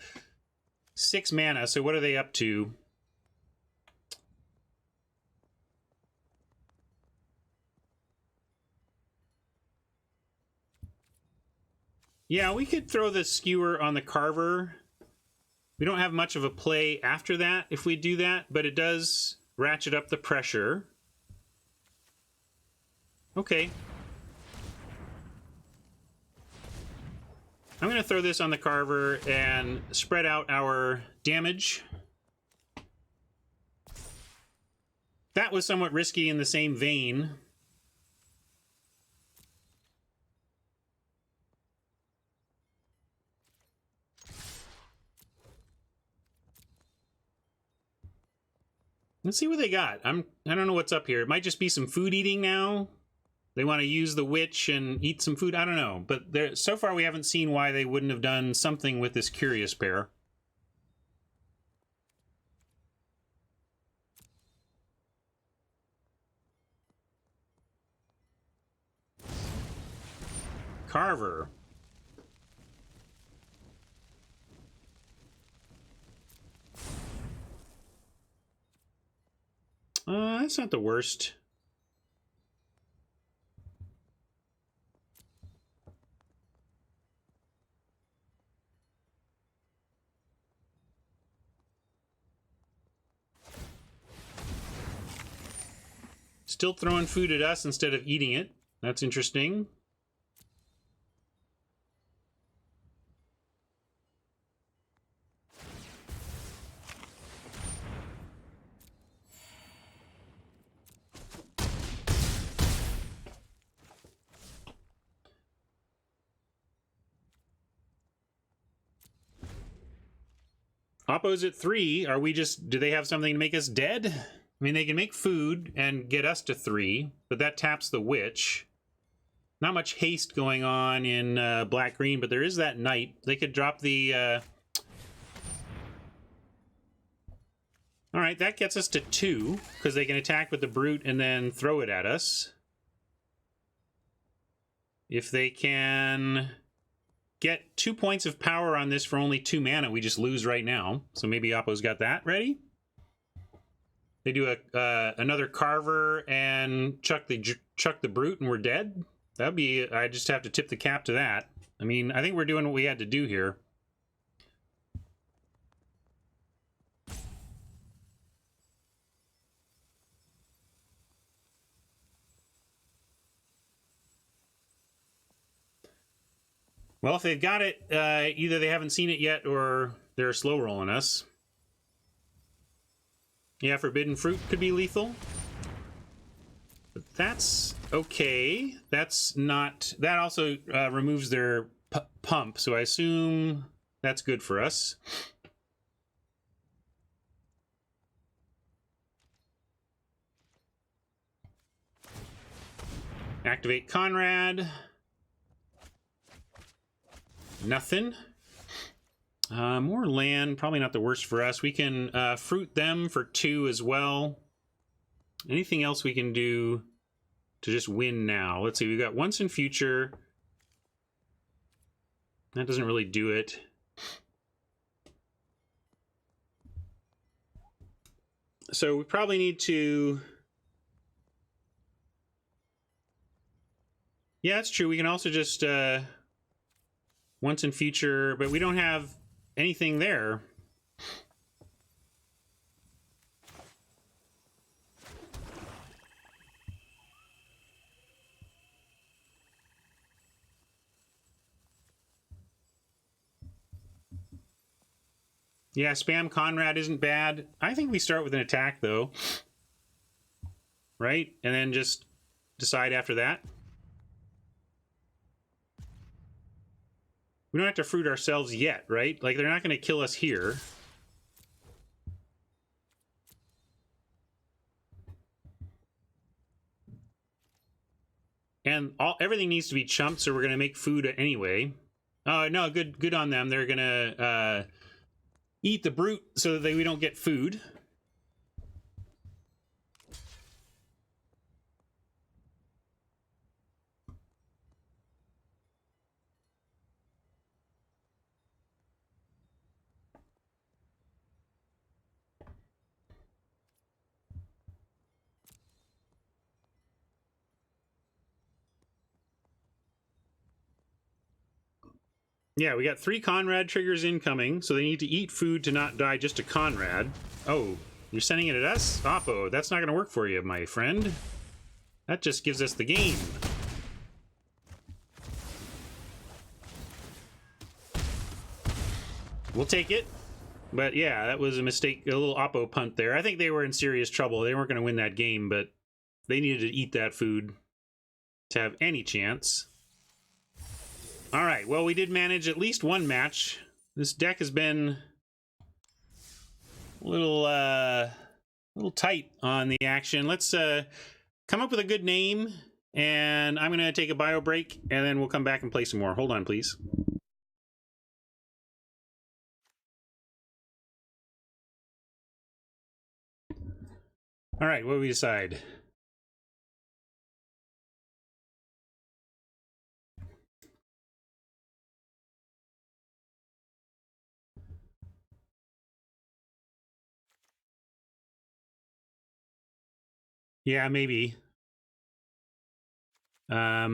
6 mana, so what are they up to? Yeah, we could throw the Skewer on the Carver. We don't have much of a play after that if we do that, but it does ratchet up the pressure. Okay. I'm going to throw this on the Carver and spread out our damage. That was somewhat risky in the same vein. Let's see what they got. I don't know what's up here. It might just be some food eating now. They want to use the Witch and eat some food. I don't know. But so far we haven't seen why they wouldn't have done something with this Curious pair. Carver. That's not the worst. Still throwing food at us instead of eating it. That's interesting. Oppo's at 3. Are we just... Do they have something to make us dead? I mean, they can make food and get us to 3, but that taps the Witch. Not much haste going on in black-green, but there is that Knight. They could drop the... Alright, that gets us to 2, because they can attack with the Brute and then throw it at us. If they can get 2 points of power on this for only 2 mana, we just lose right now. So maybe Oppo's got that ready. They do another Carver and chuck the Brute and we're dead. That'd be... I just have to tip the cap to that. I mean, I think we're doing what we had to do here. Well, if they've got it, either they haven't seen it yet or they're slow rolling us. Yeah, Forbidden Fruit could be lethal. But that's okay. That's not... That also removes their pump, so I assume that's good for us. Activate Conrad. Nothing. More land, probably not the worst for us. We can fruit them for 2 as well. Anything else we can do to just win now? Let's see, we've got Once in Future. That doesn't really do it. So we probably need to... Yeah, that's true. We can also just... Once in Future, but we don't have anything there. Yeah, spam Conrad isn't bad. I think we start with an attack, though. Right? And then just decide after that. We don't have to fruit ourselves yet, right? Like, they're not going to kill us here. And everything needs to be chumped, so we're going to make food anyway. Oh, no, good on them. They're going to eat the Brute so that we don't get food. Yeah, we got 3 Conrad triggers incoming, so they need to eat food to not die just to Conrad. Oh, you're sending it at us? Oppo, that's not going to work for you, my friend. That just gives us the game. We'll take it. But yeah, that was a mistake, a little Oppo punt there. I think they were in serious trouble. They weren't going to win that game, but they needed to eat that food to have any chance. All right, well, we did manage at least one match. This deck has been a little tight on the action. Let's come up with a good name, and I'm going to take a bio break, and then we'll come back and play some more. Hold on, please. All right, what do we decide? Yeah, maybe. I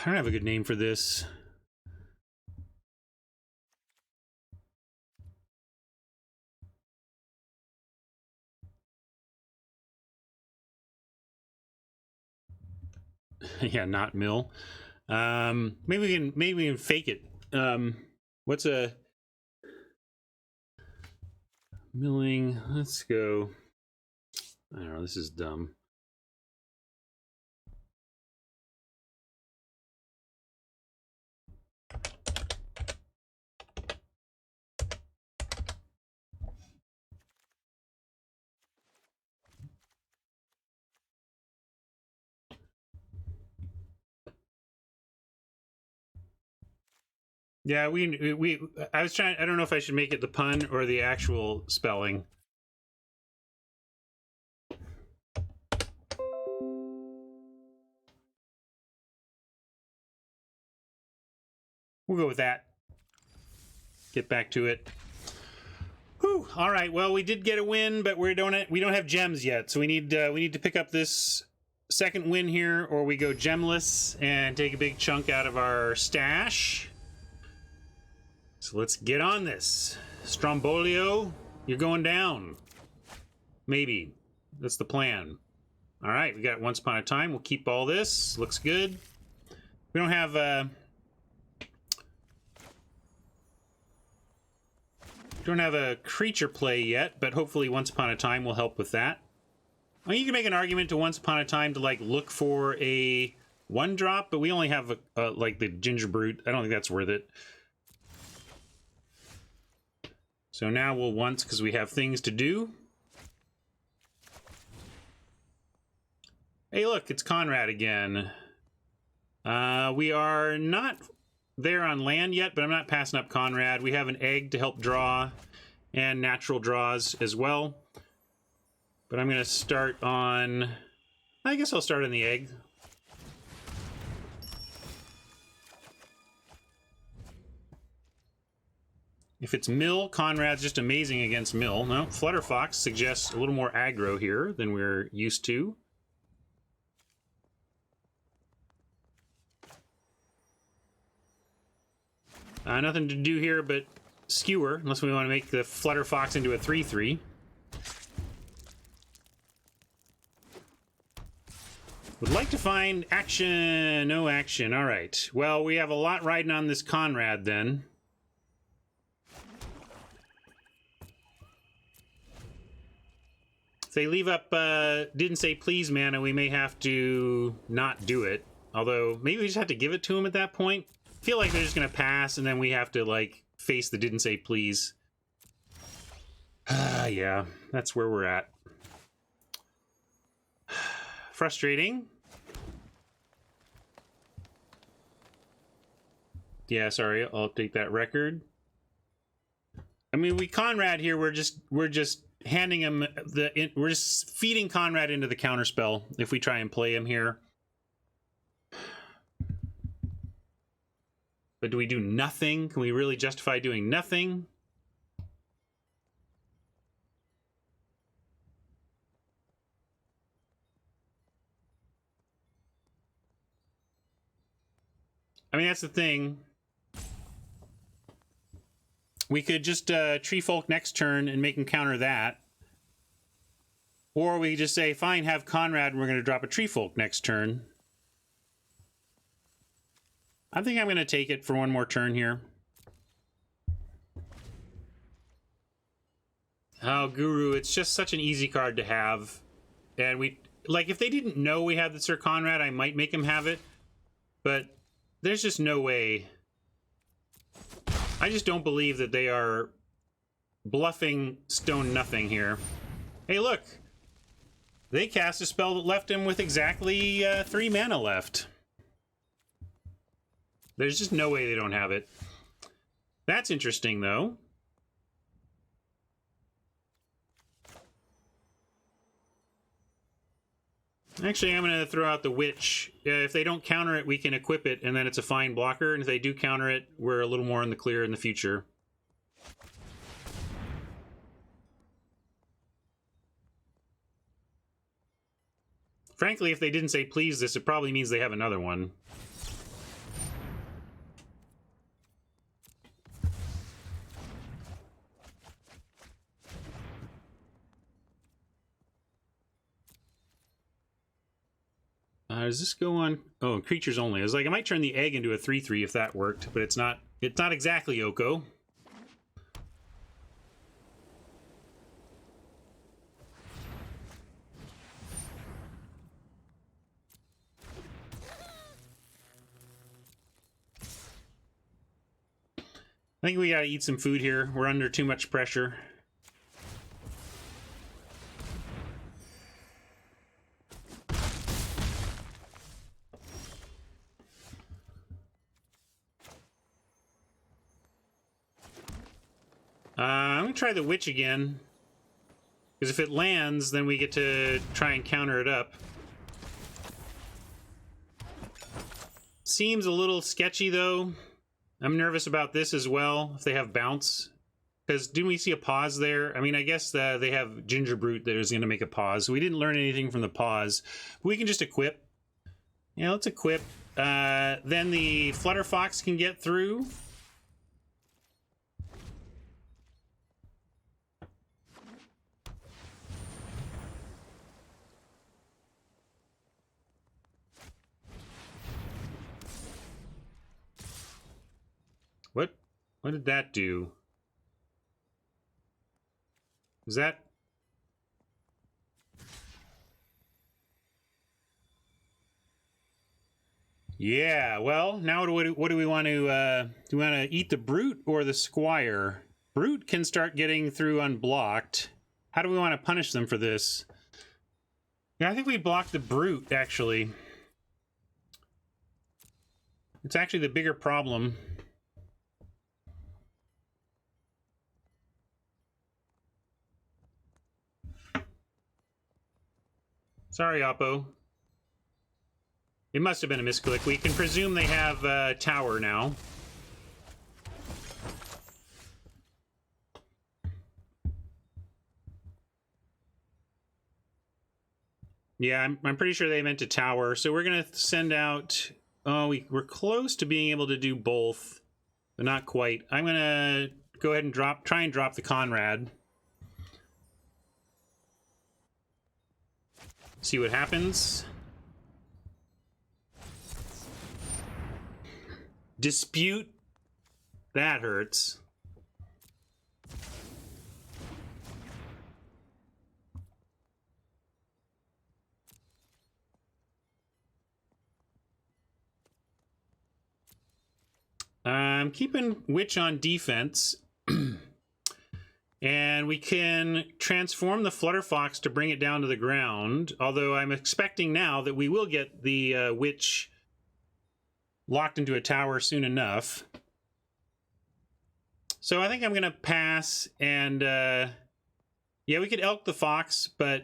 don't have a good name for this. Yeah, not mill. Maybe we can fake it. What's a milling? Let's go. I don't know. This is dumb. Yeah, I was trying. I don't know if I should make it the pun or the actual spelling. We'll go with that. Get back to it. Whew. All right. Well, we did get a win, but we don't have gems yet, so we need to pick up this second win here, or we go gemless and take a big chunk out of our stash. So let's get on this. Strombolio, you're going down. Maybe. That's the plan. All right, we got Once Upon a Time. We'll keep all this. Looks good. We don't have a creature play yet, but hopefully Once Upon a Time will help with that. I mean, you can make an argument to Once Upon a Time to like look for a 1-drop, but we only have like the Ginger Brute. I don't think that's worth it. So now we'll once because we have things to do. Hey, look, it's Conrad again. We are not there on land yet, but I'm not passing up Conrad. We have an egg to help draw and natural draws as well. But I'm going to start on... I guess I'll start on the egg. If it's Mill, Conrad's just amazing against Mill. No, Flutterfox suggests a little more aggro here than we're used to. Nothing to do here but skewer, unless we want to make the Flutterfox into a 3/3. Would like to find action. No action. All right. Well, we have a lot riding on this Conrad then. If they leave up didn't say please mana, we may have to not do it. Although, maybe we just have to give it to him at that point. I feel like they're just going to pass, and then we have to, like, face the didn't say please. Yeah, that's where we're at. Frustrating. Yeah, sorry, I'll update that record. I mean, we Conrad here, we're just handing him we're just feeding Conrad into the counterspell if we try and play him here. But do we do nothing? Can we really justify doing nothing? I mean, that's the thing. We could just Tree Folk next turn and make him counter that. Or we just say, fine, have Conrad, and we're going to drop a Tree Folk next turn. I think I'm going to take it for one more turn here. Oh, Guru, it's just such an easy card to have. And we, like, if they didn't know we had the Sir Conrad, I might make him have it. But there's just no way. I just don't believe that they are bluffing stone nothing here. Hey, look. They cast a spell that left him with exactly 3 mana left. There's just no way they don't have it. That's interesting, though. Actually, I'm going to throw out the Witch. If they don't counter it, we can equip it, and then it's a fine blocker. And if they do counter it, we're a little more in the clear in the future. Frankly, if they didn't say please this, it probably means they have another one. Does this go on? Oh, creatures only. I was like, I might turn the egg into a 3/3 if that worked, but it's not. It's not exactly Oko. I think we gotta eat some food here. We're under too much pressure. going to try the Witch again. Because if it lands, then we get to try and counter it up. Seems a little sketchy, though. I'm nervous about this as well, if they have bounce. Because didn't we see a pause there? I mean, I guess they have Ginger Brute that is going to make a pause. So we didn't learn anything from the pause. We can just equip. Yeah, let's equip. Then the Flutter Fox can get through. What did that do? Is that... Yeah, well, now what do we want to... do we want to eat the Brute or the Squire? Brute can start getting through unblocked. How do we want to punish them for this? Yeah, I think we blocked the Brute, actually. It's actually the bigger problem. Sorry, Oppo. It must have been a misclick. We can presume they have tower now. Yeah, I'm pretty sure they meant a tower. So we're going to send out... Oh, we're close to being able to do both, but not quite. I'm going to go ahead and try and drop the Conrad. See what happens. Dispute. That hurts. I'm keeping Witch on defense. And we can transform the Flutter Fox to bring it down to the ground. Although I'm expecting now that we will get the Witch locked into a tower soon enough. So I think I'm going to pass and... yeah, we could Elk the Fox, but...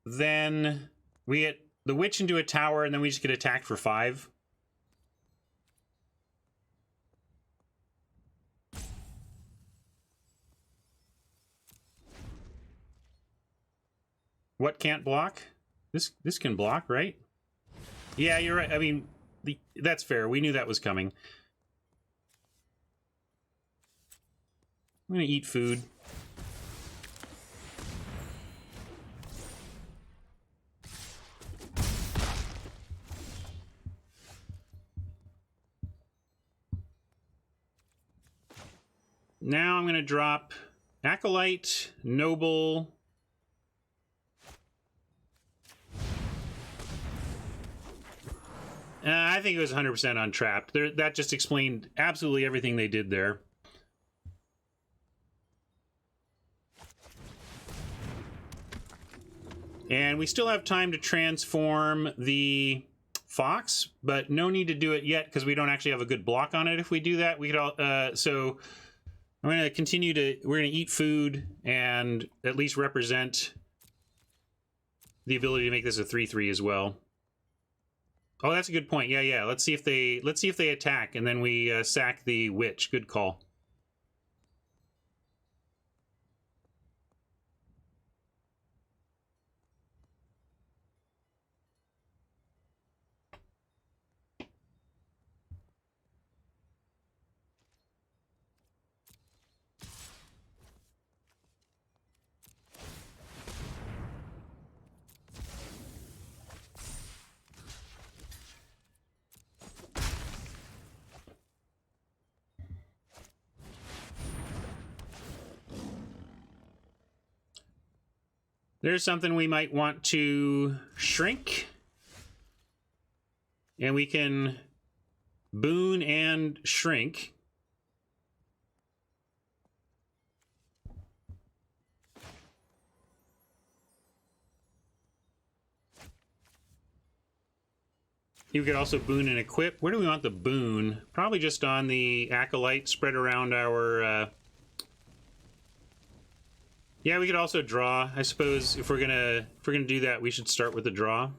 then we get the Witch into a tower and then we just get attacked for 5. What can't block? This can block, right? Yeah, you're right. I mean, that's fair. We knew that was coming. I'm gonna eat food. Now I'm gonna drop Acolyte, Noble... I think it was 100% untrapped. That just explained absolutely everything they did there. And we still have time to transform the Fox, but no need to do it yet because we don't actually have a good block on it. If we do that, we could all... so I'm going to continue to... We're going to eat food and at least represent the ability to make this a 3/3 as well. Oh, that's a good point. Yeah. Let's see if they attack, and then we sack the Witch. Good call. There's something we might want to shrink. And we can boon and shrink. You could also boon and equip. Where do we want the boon? Probably just on the Acolyte, spread around our Yeah, we could also draw. I suppose if we're gonna do that, we should start with the draw.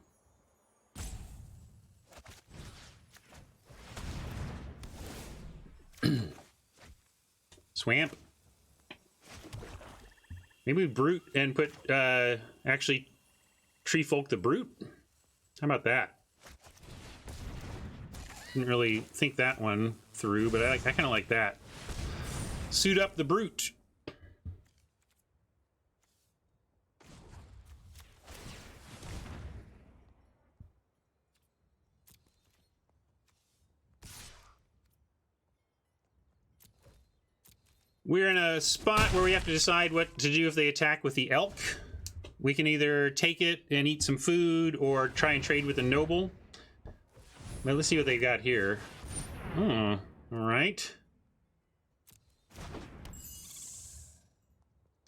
Swamp. Maybe we brute and put actually tree folk the brute. How about that? Didn't really think that one through, but I kind of like that. Suit up the brute. We're in a spot where we have to decide what to do if they attack with the elk. We can either take it and eat some food or try and trade with the noble. Now let's see what they got here. All right.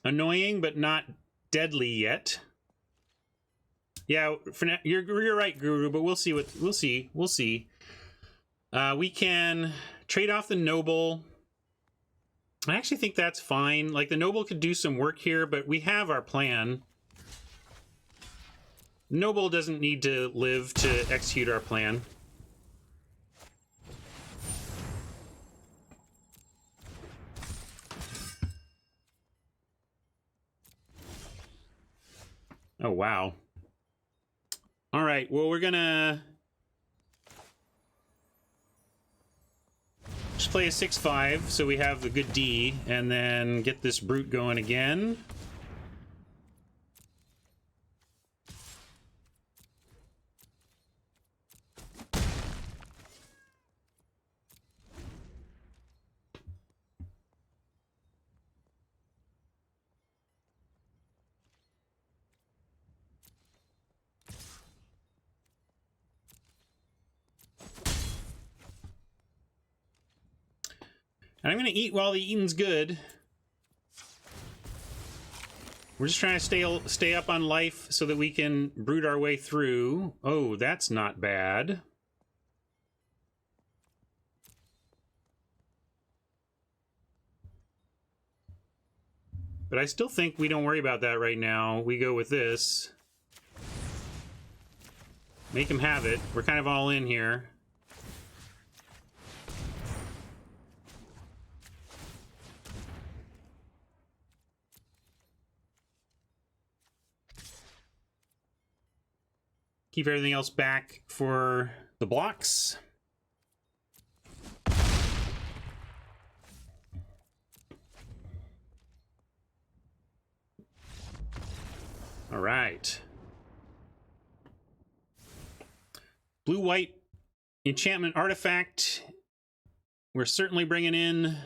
Annoying, but not deadly yet. Yeah, for now, you're right, Guru, but we'll see. We'll see. We can trade off the noble. I actually think that's fine. Like, the noble could do some work here, but we have our plan. Noble doesn't need to live to execute our plan. Oh, wow. All right, well, we're gonna just play a 6-5, so we have the good D, and then get this brute going again. And I'm gonna eat while the eating's good. We're just trying to stay up on life so that we can brood our way through. Oh, that's not bad. But I still think we don't worry about that right now. We go with this. Make him have it. We're kind of all in here. Keep everything else back for the blocks. All right. Blue-white enchantment artifact. We're certainly bringing in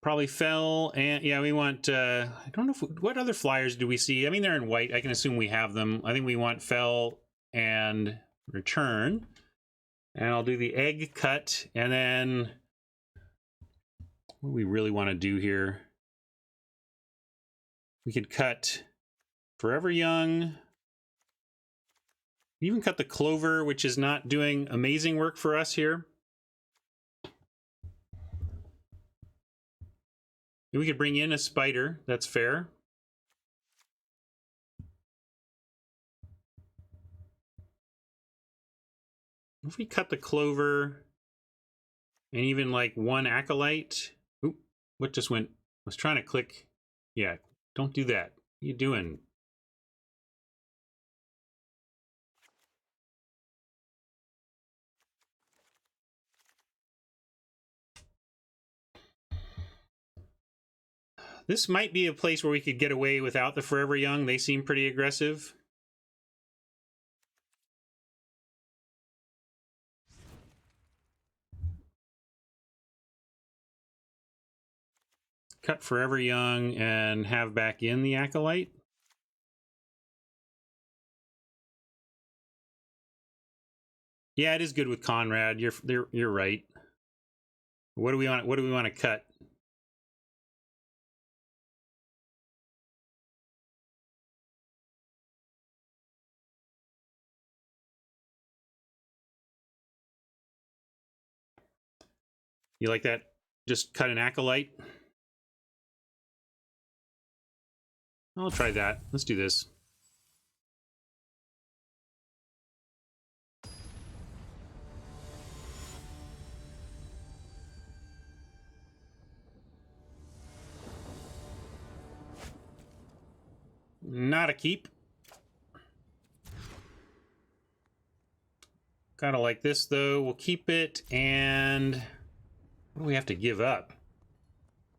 probably Fell, and yeah, we want, I don't know what other flyers do we see? I mean, they're in white. I can assume we have them. I think we want Fell and Return. And I'll do the egg cut, and then what do we really want to do here? We could cut Forever Young. Even cut the Clover, which is not doing amazing work for us here. We could bring in a spider. That's fair. If we cut the Clover and even like one Acolyte. Oop, what just went? I was trying to click. Yeah, don't do that. What are you doing? This might be a place where we could get away without the Forever Young. They seem pretty aggressive. Cut Forever Young and have back in the Acolyte. Yeah, it is good with Conrad. You're right. What do we want? What do we want to cut? You like that? Just cut an Acolyte? I'll try that. Let's do this. Not a keep. Kind of like this, though. We'll keep it, and what do we have to give up?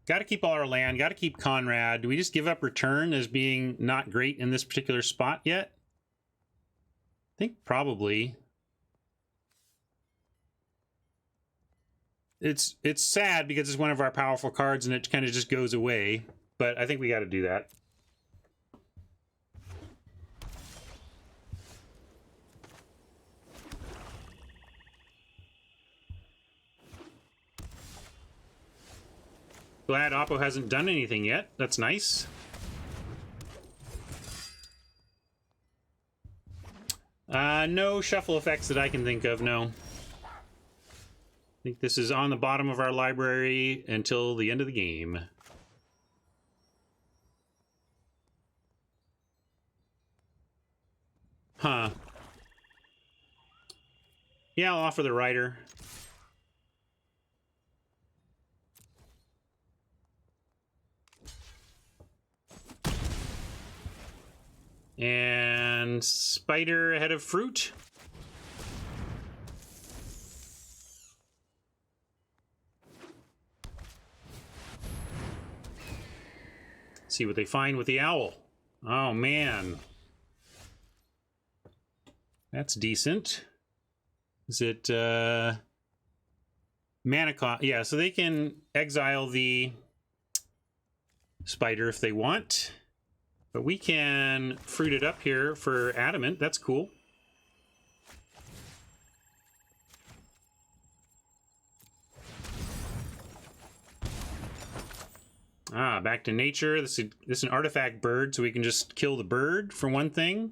Got to keep all our land. Got to keep Conrad. Do we just give up return as being not great in this particular spot yet? I think probably. It's sad because it's one of our powerful cards, and it kind of just goes away. But I think we got to do that. Glad Oppo hasn't done anything yet. That's nice. No shuffle effects that I can think of, no. I think this is on the bottom of our library until the end of the game. Huh. Yeah, I'll offer the rider. And spider ahead of fruit. See what they find with the owl. Oh, man. That's decent. Is it mana cost? Yeah, so they can exile the spider if they want. But we can fruit it up here for adamant. That's cool. Ah, back to nature. This is an artifact bird, so we can just kill the bird for one thing.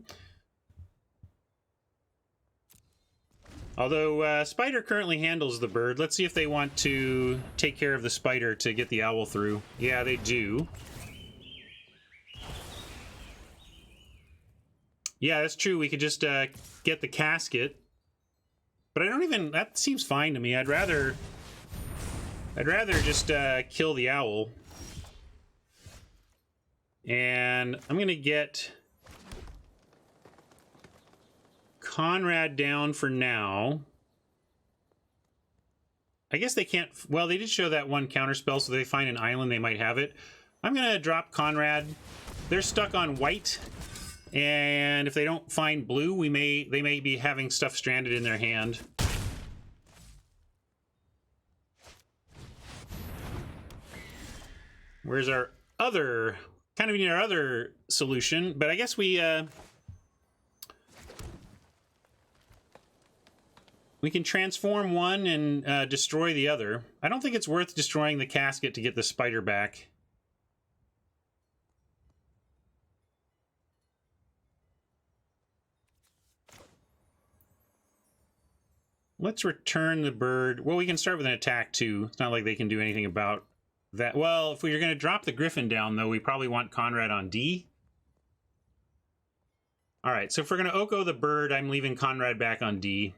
Although spider currently handles the bird. Let's see if they want to take care of the spider to get the owl through. Yeah, they do. Yeah, that's true. We could just get the casket. But I don't even... That seems fine to me. I'd rather just kill the owl. And I'm going to get Conrad down for now. I guess they can't... Well, they did show that one counterspell, so they find an island, they might have it. I'm going to drop Conrad. They're stuck on white. And if they don't find blue, they may be having stuff stranded in their hand. Where's our other... Kind of need our other solution, but I guess we can transform one and destroy the other. I don't think it's worth destroying the casket to get the spider back. Let's return the bird. Well, we can start with an attack too. It's not like they can do anything about that. Well, if we're going to drop the griffin down, though, we probably want Conrad on D. All right, so if we're going to Oko the bird, I'm leaving Conrad back on D.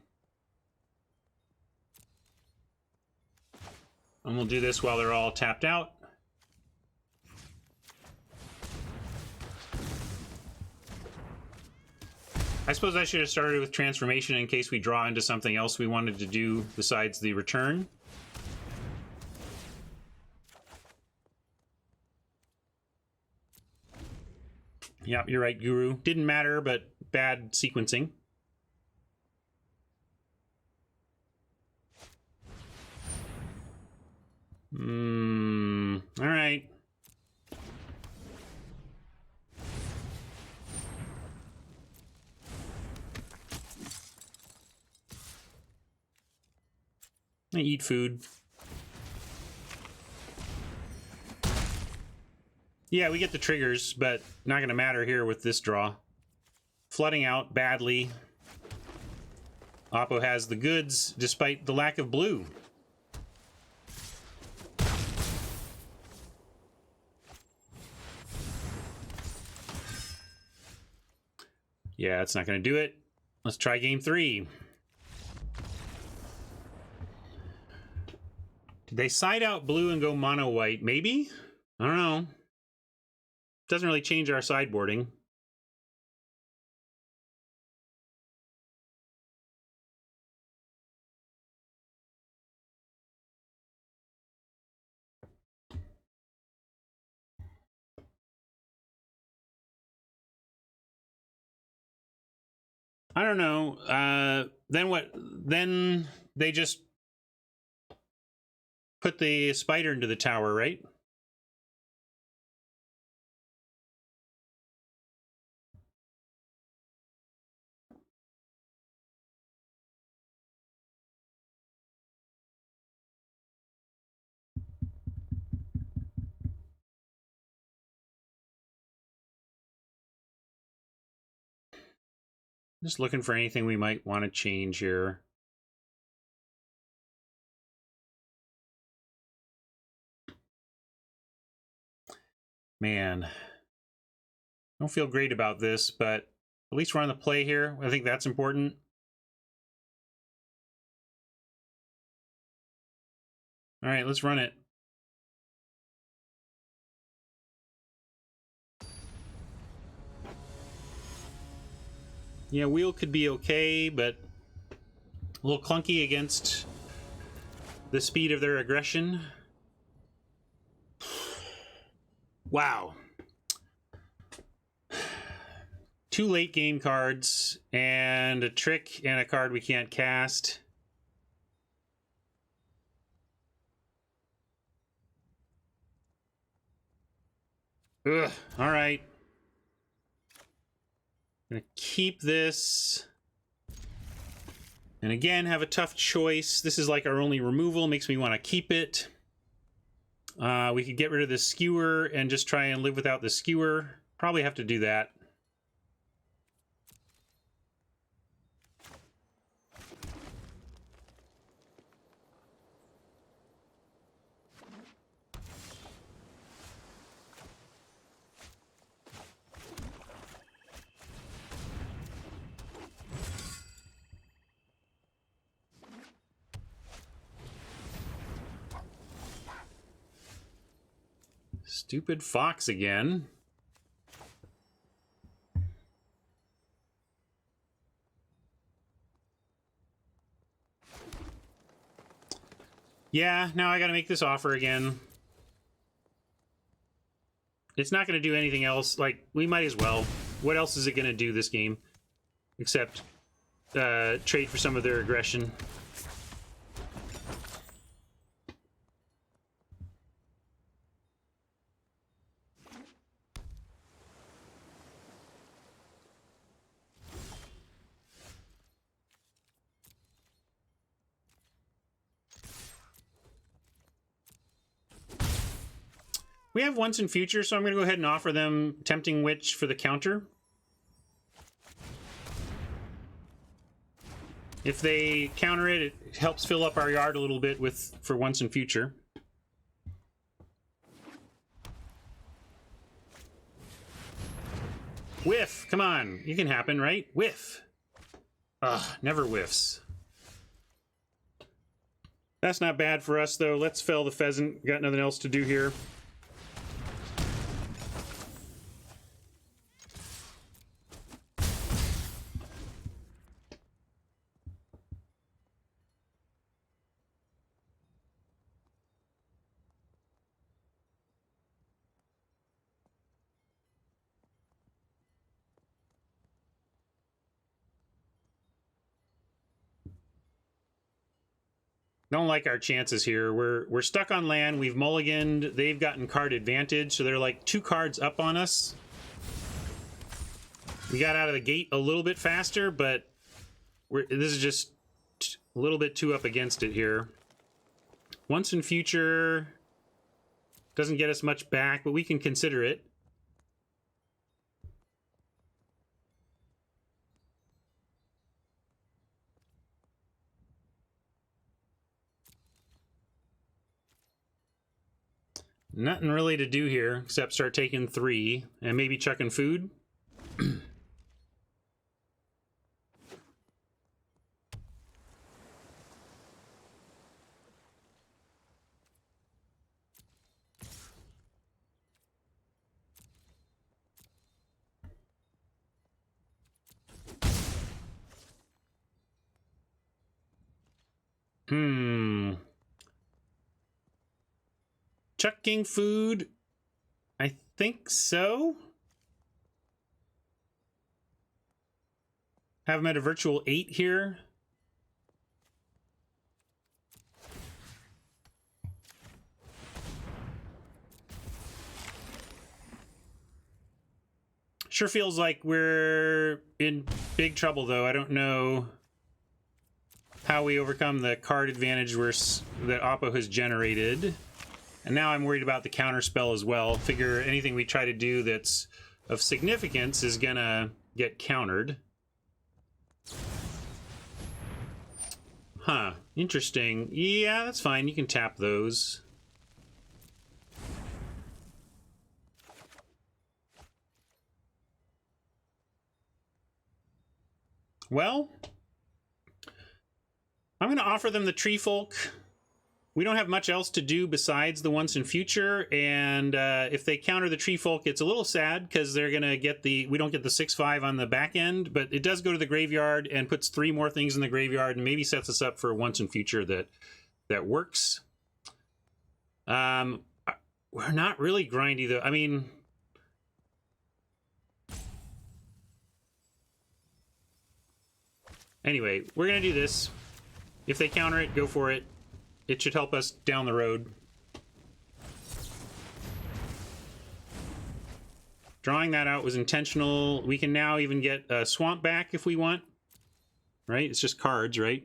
And we'll do this while they're all tapped out. I suppose I should have started with transformation in case we draw into something else we wanted to do besides the return. Yep, you're right, Guru. Didn't matter, but bad sequencing. All right. I eat food. Yeah, we get the triggers, but not going to matter here with this draw. Flooding out badly. Oppo has the goods, despite the lack of blue. Yeah, it's not going to do it. Let's try game 3. Did they side out blue and go mono white? Maybe? I don't know. Doesn't really change our sideboarding. I don't know. Then what? Then they just put the spider into the tower, right? Just looking for anything we might want to change here. Man, I don't feel great about this, but at least we're on the play here. I think that's important. All right, let's run it. Yeah, wheel could be okay, but a little clunky against the speed of their aggression. Wow. 2 late game cards and a trick and a card we can't cast. Ugh, all right. Gonna keep this. And again, have a tough choice. This is like our only removal. Makes me want to keep it. We could get rid of the skewer and just try and live without the skewer. Probably have to do that. Stupid fox again. Yeah, now I gotta make this offer again. It's not gonna do anything else. Like, we might as well. What else is it gonna do this game? Except trade for some of their aggression. We have Once in Future, so I'm going to go ahead and offer them Tempting Witch for the counter. If they counter it, it helps fill up our yard a little bit for Once in Future. Whiff! Come on, you can happen, right? Whiff! Ugh, never whiffs. That's not bad for us, though. Let's fell the pheasant. Got nothing else to do here. Don't like our chances here. We're stuck on land. We've mulliganed. They've gotten card advantage, so they're like 2 cards up on us. We got out of the gate a little bit faster, but this is just a little bit too up against it here. Once in Future doesn't get us much back, but we can consider it. Nothing really to do here except start taking 3 and maybe chucking food. Chucking food? I think so. Have him at a virtual 8 here. Sure feels like we're in big trouble, though. I don't know how we overcome the card advantage that Oppo has generated. And now I'm worried about the counter spell as well. Figure anything we try to do that's of significance is gonna get countered. Huh. Interesting. Yeah, that's fine. You can tap those. Well, I'm going to offer them the Tree Folk. We don't have much else to do besides the Once in Future, and if they counter the Tree Folk, it's a little sad because they're going to get we don't get the 6/5 on the back end, but it does go to the graveyard and puts 3 more things in the graveyard and maybe sets us up for a Once in Future that works. We're not really grindy, though. I mean, anyway, we're going to do this. If they counter it, go for it. It should help us down the road. Drawing that out was intentional. We can now even get a swamp back if we want. Right? It's just cards, right?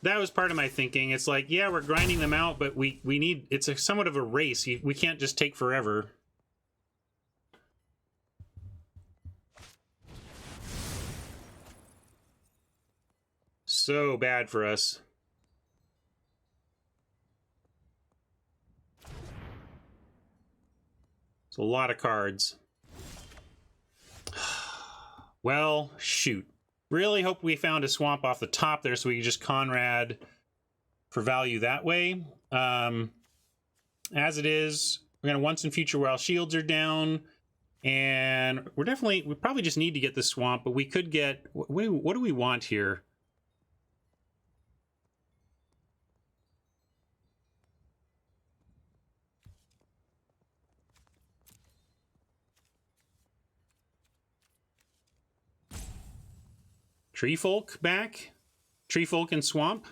That was part of my thinking. It's like, yeah, we're grinding them out, but we need... It's somewhat of a race. We can't just take forever. So bad for us. It's a lot of cards. Well, shoot. Really hope we found a swamp off the top there so we can just Conrad for value that way. As it is, we're going to Once in Future while shields are down. And we probably just need to get the swamp, but we could get... What do we want here? Tree Folk back? Tree Folk and Swamp?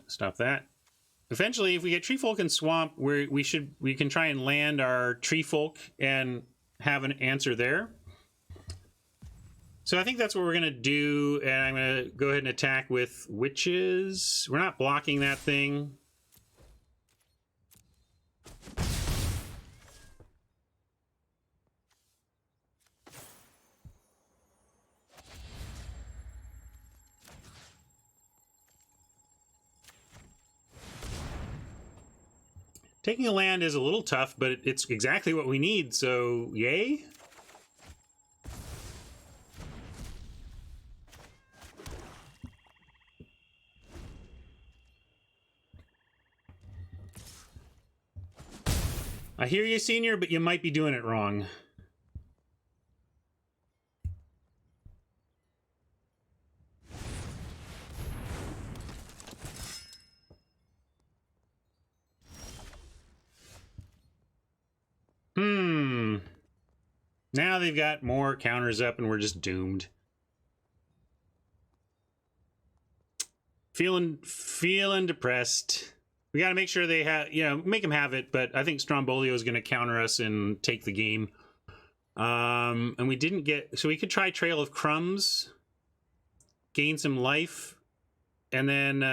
Stop that. Eventually, if we get Tree Folk and Swamp, we can try and land our Tree Folk and have an answer there. So I think that's what we're going to do, and I'm going to go ahead and attack with Witches. We're not blocking that thing. Taking a land is a little tough, but it's exactly what we need, so yay? I hear you, Senior, but you might be doing it wrong. Now they've got more counters up and we're just doomed. Feeling depressed. We got to make sure they have, make them have it, but I think Strombolio is going to counter us and take the game. And we didn't get, so we could try Trail of Crumbs, gain some life, and then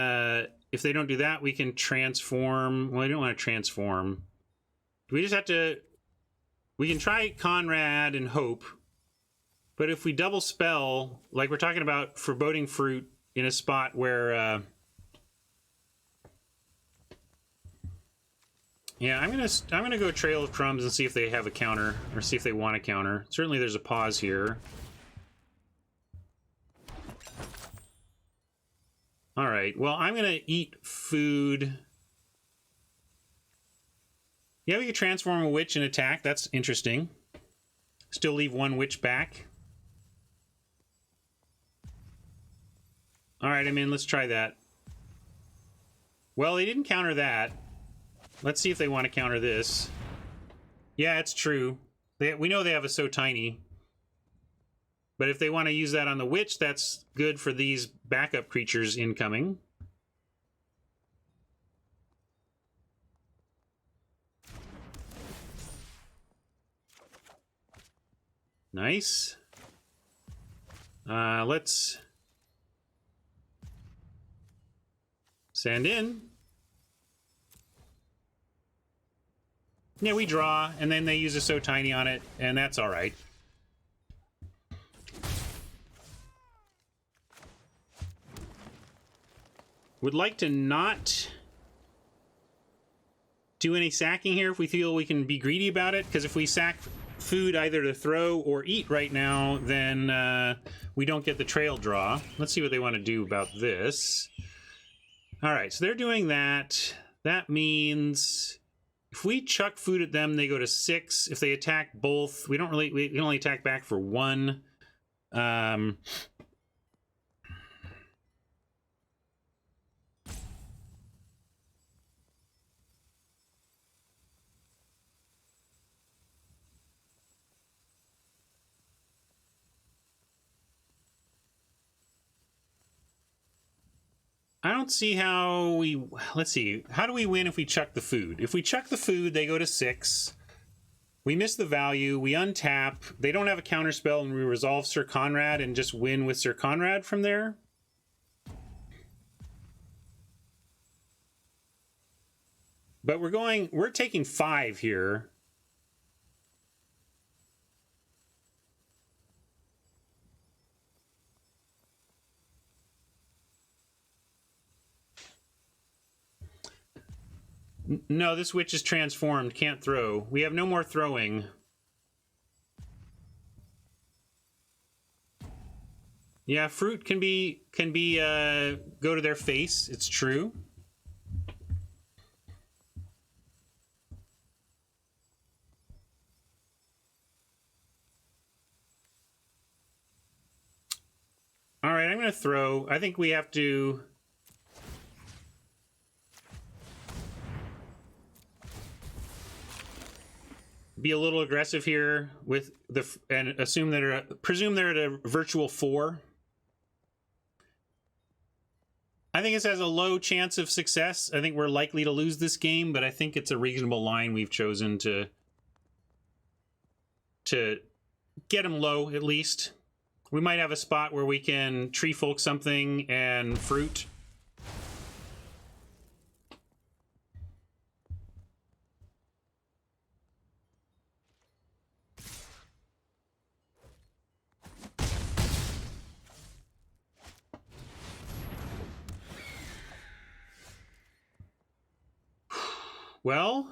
if they don't do that, we can transform. Well, I don't want to transform. We just have to, we can try Conrad and hope, but if we double spell, like we're talking about Foreboding Fruit in a spot where, yeah, I'm gonna go Trail of Crumbs and see if they have a counter, or see if they want a counter. Certainly there's a pause here. All right, well, I'm gonna eat food. Yeah, we could transform a witch and attack. That's interesting. Still leave one witch back. All right, I'm in. Let's try that. Well, they didn't counter that. Let's see if they want to counter this. Yeah, it's true. We know they have a So Tiny. But if they want to use that on the witch, that's good for these backup creatures incoming. Nice. Let's send in. Yeah, we draw, and then they use a So Tiny on it, and that's all right. Would like to not do any sacking here if we feel we can be greedy about it, because if we sack food either to throw or eat right now, then we don't get the trail draw. Let's see what they want to do about this. All right, so they're doing that. That means if we chuck food at them, they go to 6. If they attack both, we can only attack back for 1. I don't see how we... Let's see. How do we win if we chuck the food? If we chuck the food, they go to 6. We miss the value. We untap. They don't have a counterspell, and we resolve Sir Conrad and just win with Sir Conrad from there. But we're taking 5 here. No, this witch is transformed. Can't throw. We have no more throwing. Yeah, fruit can be go to their face. It's true. All right, I'm going to throw. I think we have to... be a little aggressive here with and presume they're at a virtual 4. I think this has a low chance of success. I think we're likely to lose this game, but I think it's a reasonable line we've chosen to get them low at least. We might have a spot where we can tree folk something and fruit. Well,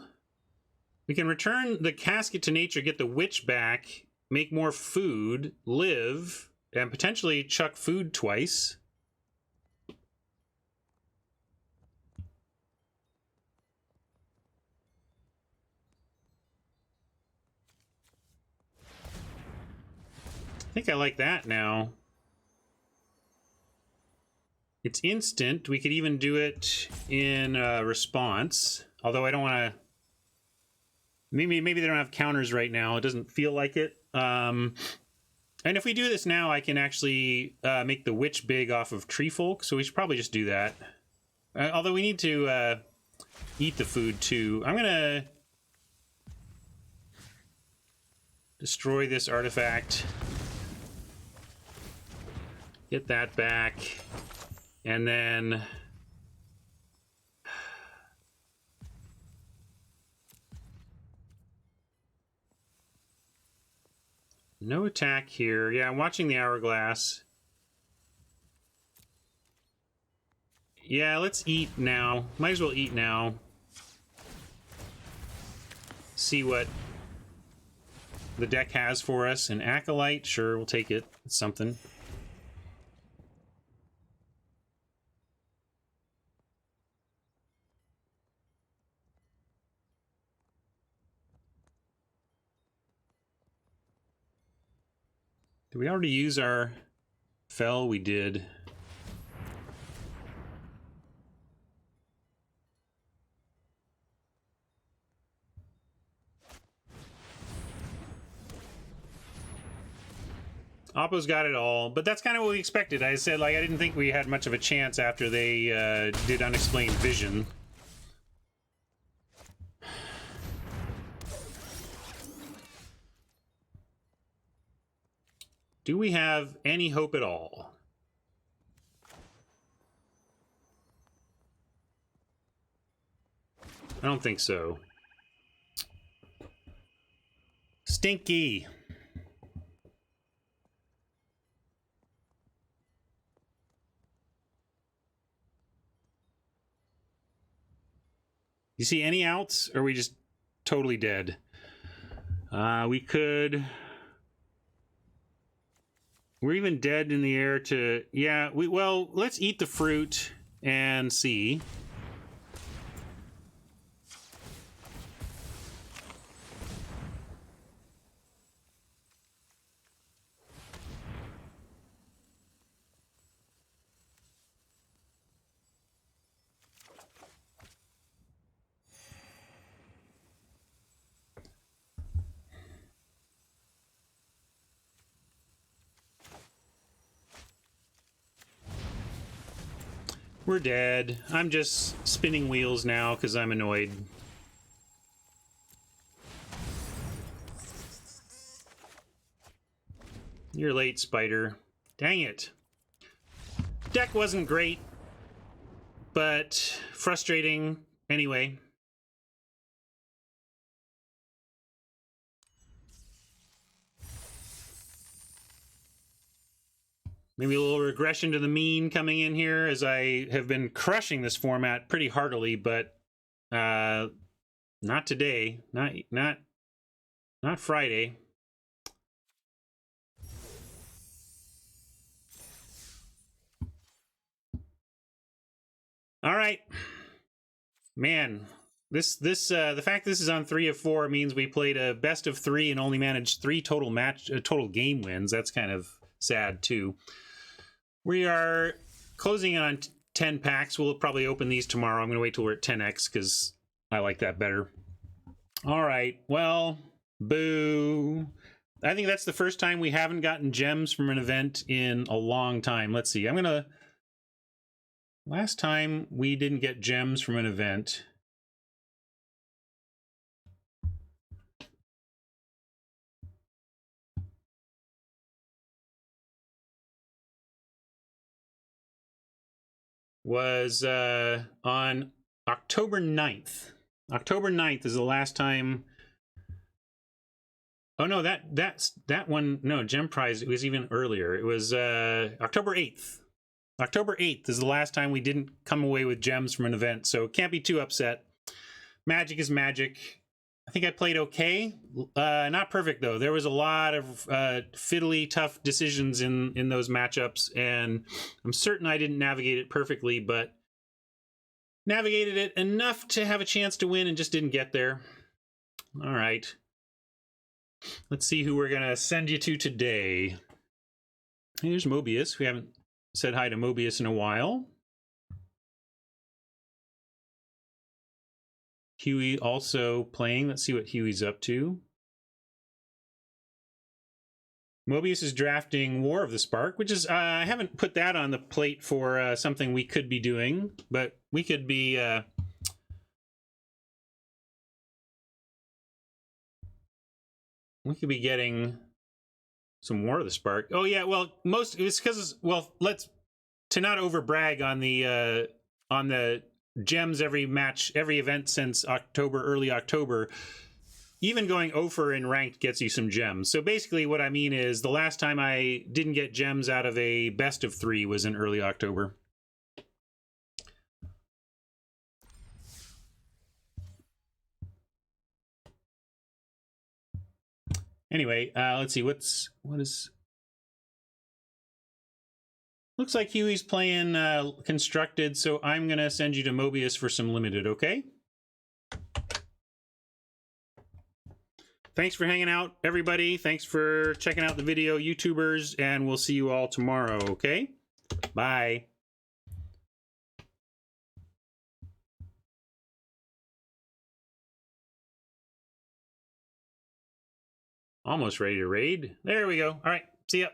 we can return the casket to nature, get the witch back, make more food, live, and potentially chuck food twice. I think I like that now. It's instant. We could even do it in response. Although I don't want to... Maybe they don't have counters right now. It doesn't feel like it. And if we do this now, I can actually make the witch big off of tree folk. So we should probably just do that. Although we need to eat the food too. I'm going to destroy this artifact. Get that back. And then... no attack here. Yeah, I'm watching the hourglass. Yeah, let's eat now. Might as well eat now. See what the deck has for us. An Acolyte, sure, we'll take it. It's something. Did we already use our fell? We did. Oppo's got it all, but that's kind of what we expected. I said, like, I didn't think we had much of a chance after they did Unexplained Vision. Do we have any hope at all? I don't think so. Stinky. You see any outs, or are we just totally dead? We could... We're even dead in the air to... Yeah, well, let's eat the fruit and see. We're dead. I'm just spinning wheels now because I'm annoyed. You're late, Spider. Dang it. Deck wasn't great, but frustrating anyway. Maybe a little regression to the mean coming in here, as I have been crushing this format pretty heartily, but not today, not Friday. All right, man. The fact this is on 3 of 4 means we played a best of 3 and only managed 3 total game wins. That's kind of sad too. We are closing on 10 packs. We'll probably open these tomorrow. I'm going to wait till we're at 10x because I like that better. All right. Well, boo. I think that's the first time we haven't gotten gems from an event in a long time. Let's see. I'm going to... Last time we didn't get gems from an event... was on October 9th. October 9th is the last time... Oh, no, that one... No, Gem Prize, it was even earlier. It was October 8th. October 8th is the last time we didn't come away with gems from an event, so can't be too upset. Magic is magic. I think I played okay. Not perfect, though. There was a lot of fiddly, tough decisions in those matchups, and I'm certain I didn't navigate it perfectly, but navigated it enough to have a chance to win and just didn't get there. All right. Let's see who we're going to send you to today. Here's Mobius. We haven't said hi to Mobius in a while. Huey also playing. Let's see what Huey's up to. Mobius is drafting War of the Spark, which is, I haven't put that on the plate for something we could be doing, but we could be... we could be getting some War of the Spark. Oh yeah, well, it's because, well, to not overbrag on the gems every match, every event since early October, even going over in ranked gets you some gems. So basically what I mean is the last time I didn't get gems out of a best of 3 was in early October. Anyway, let's see, what is... Looks like Huey's playing Constructed, so I'm going to send you to Mobius for some Limited, okay? thanks for hanging out, everybody. Thanks for checking out the video, YouTubers, and we'll see you all tomorrow, okay? Bye. Almost ready to raid. There we go. All right. See ya.